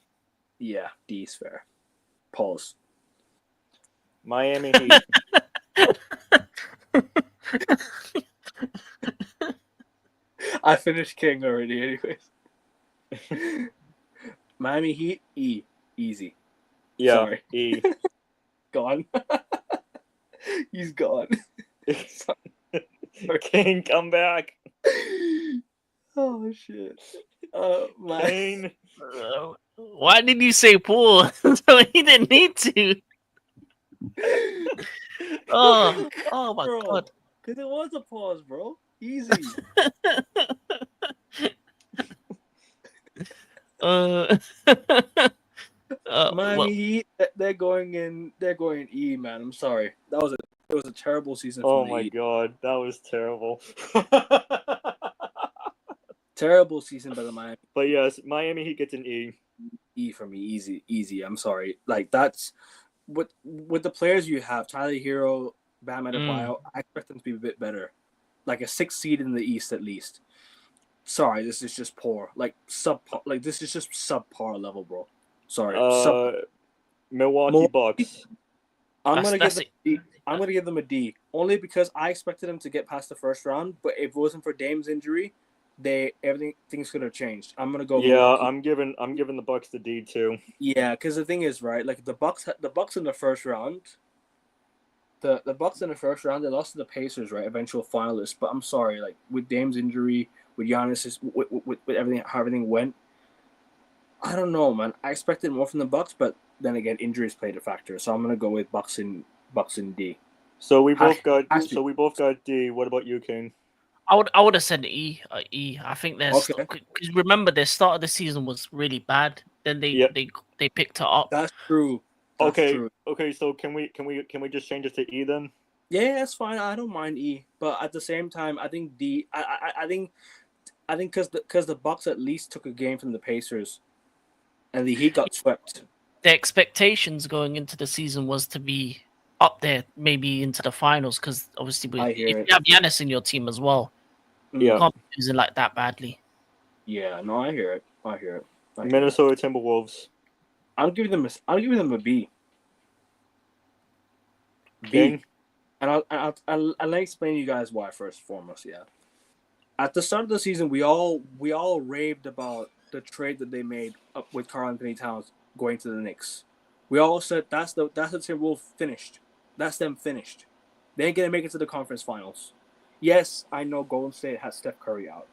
Yeah, D is fair. Pause. Miami Heat. I finished King already, anyways. Miami Heat, E. Easy. Yeah, sorry. E. Gone. He's gone. Kane, come back. Oh, shit. Kane. Why did you say Paul? He didn't need to. Oh my God. Because it was a pause, bro. Easy. Miami Heat, they're going in E, man. I'm sorry. It was a terrible season for the Heat. God, that was terrible. Terrible season by the Miami. But yes, Miami Heat gets an E. E for me, easy. I'm sorry. Like that's with the players you have, Tyler Hero, Bam Adebayo, I expect them to be a bit better. Like a 6th seed in the East at least. Sorry, this is just poor. Like subpar. Like this is just subpar level, bro. Sorry. Milwaukee Bucks. I'm gonna give them a D, only because I expected them to get past the first round. But if it wasn't for Dame's injury, things could have changed. I'm gonna go. Yeah, Milwaukee. I'm giving the Bucks the D too. Yeah, because the thing is, right? Like the Bucks in the first round. The Bucks in the first round, they lost to the Pacers, right? Eventual finalists. But I'm sorry, like with Dame's injury, with Giannis, with everything, how everything went. I don't know, man. I expected more from the Bucks, but then again, injuries played a factor. So I'm gonna go with Bucks in D. So we both got D. What about you, King? I would have said E. I think there's because remember their start of the season was really bad. Then they picked it up. That's true. Okay. So can we just change it to E then? Yeah, that's fine. I don't mind E, but at the same time, I think D. I think because the Bucks at least took a game from the Pacers, and the Heat got swept. The expectations going into the season was to be up there, maybe into the finals, because obviously if you have Giannis in your team as well, you can't be losing like that badly. Yeah, no, I hear it. Minnesota Timberwolves. I'm giving them a B. King? And I'll explain to you guys why first and foremost. Yeah, at the start of the season, we all raved about the trade that they made up with Karl Anthony Towns going to the Knicks. We all said that's the Timberwolves finished. That's them finished. They ain't gonna make it to the conference finals. Yes, I know Golden State has Steph Curry out,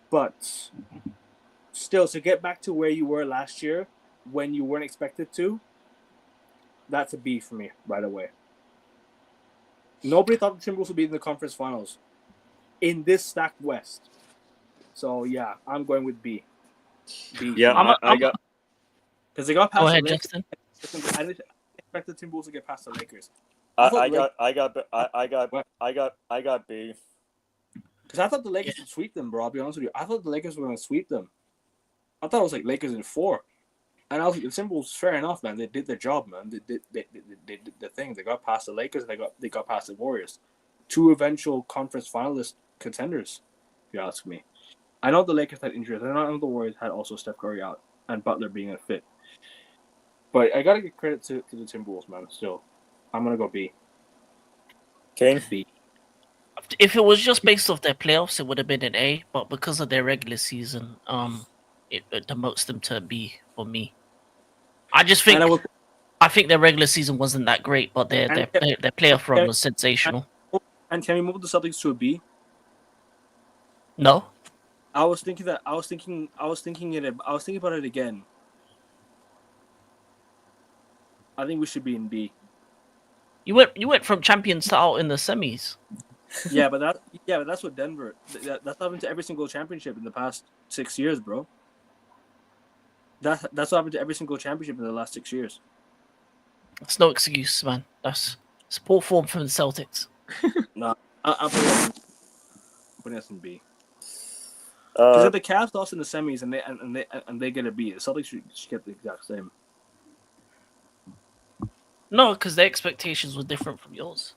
but still, to get back to where you were last year when you weren't expected to, that's a B for me right away. Nobody thought the Timberwolves would be in the conference finals in this stacked West. So yeah, I'm going with B. B. Yeah, I got. Because they got past Go the ahead, Lakers. Justin. I didn't expect the Timberwolves to get past the Lakers. I got B. Because I thought the Lakers would sweep them, bro. I'll be honest with you. I thought the Lakers were going to sweep them. I thought it was like Lakers in 4. And I was like, the Timberwolves, fair enough, man. They did their job, man. They did the thing. They got past the Lakers. They got past the Warriors. 2 eventual conference finalist contenders, if you ask me. I know the Lakers had injuries. I know the Warriors had also Steph Curry out and Butler being unfit. But I got to give credit to the Timberwolves, man. Still, I'm going to go B. Kane? B. If it was just based off their playoffs, it would have been an A. But because of their regular season, it demotes them to a B for me. I just think I think their regular season wasn't that great, but their playoff run was sensational. And can we move the Celtics to a B? No. I was thinking about it again. I think we should be in B. You went from champions to out in the semis. Yeah, but that's what Denver. That's happened to every single championship in the past 6 years, bro. That's what happened to every single championship in the last 6 years. That's no excuse, man. That's poor form from the Celtics. No, I'm putting us in B. Because if the Cavs lost in the semis and they get a B, the Celtics should get the exact same. No, because their expectations were different from yours.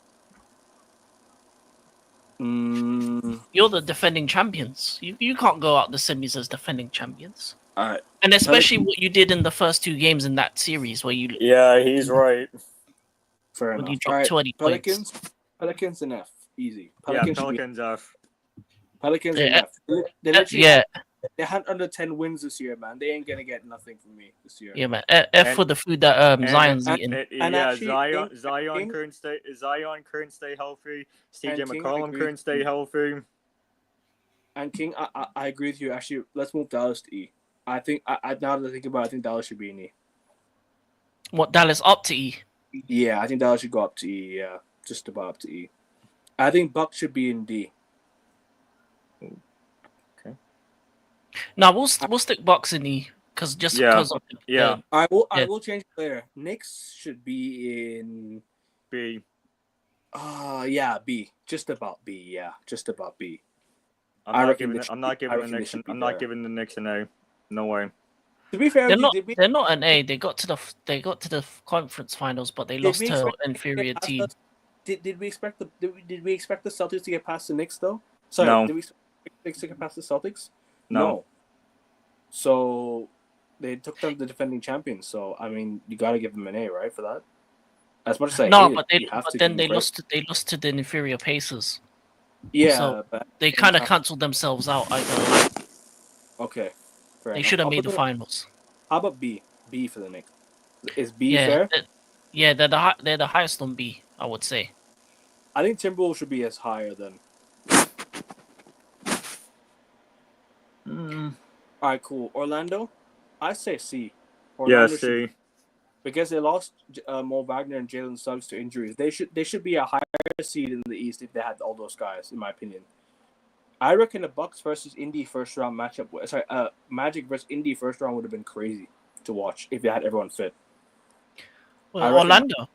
You're the defending champions. You can't go out the semis as defending champions. All right. And especially what you did in the first 2 games in that series where you... Yeah, he's right. Fair when enough. you dropped 20 points. Pelicans and F. Easy. Pelicans F. Pelicans Yeah. and F. Yeah, They had under 10 wins this year, man. They ain't going to get nothing from me this year. yeah, man. F for the food that Zion's eating. Zion couldn't stay healthy. CJ McCollum couldn't stay healthy. And King, I agree with you. Actually, let's move Dallas to E. I think, now that I think about it, I think Dallas should be in E. What, Dallas up to E? Yeah, I think Dallas should go up to E. Yeah, just about up to E. I think Bucks should be in D. Okay. No, we'll stick Bucks in E because I will change it later. Knicks should be in B. Yeah, B. Just about B. Yeah, just about B. I'm not giving the Knicks an A. No way. To be fair, they're not an A. They got to the conference finals, but they lost to an inferior team. Did we expect the Celtics to get past the Knicks though? Sorry, no. Did we expect the Knicks to get past the Celtics? No. So they took them the defending champions. So I mean, you got to give them an A, right, for that. As much as I they lost to the inferior Pacers. Yeah, so they kind of cancelled themselves out. Okay. They should have made the finals. How about B? B for the Knicks. Is B fair? They're the highest on B, I would say. I think Timberwolves should be as higher than. All right, cool. Orlando, I say C. Orlando C. Because they lost Mo Wagner and Jalen Suggs to injuries. They should be a higher seed in the East if they had all those guys, in my opinion. I reckon the Bucks versus Indy first round matchup. Magic versus Indy first round would have been crazy to watch if they had everyone fit. Well, Orlando.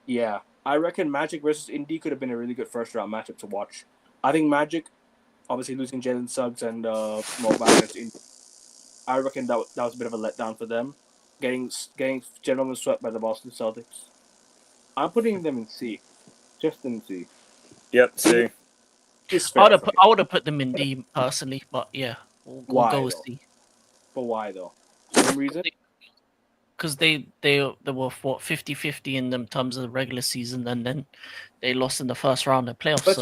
Yeah, I reckon Magic versus Indy could have been a really good first round matchup to watch. I think Magic, obviously losing Jalen Suggs and Mo Wagner to Indy, I reckon that was a bit of a letdown for them, getting gentlemen swept by the Boston Celtics. I'm putting them in C, just in C. Yep, C. I would have put them in D personally, but yeah, we'll go with C. But why though? Same reason? Because they were 50-50 in them terms of the regular season, and then they lost in the first round of playoffs. But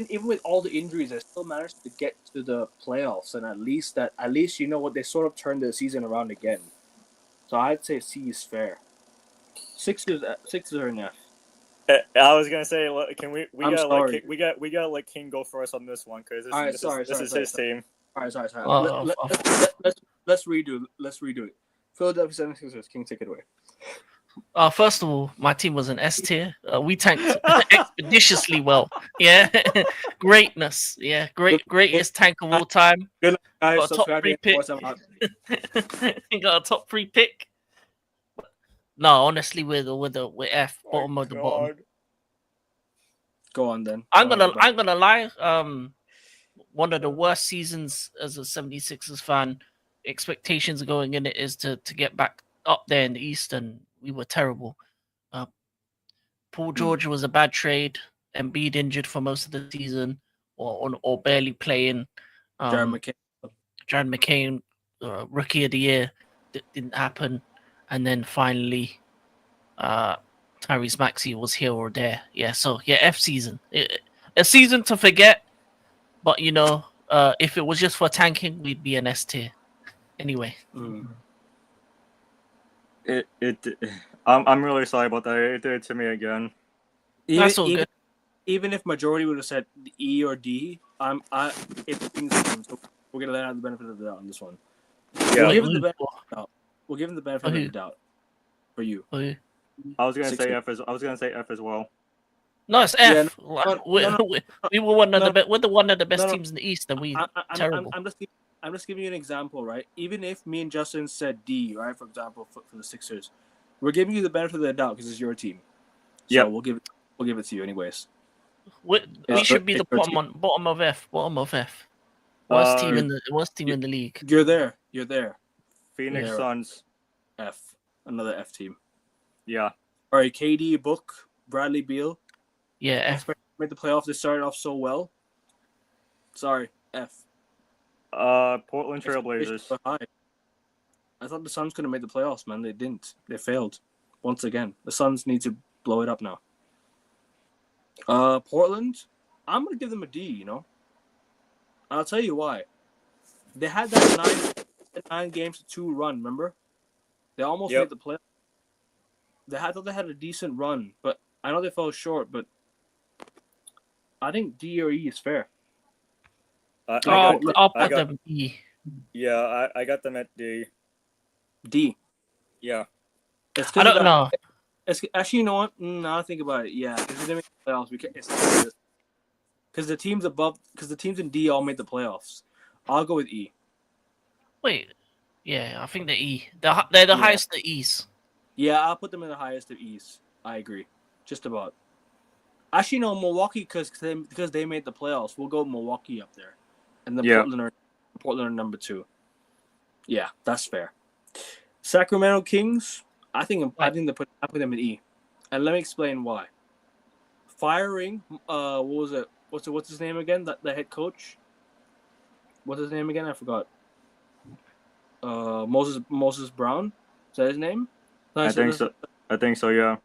even with all the injuries, they still managed to get to the playoffs, and at least you know what, they sort of turned the season around again. So I'd say C is fair. Sixers are in F. I was gonna say, can we gotta let King go first on this one because this is his team. All right, sorry. Let's redo it. Philadelphia 76ers. King, take it away. First of all, my team was an S tier. We tanked expeditiously well. Yeah, greatness. Yeah, greatest tank of all time. Good night, guys. Got a top Subscribe to 3 pick. Sports. I'm out. Got a top 3 pick. No, honestly, we're F, bottom of the bottom. God. Go on then. I'm Go ahead, gonna lie. One of the worst seasons as a 76ers fan. Expectations going in it is to get back up there in the East, and we were terrible. Paul George was a bad trade. Embiid injured for most of the season, or barely playing. Jared McCain, rookie of the year, didn't happen, and then finally, Tyrese Maxey was here or there. Yeah, so yeah, F season, a season to forget. But if it was just for tanking, we'd be an S tier. Anyway. I'm really sorry about that. It did it to me again. That's all good. Even if majority would have said E or D, we're gonna let out the benefit of the doubt on this one. Yeah. We'll give him the benefit of the doubt. We'll give him the benefit of the doubt. For you. I was gonna say F as well. No, it's F. Yeah, we were one of the best teams in the East, and we terrible. I'm just giving you an example, right? Even if me and Justin said D, right? For example, for the Sixers, we're giving you the benefit of the doubt because it's your team. So yeah, we'll give it to you anyways. We should be the bottom of F. Worst team in the league. You're there. Phoenix Suns. F. Another F team. Yeah. All right, KD, Book, Bradley Beal. Yeah, F. Made the playoffs. They started off so well. Sorry, F. Portland Trailblazers. I thought the Suns could have made the playoffs, man. They didn't. They failed once again. The Suns need to blow it up now. Portland, I'm gonna give them a D. I'll tell you why. They had that 9 games to 2 run. Remember, they almost made the playoffs. I thought they had a decent run, but I know they fell short. But I think D or E is fair. I'll put them E. Yeah, I got them at D. D. Yeah. I don't know. Actually, you know what? Now I think about it. Yeah, because they didn't make the playoffs. Because the teams the teams in D all made the playoffs. I'll go with E. Wait. Yeah, I think they're E. They're the highest of E's. Yeah, I'll put them in the highest of E's. I agree. Just about. Actually, no, Milwaukee, because they made the playoffs. We'll go Milwaukee up there. And then Portland are number 2. Yeah, that's fair. Sacramento Kings, I think I put them in E. And let me explain why. Firing, what was it? What's his name again? The head coach? What's his name again? I forgot. Moses Brown? Is that his name? No, I think so, yeah.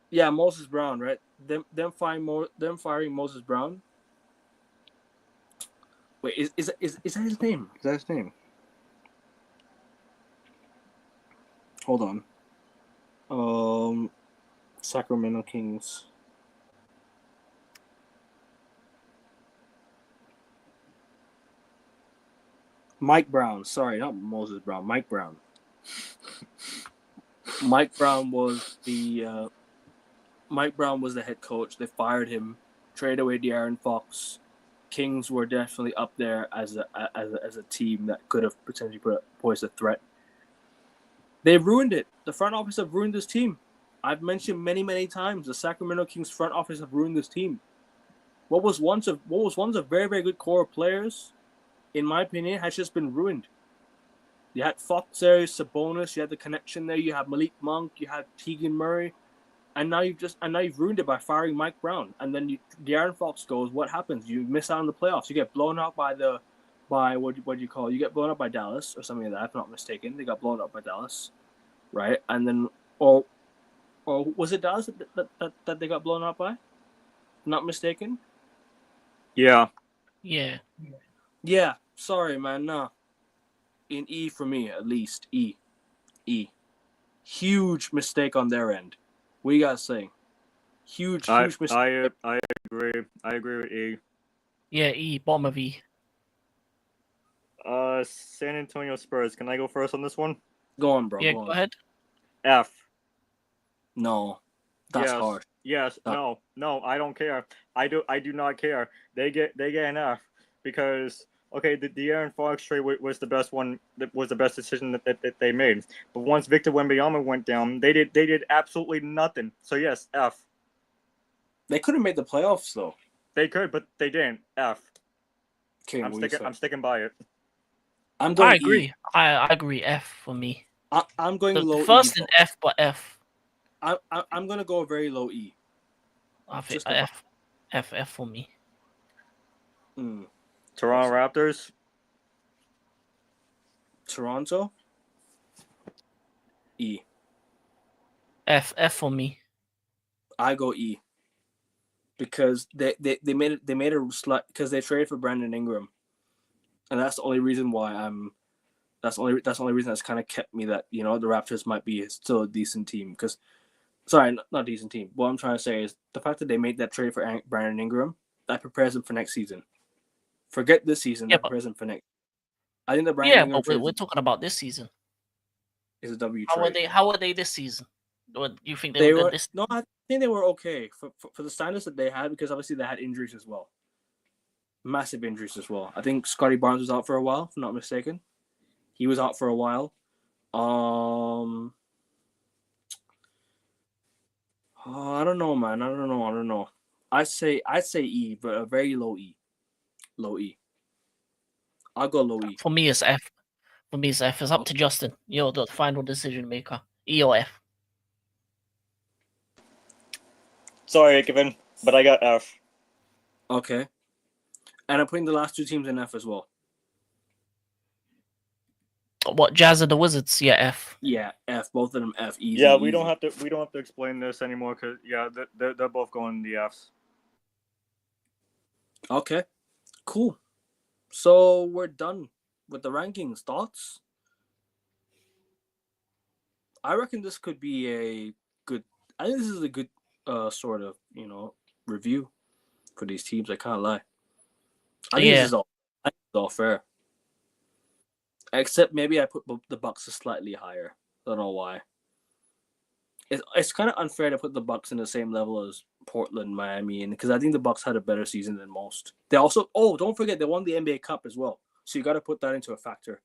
Yeah, Moses Brown, right? Them firing Moses Brown. Wait, is that his name? Is that his name? Hold on. Sacramento Kings. Mike Brown. Sorry, not Moses Brown. Mike Brown. Mike Brown was the head coach. They fired him, traded away De'Aaron Fox. Kings were definitely up there as a team that could have potentially posed a threat. They ruined it. The front office have ruined this team. I've mentioned many times the Sacramento Kings front office have ruined this team. What was once a very, very good core of players, in my opinion, has just been ruined. You had Fox there, Sabonis, you had the connection there, you had Malik Monk, you had Keegan Murray, and now you've ruined it by firing Mike Brown. And then De'Aaron Fox goes, what happens? You miss out on the playoffs. You get blown out by what do you call it? You get blown up by Dallas or something like that, if I'm not mistaken. They got blown up by Dallas, right? And then or was it Dallas that they got blown up by? Not mistaken. Yeah. Yeah. Sorry, man. No. In E for me, at least. E. Huge mistake on their end. What do you guys say? Huge mistake. I agree. I agree with E. Yeah, E. Bottom of E. San Antonio Spurs. Can I go first on this one? Go on, bro. Yeah, go ahead. F. No, that's yes, harsh. yes, no, I don't care. I do not care. They get an F because okay, the Aaron Fox trade was the best one. That was the best decision that they made. But once Victor Wembanyama went down, they did absolutely nothing. So yes, F. They could have made the playoffs though. They could, but they didn't. F. Okay, I'm sticking by it. I'm going I agree. I agree. F for me. I'm going The low first E. in F, but F. I'm gonna go very low E. I think Just F for me. Toronto Raptors. Toronto. E. F for me. I go E. Because they made a slight because they traded for Brandon Ingram, and that's the only reason why that's the only reason that's kind of kept me that the Raptors might be still a decent team because not a decent team. What I'm trying to say is the fact that they made that trade for Brandon Ingram that prepares them for next season. Forget this season, that prepares them for next. I think the Brandon Ingram but trade we're talking about this season. Is a W How trade. How are they this season? What you think they were good this? No, I think they were okay for the standards that they had because obviously they had injuries as well, massive injuries as well. I think Scotty Barnes was out for a while, if I'm not mistaken. He was out for a while. I don't know, man. I don't know. I'd say E, but a very low E. Low E. I'll go low E. For me, it's F. For me, it's F. It's up to Justin. You're the final decision maker. E or F. Sorry, Kevin, but I got F. Okay. And I'm putting the last two teams in F as well. What, Jazz or the Wizards? Yeah, F. Yeah, F. Both of them F. Easy. Yeah, we don't have to explain this anymore because they're both going in the Fs. Okay, cool. So we're done with the rankings. Thoughts? I reckon this could be a good. I think this is a good sort of review for these teams. I can't lie. I think this is all fair. Except maybe I put the Bucks slightly higher. I don't know why. It's kind of unfair to put the Bucks in the same level as Portland, Miami, and because I think the Bucks had a better season than most. They also don't forget they won the NBA Cup as well. So you got to put that into a factor.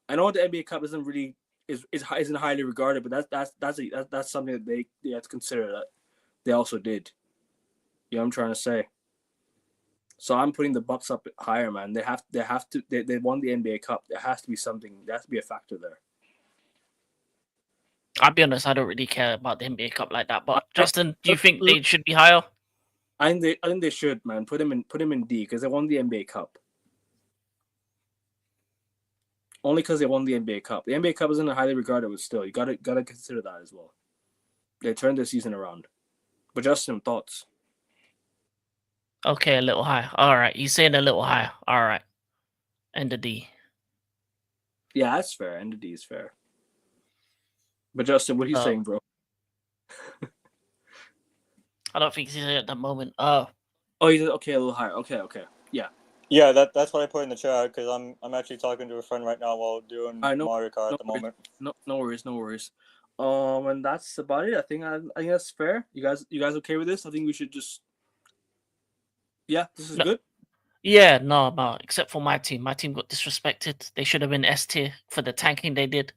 I know the NBA Cup isn't really isn't highly regarded, but that's something that they have to consider that they also did. You know what I'm trying to say? So I'm putting the Bucks up higher, man. They won the NBA Cup. There has to be something. There has to be a factor there. I'll be honest, I don't really care about the NBA Cup like that. But Justin, do you think they should be higher? I think they should, man. Put them in D because they won the NBA Cup. Only because they won the NBA Cup. The NBA Cup isn't highly regarded, but still, you gotta consider that as well. They turned their season around. But Justin, thoughts? Okay, a little higher. All right, you saying a little higher. All right, and the D. Yeah, that's fair. And the D is fair. But Justin, what are you saying, bro? I don't think he's at the moment. Oh, he's okay, a little higher. Okay, yeah. Yeah, that's what I put in the chat because I'm actually talking to a friend right now while doing Mario Kart at the moment. No worries. And that's about it. I think that's fair. You guys okay with this? I think we should just. Yeah, this is good. Yeah, no, except for my team. My team got disrespected. They should have been S tier for the tanking they did.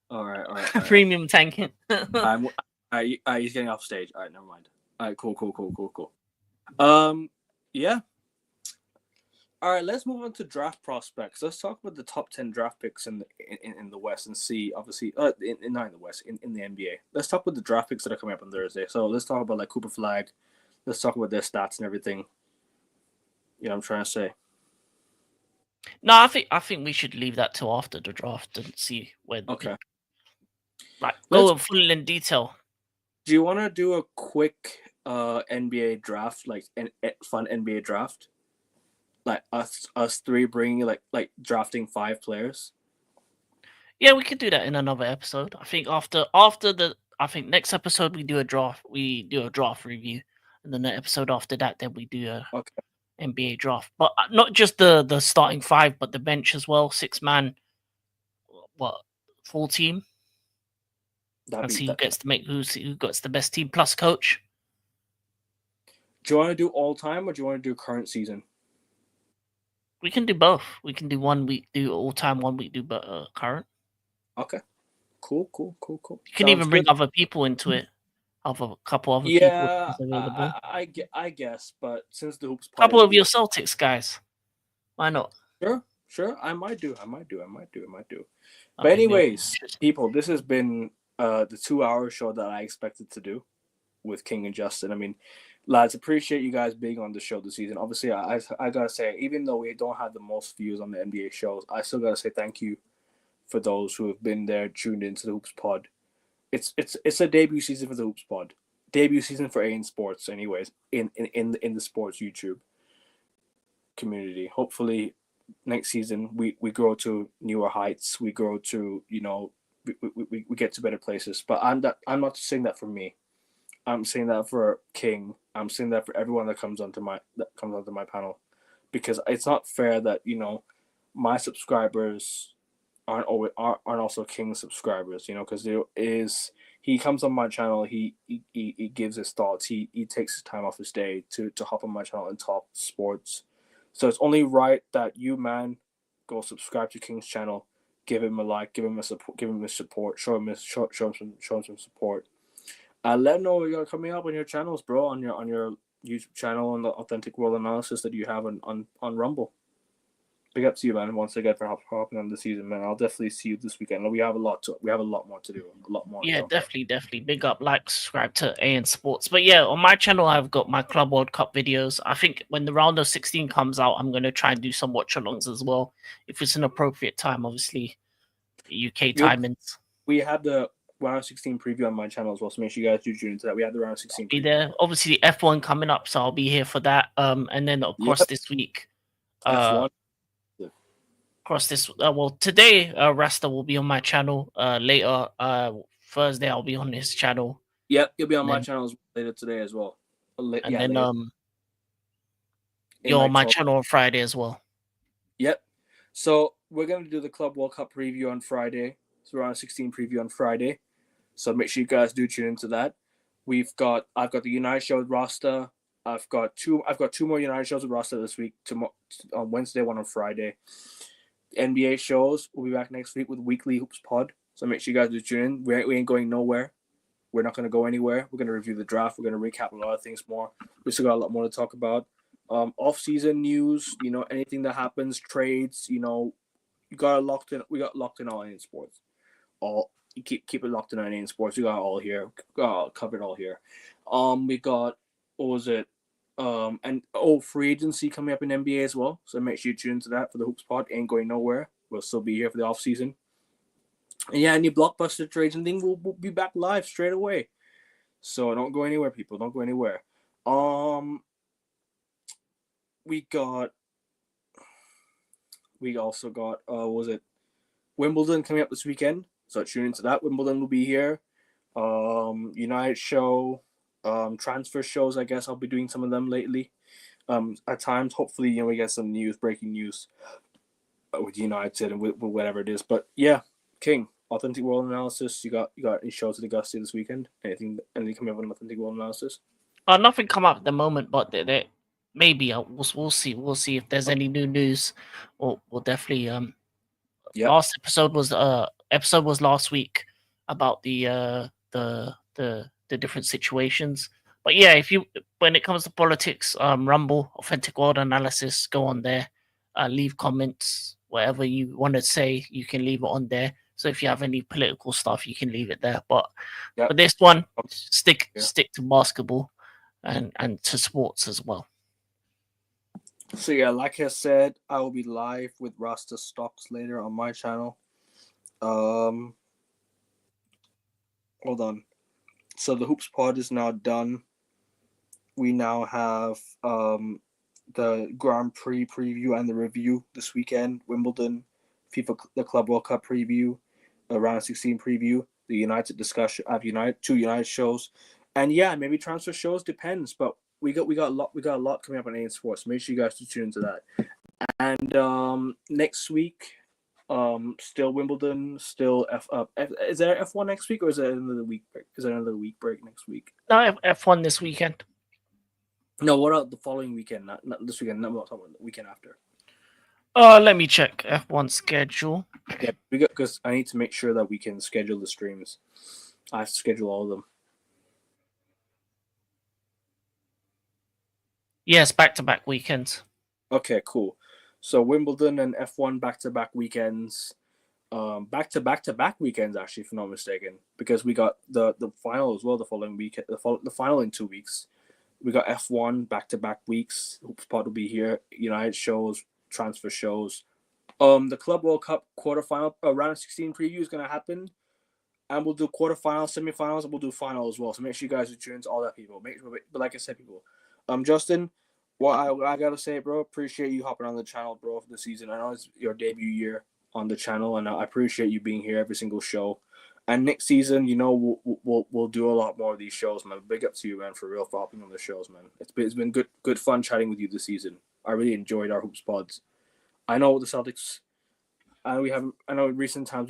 All right. Premium tanking. He's getting off stage. All right, never mind. All right, cool. Yeah. All right, let's move on to draft prospects. Let's talk about the top 10 draft picks in the West and see, obviously, not in the West, in the NBA. Let's talk about the draft picks that are coming up on Thursday. So let's talk about like Cooper Flag. Let's talk about their stats and everything. You know what I'm trying to say? No, I think we should leave that till after the draft and see where. Okay. Go full in detail. Do you want to do a quick NBA draft, like fun NBA draft? Like us three bringing like drafting 5 players. Yeah, we could do that in another episode. I think after next episode we do a draft. We do a draft review, and then the episode after that, then we do a NBA draft. But not just the starting 5, but the bench as well. 6-man, full team. And see who gets the best team plus coach. Do you want to do all time or do you want to do current season? We can do both. We can do 1 week, do all time, 1 week, do current. Okay. Cool. You can even bring other people into it. Have a couple other people available. I guess, but since the hoops pod, couple of your Celtics guys, why not? Sure. I might do. But anyways, people, this has been the 2-hour show that I expected to do with King and Justin. I mean, lads, appreciate you guys being on the show this season. Obviously, I gotta say, even though we don't have the most views on the NBA shows, I still gotta say thank you for those who have been there, tuned into the Hoops Pod. It's a debut season for the Hoops Pod. Debut season for AN Sports, anyways, in the sports YouTube community. Hopefully, next season we grow to newer heights. We grow to we get to better places. But I'm not saying that for me. I'm saying that for King. I'm saying that for everyone that comes onto my panel, because it's not fair that my subscribers aren't also King's subscribers. Because he comes on my channel, he gives his thoughts, he takes his time off his day to hop on my channel and talk sports. So it's only right that you, man, go subscribe to King's channel, give him a like, give him a support, show him some support. Let him know what you got coming up on your channels, bro, on your YouTube channel and the Authentic World Analysis that you have on Rumble. Big up to you, man, once again for hopping on the season, man. I'll definitely see you this weekend. We have a lot more to do. A lot more. Yeah, definitely. Big up, like, subscribe to AN Sports. But yeah, on my channel, I've got my Club World Cup videos. I think when the round of 16 comes out, I'm going to try and do some watch-alongs as well. If it's an appropriate time, obviously, UK timings. We have the round of 16 preview on my channel as well, so make sure you guys do tune into that. We have the round of 16 preview. Be there. Obviously, F1 coming up, so I'll be here for that. And then, of course, this week, F1. Today, Rasta will be on my channel. Later, Thursday, I'll be on his channel. Yep, you'll be on my channel later today as well. You're on my channel on Friday as well. Yep. So we're going to do the Club World Cup preview on Friday. It's round 16 preview on Friday. So make sure you guys do tune into that. I've got the United show with Rasta. I've got two more United shows with Rasta this week. On Wednesday, one on Friday. NBA shows. We'll be back next week with Weekly Hoops Pod. So make sure you guys do tune in. We ain't going nowhere. We're not going to go anywhere. We're going to review the draft. We're going to recap a lot of things more. We still got a lot more to talk about. Off-season news, anything that happens, trades, we got locked in all in sports. You keep it locked in on in sports. We got it all here. Covered all here. We got, what was it? Free agency coming up in NBA as well. So make sure you tune into that for the Hoops Pod. Ain't going nowhere. We'll still be here for the off season. And yeah, any blockbuster trades and things, we'll be back live straight away. So don't go anywhere, people. Don't go anywhere. We also got Wimbledon coming up this weekend. So tune into that. Wimbledon will be here. United show. Transfer shows, I guess I'll be doing some of them lately. At times, hopefully, we get some breaking news with United and with whatever it is. But yeah, King, Authentic World Analysis. You got any shows at Augusta this weekend? Anything coming up on Authentic World Analysis? Nothing come up at the moment, but maybe we'll see. We'll see if there's any new news. We'll definitely. Last episode was last week about the different situations. But yeah, when it comes to politics, Rumble, Authentic World Analysis, go on there, leave comments, whatever you want to say, you can leave it on there. So if you have any political stuff, you can leave it there. But for this one, stick to basketball and to sports as well. So yeah, like I said, I will be live with Rasta Stocks later on my channel. Hold on. So the Hoops Pod is now done. We now have the Grand Prix preview and the review this weekend. Wimbledon, the Club World Cup preview, round 16 preview, the United discussion. I have two United shows, and yeah, maybe transfer shows, depends. But we got a lot coming up on AN Sports. Make sure you guys tune into that. And next week, Still Wimbledon. Still is there F1 next week, or is it another week break? Is there another week break next week? No, F1 this weekend. No, what about the following weekend? Not this weekend. No, I'm not talking about the weekend after. Let me check F1 schedule. Yeah, because I need to make sure that we can schedule the streams. I have to schedule all of them. Yes, back-to-back weekends. Okay, cool. So Wimbledon and F1 back-to-back weekends. Back-to-back weekends, actually, if I'm not mistaken, because we got the final as well the following week. The final in 2 weeks. We got F1 back-to-back weeks. Spot will be here. United shows, transfer shows. The Club World Cup quarterfinal, round of 16 preview is gonna happen, and we'll do quarterfinals, semifinals, and we'll do final as well. So make sure you guys tune to all that, people. But like I said, people, Justin, what I gotta say, bro, appreciate you hopping on the channel, bro, for the season. I know it's your debut year on the channel, and I appreciate you being here every single show. And next season, we'll do a lot more of these shows, man. Big up to you, man, for real, for hopping on the shows, man. It's been good fun chatting with you this season. I really enjoyed our hoops pods. I know the Celtics. I know in recent times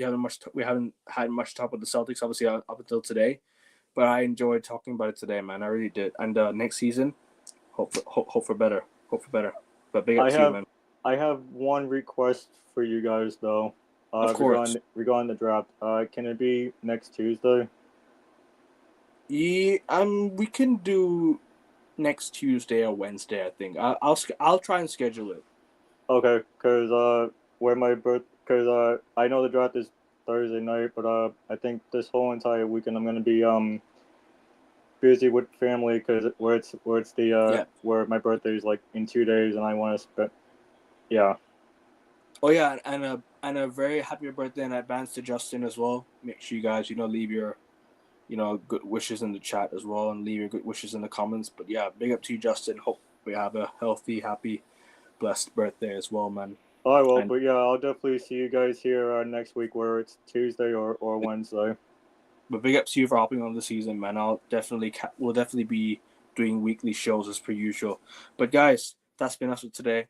we haven't had much talk with the Celtics, obviously up until today, but I enjoyed talking about it today, man. I really did. And next season, hope for better. But big up to you, man. I have one request for you guys though. Of course. Regarding the draft, can it be next Tuesday? Yeah, we can do next Tuesday or Wednesday. I think I'll try and schedule it. Okay, because I know the draft is Thursday night, but I think this whole entire weekend I'm gonna be busy with family because where my birthday is like in 2 days and I want to spend. Yeah. Oh yeah, and a very happy birthday in advance to Justin as well. Make sure you guys leave your good wishes in the chat as well, and leave your good wishes in the comments. But yeah, big up to you, Justin. Hope we have a healthy, happy, blessed birthday as well, man. I will, but yeah, I'll definitely see you guys here next week, whether it's Tuesday or Wednesday. But big up to you for hopping on the season, man. We'll definitely be doing weekly shows as per usual. But guys, that's been us for today.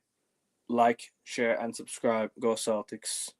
Like, share, and subscribe. Go Celtics.